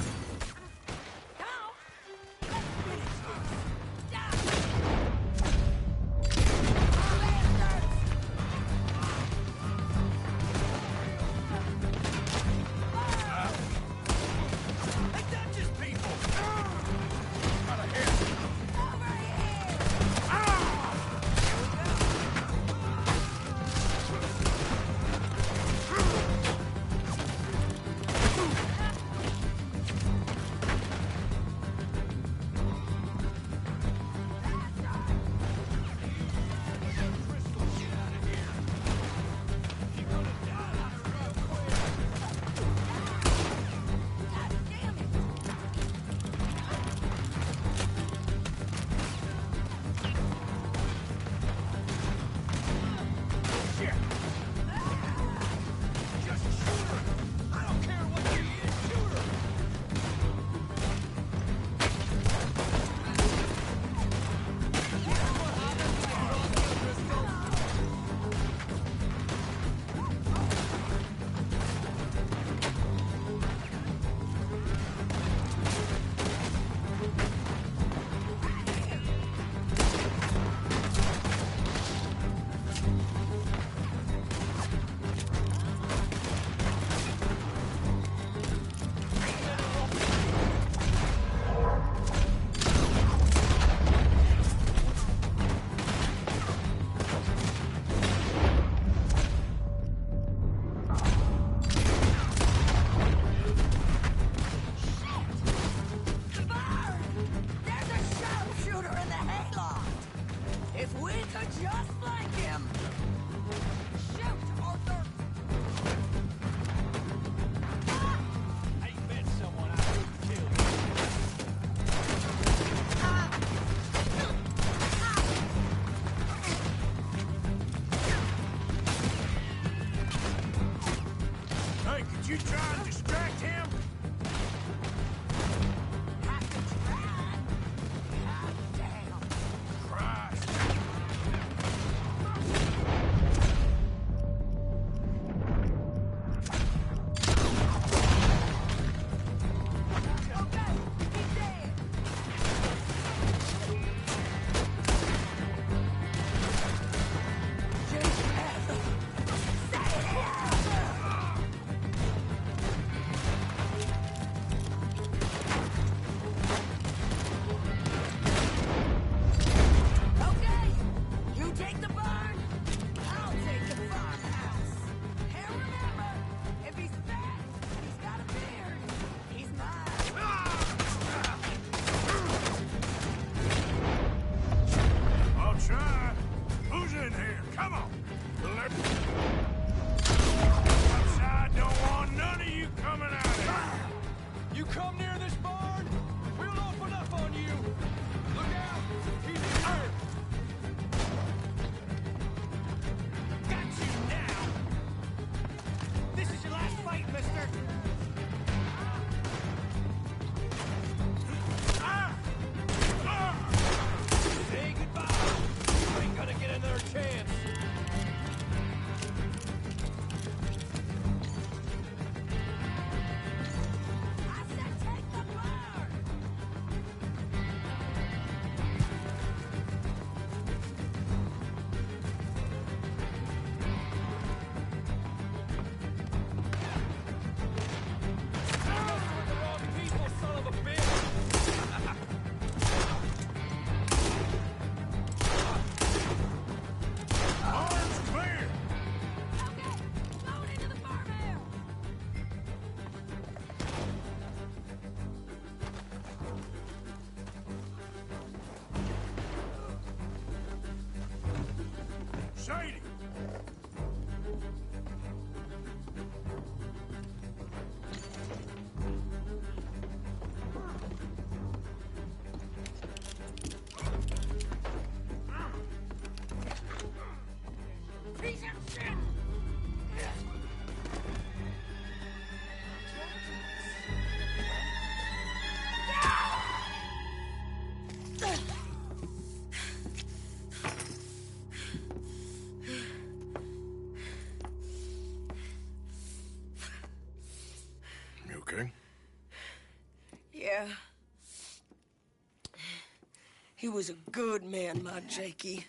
[SPEAKER 14] He was a good man, my Jakey.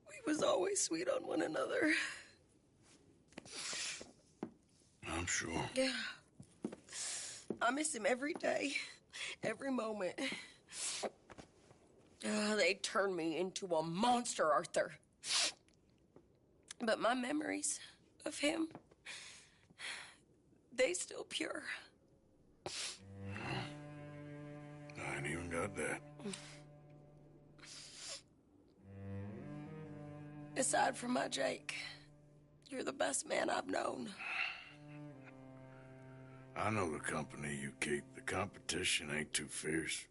[SPEAKER 14] We was always sweet on one another.
[SPEAKER 1] I'm sure.
[SPEAKER 14] Yeah. I miss him every day, every moment. They turned me into a monster, Arthur. But my memories of him, they still pure.
[SPEAKER 1] I ain't even got that.
[SPEAKER 14] Aside from my Jake, you're the best man I've known.
[SPEAKER 1] I know the company you keep. The competition ain't too fierce.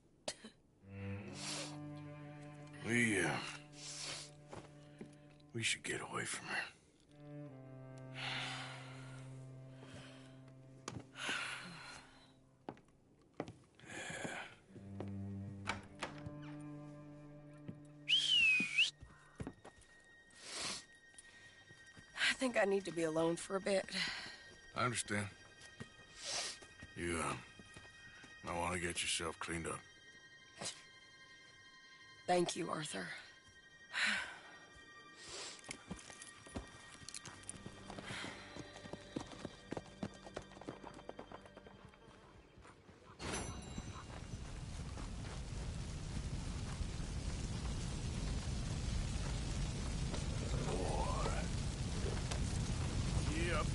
[SPEAKER 1] We should get away from her.
[SPEAKER 14] I think I need to be alone for a bit.
[SPEAKER 1] I understand. You, might want to get yourself cleaned up.
[SPEAKER 14] Thank you, Arthur.
[SPEAKER 1] Yep.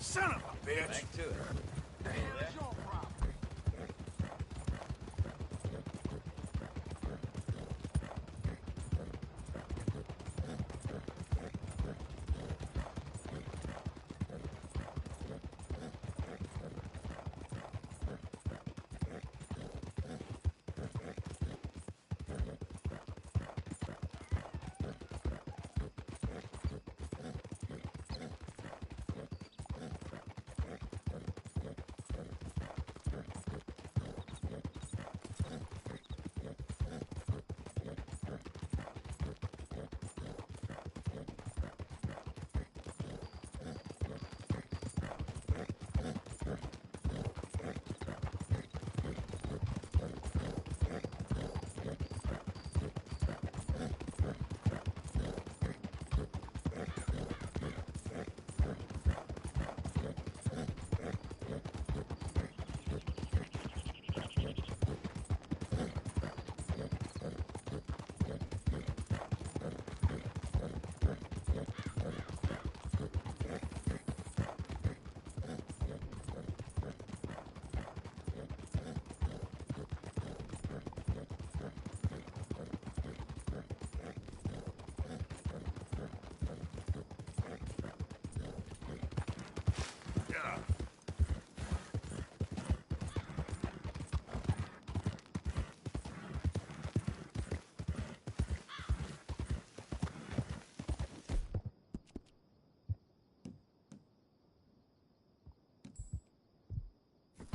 [SPEAKER 1] Son of a bitch!
[SPEAKER 13] Back to it.
[SPEAKER 1] The hell is your problem?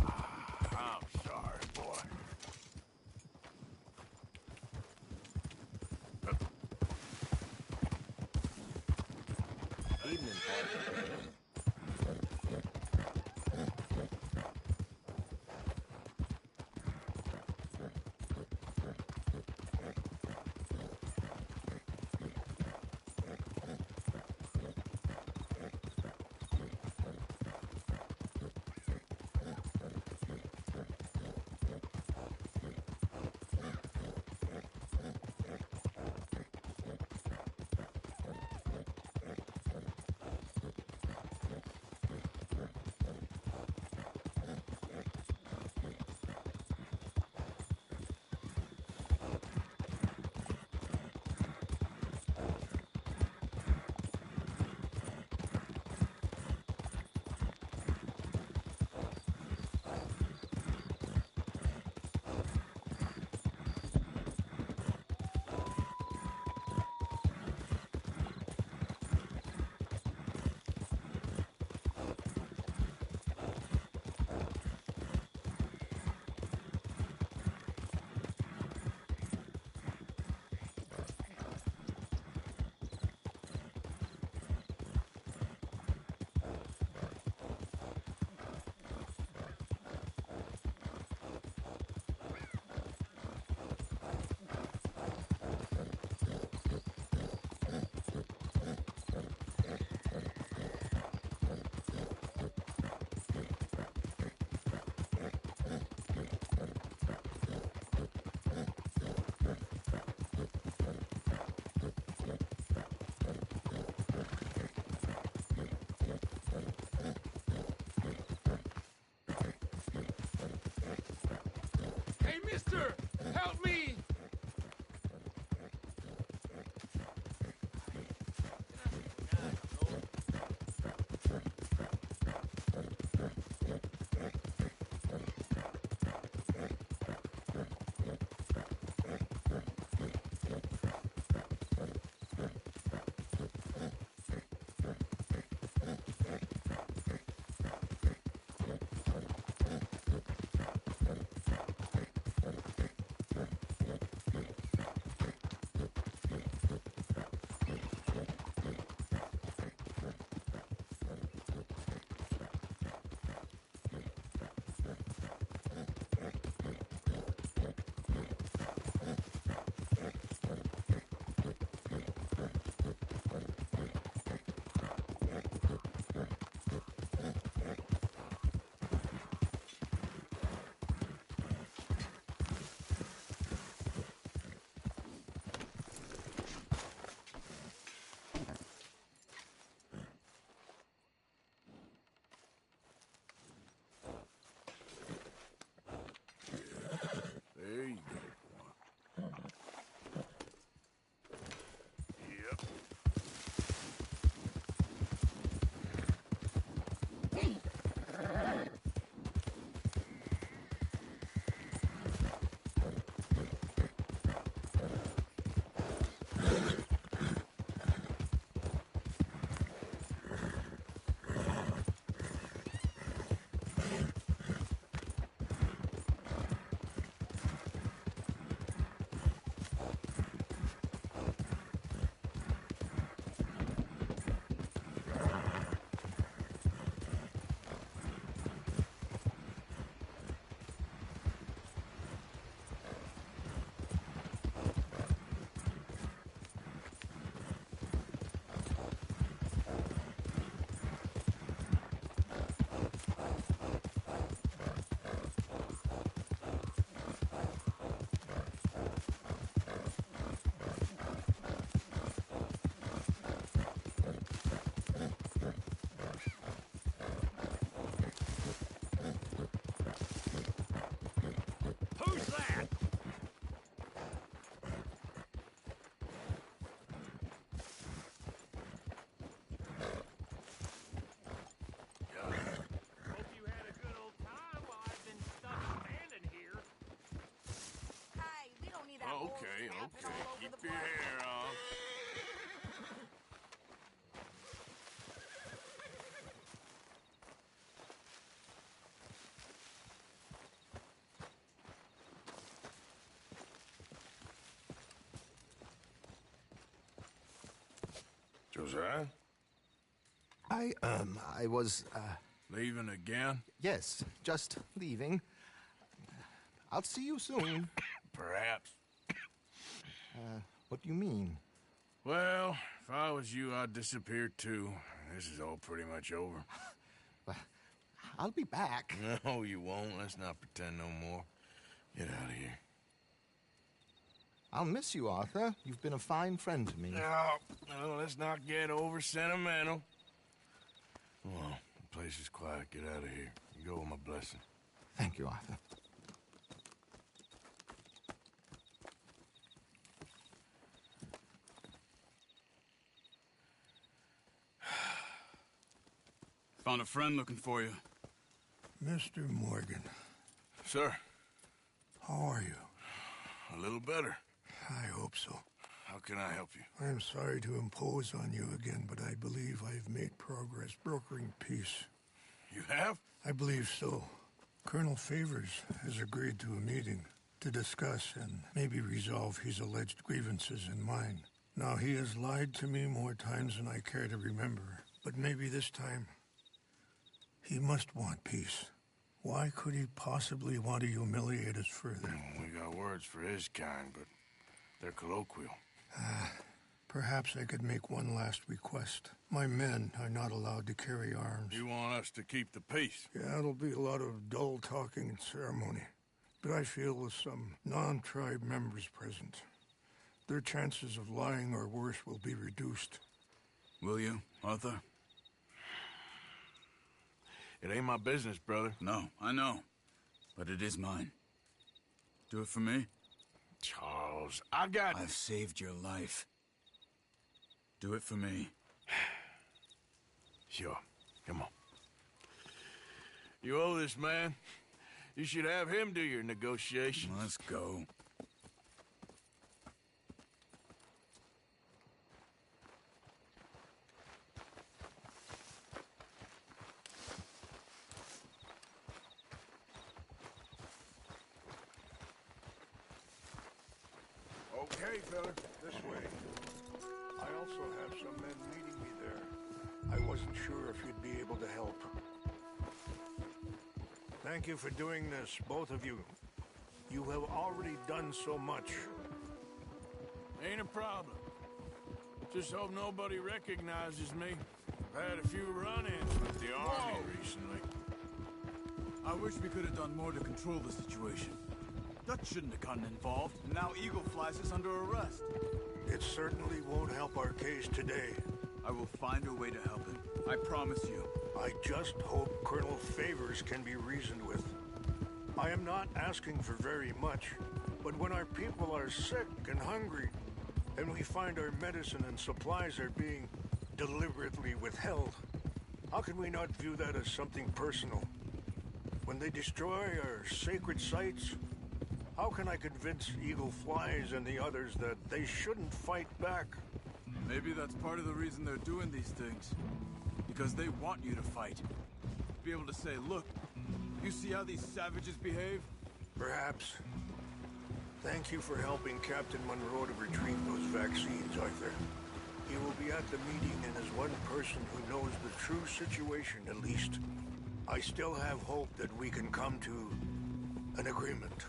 [SPEAKER 1] I'm sorry, boy.
[SPEAKER 13] Evening, partner.
[SPEAKER 19] Hey, mister! Help me!
[SPEAKER 1] Josiah?
[SPEAKER 3] I was,
[SPEAKER 1] Leaving again?
[SPEAKER 3] Yes, just leaving. I'll see you soon.
[SPEAKER 1] Perhaps.
[SPEAKER 3] What do you mean?
[SPEAKER 1] Well, if I was you, I'd disappear too. This is all pretty much over.
[SPEAKER 3] I'll be back.
[SPEAKER 1] No, you won't. Let's not pretend no more. Get out of here.
[SPEAKER 3] I'll miss you, Arthur. You've been a fine friend to me.
[SPEAKER 1] No, let's not get over sentimental. Well, the place is quiet. Get out of here. You go with my blessing.
[SPEAKER 3] Thank you, Arthur.
[SPEAKER 15] Found a friend looking for you.
[SPEAKER 12] Mr. Morgan.
[SPEAKER 1] Sir.
[SPEAKER 12] How are you?
[SPEAKER 1] A little better.
[SPEAKER 12] I hope so.
[SPEAKER 1] How can I help you?
[SPEAKER 12] I'm sorry to impose on you again, but I believe I've made progress brokering peace.
[SPEAKER 1] You have?
[SPEAKER 12] I believe so. Colonel Favors has agreed to a meeting to discuss and maybe resolve his alleged grievances and mine. Now, he has lied to me more times than I care to remember, but maybe this time he must want peace. Why could he possibly want to humiliate us further?
[SPEAKER 1] We got words for his kind, but they're colloquial.
[SPEAKER 12] Perhaps I could make one last request. My men are not allowed to carry arms.
[SPEAKER 1] You want us to keep the peace?
[SPEAKER 12] Yeah, it'll be a lot of dull talking and ceremony. But I feel with some non-tribe members present, their chances of lying or worse will be reduced.
[SPEAKER 15] Will you, Arthur?
[SPEAKER 1] It ain't my business, brother.
[SPEAKER 15] No, I know. But it is mine. Do it for me?
[SPEAKER 1] Charles,
[SPEAKER 15] I've saved your life. Do it for me.
[SPEAKER 1] Sure. Come on. You owe this man. You should have him do your negotiations.
[SPEAKER 15] Let's go.
[SPEAKER 12] Okay, fella. This way. I also have some men meeting me there. I wasn't sure if you'd be able to help. Thank you for doing this, both of you. You have already done so much.
[SPEAKER 1] Ain't a problem. Just hope nobody recognizes me. I've had a few run-ins with the army recently.
[SPEAKER 15] I wish we could have done more to control the situation. Dutch shouldn't have gotten involved, and now Eagle flies us under arrest.
[SPEAKER 12] It certainly won't help our case today.
[SPEAKER 15] I will find a way to help him. I promise you.
[SPEAKER 12] I just hope Colonel Favors can be reasoned with. I am not asking for very much, but when our people are sick and hungry, and we find our medicine and supplies are being deliberately withheld, how can we not view that as something personal? When they destroy our sacred sites, how can I convince Eagle Flies and the others that they shouldn't fight back?
[SPEAKER 15] Maybe that's part of the reason they're doing these things. Because they want you to fight. Be able to say, look, you see how these savages behave?
[SPEAKER 12] Perhaps. Thank you for helping Captain Monroe to retrieve those vaccines, Arthur. He will be at the meeting and is one person who knows the true situation, at least. I still have hope that we can come to an agreement.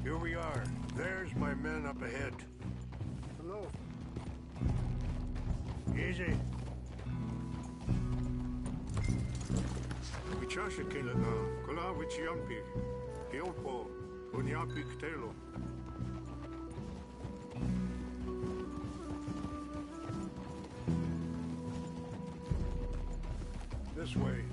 [SPEAKER 12] Here we are. There's my men up ahead. Hello. Easy. Wichasha kila na kula wichiampi.
[SPEAKER 4] Kiopo, Unyapi Ktelo. This way.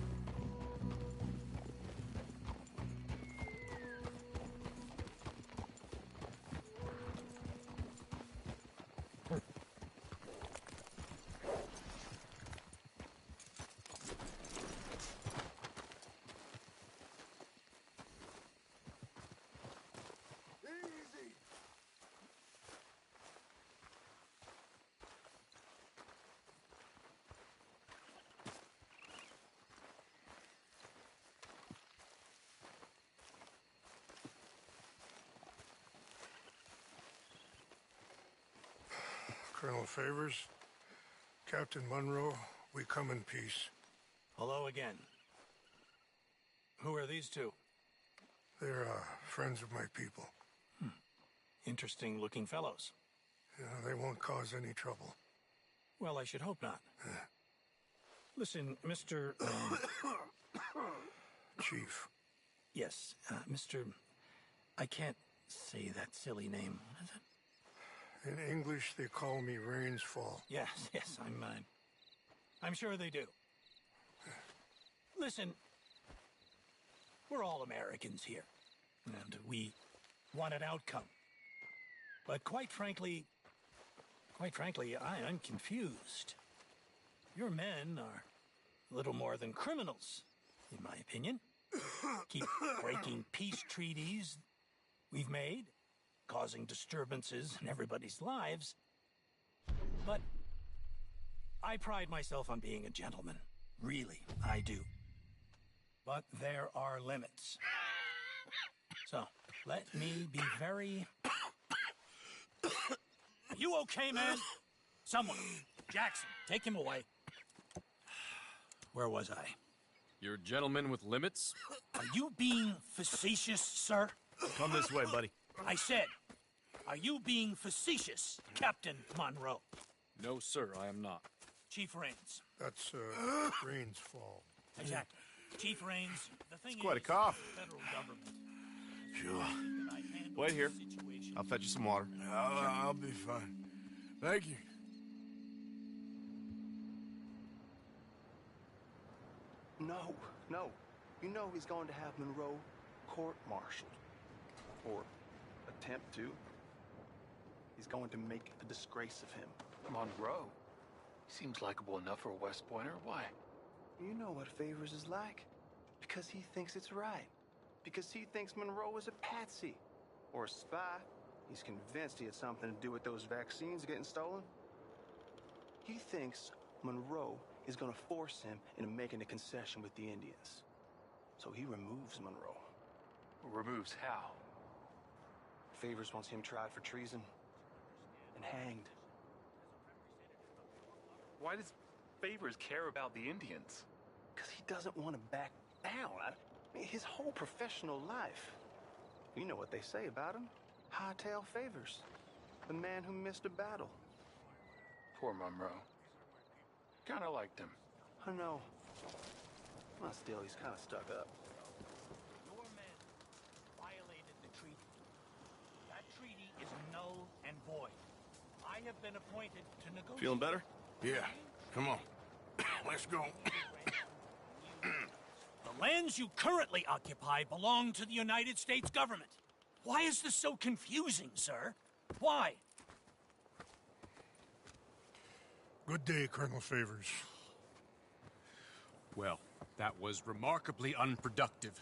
[SPEAKER 4] Colonel Favors, Captain Monroe, we come in peace.
[SPEAKER 2] Hello again. Who are these two?
[SPEAKER 4] They're friends of my people.
[SPEAKER 2] Interesting looking fellows.
[SPEAKER 4] Yeah, they won't cause any trouble.
[SPEAKER 2] Well, I should hope not. Listen, Mr.
[SPEAKER 4] Chief.
[SPEAKER 2] Yes, Mr. I can't say that silly name. What is it?
[SPEAKER 4] In English, they call me Rainsfall.
[SPEAKER 2] Yes, I'm sure they do. Listen, we're all Americans here, and we want an outcome. But quite frankly, I'm confused. Your men are a little more than criminals, in my opinion. Keep breaking peace treaties we've made, causing disturbances in everybody's lives. But I pride myself on being a gentleman. Really, I do. But there are limits. So, let me be very... You okay, man? Someone. Jackson, take him away. Where was I?
[SPEAKER 5] You're a gentleman with limits?
[SPEAKER 2] Are you being facetious, sir?
[SPEAKER 15] Come this way, buddy.
[SPEAKER 2] I said, are you being facetious, Captain Monroe?
[SPEAKER 5] No, sir, I am not.
[SPEAKER 2] Chief Rains.
[SPEAKER 4] That's, Rains' fault.
[SPEAKER 2] Exactly. Chief Rains, the thing
[SPEAKER 15] It's quite a
[SPEAKER 2] is,
[SPEAKER 15] cough.
[SPEAKER 2] the federal government...
[SPEAKER 15] Sure. Wait here. I'll fetch you some water.
[SPEAKER 1] I'll be fine. Thank you.
[SPEAKER 8] No. You know he's going to have Monroe court-martialed. Or attempt to. He's going to make a disgrace of him.
[SPEAKER 6] Monroe? Seems likable enough for a West Pointer. Why?
[SPEAKER 8] You know what Favors is like. Because he thinks it's right. Because he thinks Monroe is a patsy. Or a spy. He's convinced he had something to do with those vaccines getting stolen. He thinks Monroe is going to force him into making a concession with the Indians. So he removes Monroe.
[SPEAKER 6] Removes how?
[SPEAKER 8] Favors wants him tried for treason and hanged.
[SPEAKER 6] Why does Favors care about the Indians?
[SPEAKER 8] Because he doesn't want to back down. I mean, his whole professional life. You know what they say about him. Hightail Favors. The man who missed a battle.
[SPEAKER 6] Poor Monroe. Kinda liked him.
[SPEAKER 8] I know. Well, still, he's kind of stuck up.
[SPEAKER 2] Your men violated the treaty. That treaty is null and void. I have been appointed to negotiate...
[SPEAKER 15] Feeling better?
[SPEAKER 1] Yeah. Come on. Let's go.
[SPEAKER 2] The lands you currently occupy belong to the United States government. Why is this so confusing, sir? Why?
[SPEAKER 4] Good day, Colonel Favors.
[SPEAKER 5] Well, that was remarkably unproductive.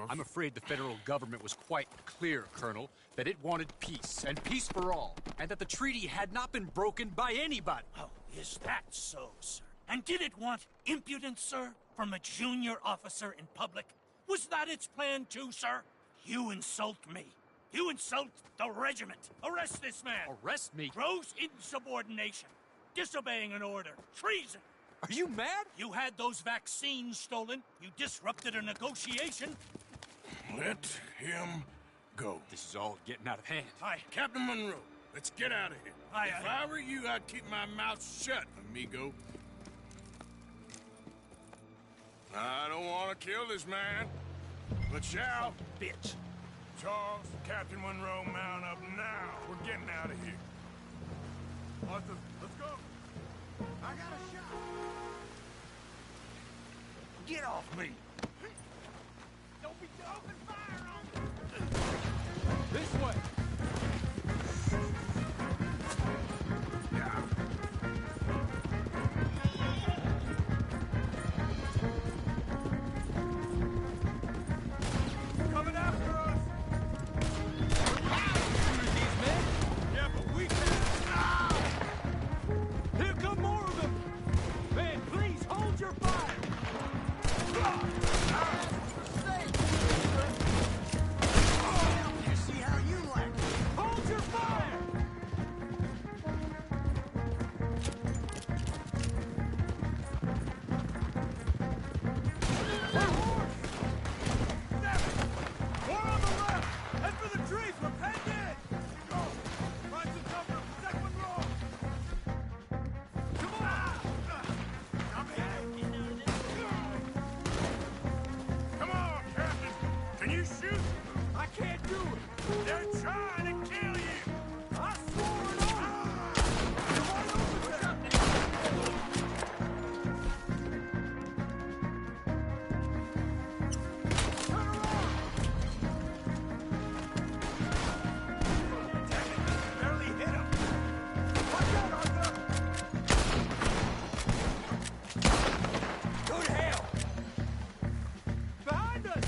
[SPEAKER 5] I'm afraid the federal government was quite clear, Colonel, that it wanted peace, and peace for all, and that the treaty had not been broken by anybody.
[SPEAKER 2] Oh, is that so, sir? And did it want impudence, sir, from a junior officer in public? Was that its plan too, sir? You insult me. You insult the regiment. Arrest this man.
[SPEAKER 5] Arrest me?
[SPEAKER 2] Gross insubordination. Disobeying an order. Treason.
[SPEAKER 5] Are you mad?
[SPEAKER 2] You had those vaccines stolen. You disrupted a negotiation.
[SPEAKER 1] Let him go.
[SPEAKER 5] This is all getting out of hand.
[SPEAKER 2] Aye.
[SPEAKER 1] Captain Monroe, let's get out of here.
[SPEAKER 2] Aye,
[SPEAKER 1] if I were you, I'd keep my mouth shut, amigo. I don't want to kill this man, but But shall?
[SPEAKER 17] Bitch.
[SPEAKER 1] Charles, Captain Monroe, mount up now. We're getting out of here.
[SPEAKER 15] Arthur, let's go.
[SPEAKER 17] I got a shot. Get off me. Don't be open fire on me.
[SPEAKER 5] This way.
[SPEAKER 15] Coming after us.
[SPEAKER 5] These men?
[SPEAKER 15] Yeah, but we can't.
[SPEAKER 5] Here come more of them! Man, please hold your fire!
[SPEAKER 17] You see how you like it.
[SPEAKER 5] Hold your fire!
[SPEAKER 15] More on the left. Head for the trees. We're penned in. Go. Find some cover. Protect Monroe. Come on.
[SPEAKER 1] Come on, Captain. Can you shoot?
[SPEAKER 5] I can't do it!
[SPEAKER 1] They're trying to kill you.
[SPEAKER 5] I swore it on!
[SPEAKER 1] Barely hit him.
[SPEAKER 5] Watch out, Arthur!
[SPEAKER 17] Go to hell.
[SPEAKER 5] Behind us!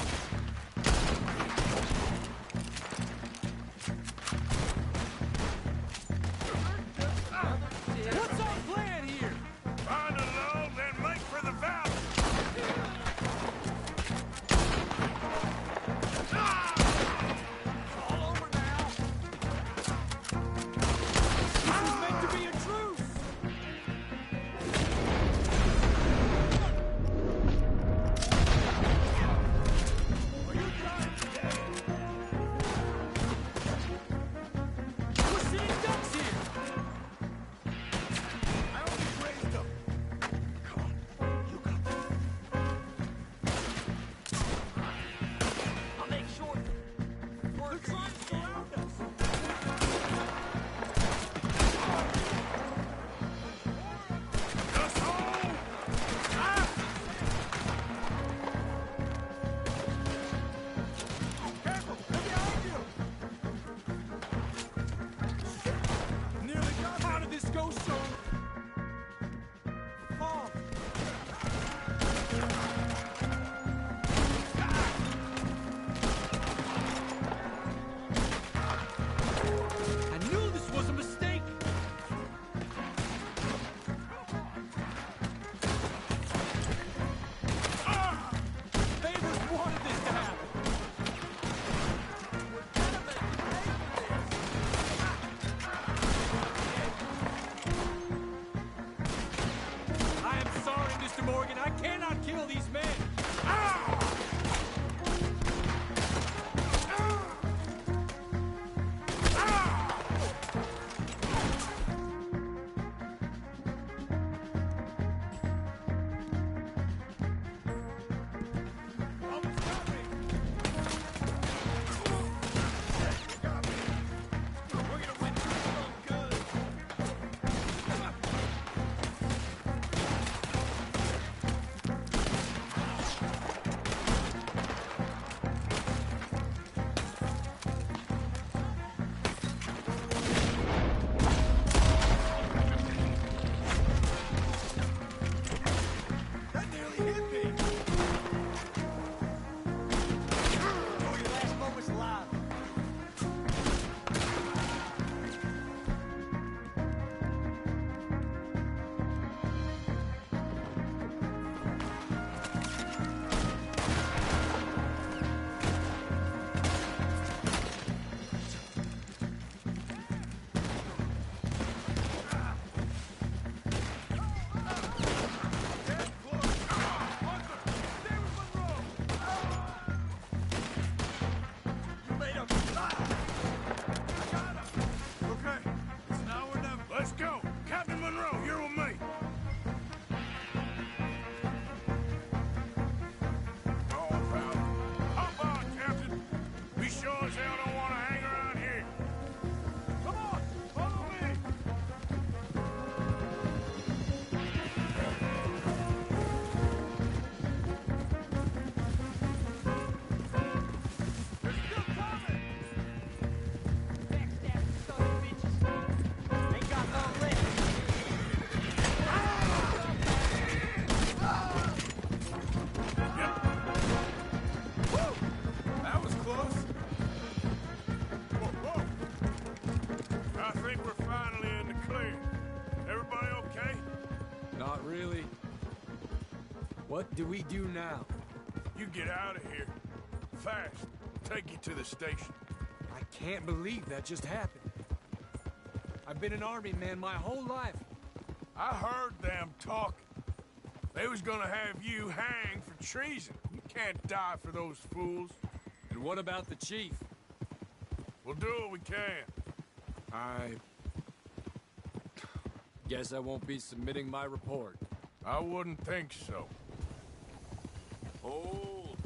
[SPEAKER 5] What do we do now?
[SPEAKER 1] You get out of here. Fast. Take you to the station.
[SPEAKER 5] I can't believe that just happened. I've been an army man my whole life.
[SPEAKER 1] I heard them talking. They was gonna have you hanged for treason. You can't die for those fools.
[SPEAKER 5] And what about the chief?
[SPEAKER 1] We'll do what we can.
[SPEAKER 5] I guess I won't be submitting my report.
[SPEAKER 1] I wouldn't think so.
[SPEAKER 5] Hold.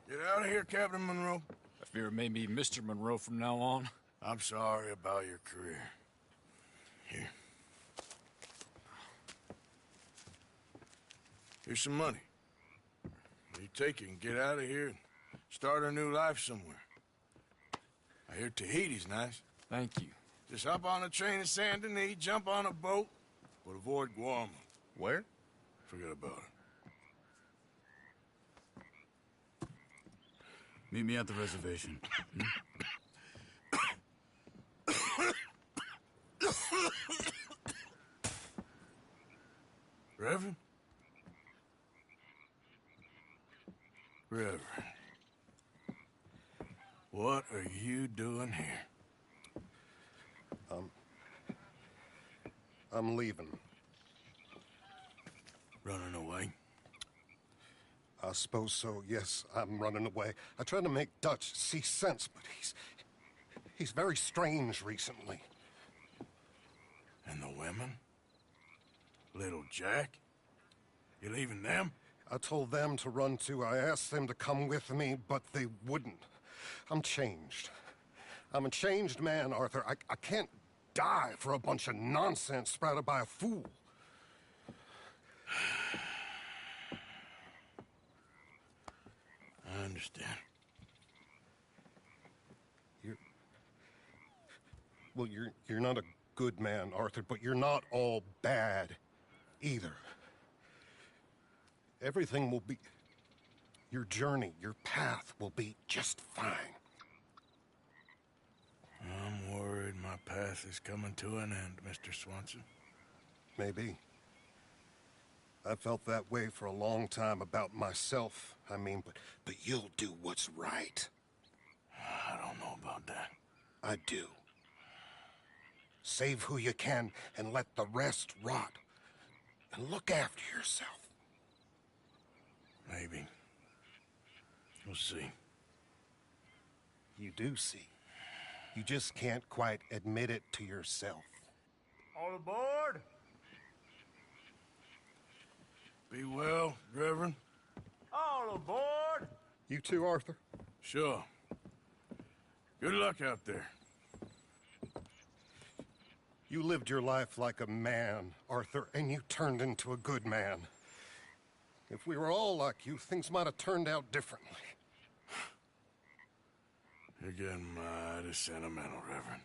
[SPEAKER 1] Get out of here, Captain Monroe.
[SPEAKER 5] I fear it may be Mr. Monroe from now on.
[SPEAKER 1] I'm sorry about your career. Here. Here's some money. You take it and get out of here and start a new life somewhere. I hear Tahiti's nice.
[SPEAKER 5] Thank you.
[SPEAKER 1] Just hop on a train to Saint Denis, jump on a boat, but avoid Guam.
[SPEAKER 15] Where?
[SPEAKER 1] Forget about it.
[SPEAKER 15] Meet me at the reservation.
[SPEAKER 1] Reverend? Reverend. What are you doing here?
[SPEAKER 7] I'm leaving.
[SPEAKER 1] Running away?
[SPEAKER 7] I suppose so, yes. I'm running away. I tried to make Dutch see sense, but he's very strange recently.
[SPEAKER 1] And the women? Little Jack? You leaving them?
[SPEAKER 7] I told them to run too. I asked them to come with me, but they wouldn't. I'm changed. I'm a changed man, Arthur. I can't die for a bunch of nonsense sprouted by a fool.
[SPEAKER 1] I understand.
[SPEAKER 7] You're not a good man, Arthur, but you're not all bad either. Everything will be... Your journey, your path will be just fine.
[SPEAKER 1] I'm worried my path is coming to an end, Mr. Swanson.
[SPEAKER 7] Maybe. I felt that way for a long time about myself, I mean, but you'll do what's right.
[SPEAKER 1] I don't know about that.
[SPEAKER 7] I do. Save who you can and let the rest rot. And look after yourself.
[SPEAKER 1] Maybe. We'll see.
[SPEAKER 7] You do see. You just can't quite admit it to yourself.
[SPEAKER 17] All aboard?
[SPEAKER 1] Be well, Reverend.
[SPEAKER 17] All aboard?
[SPEAKER 7] You too, Arthur?
[SPEAKER 1] Sure. Good luck out there.
[SPEAKER 7] You lived your life like a man, Arthur, and you turned into a good man. If we were all like you, things might have turned out differently.
[SPEAKER 1] You're getting mighty sentimental, Reverend.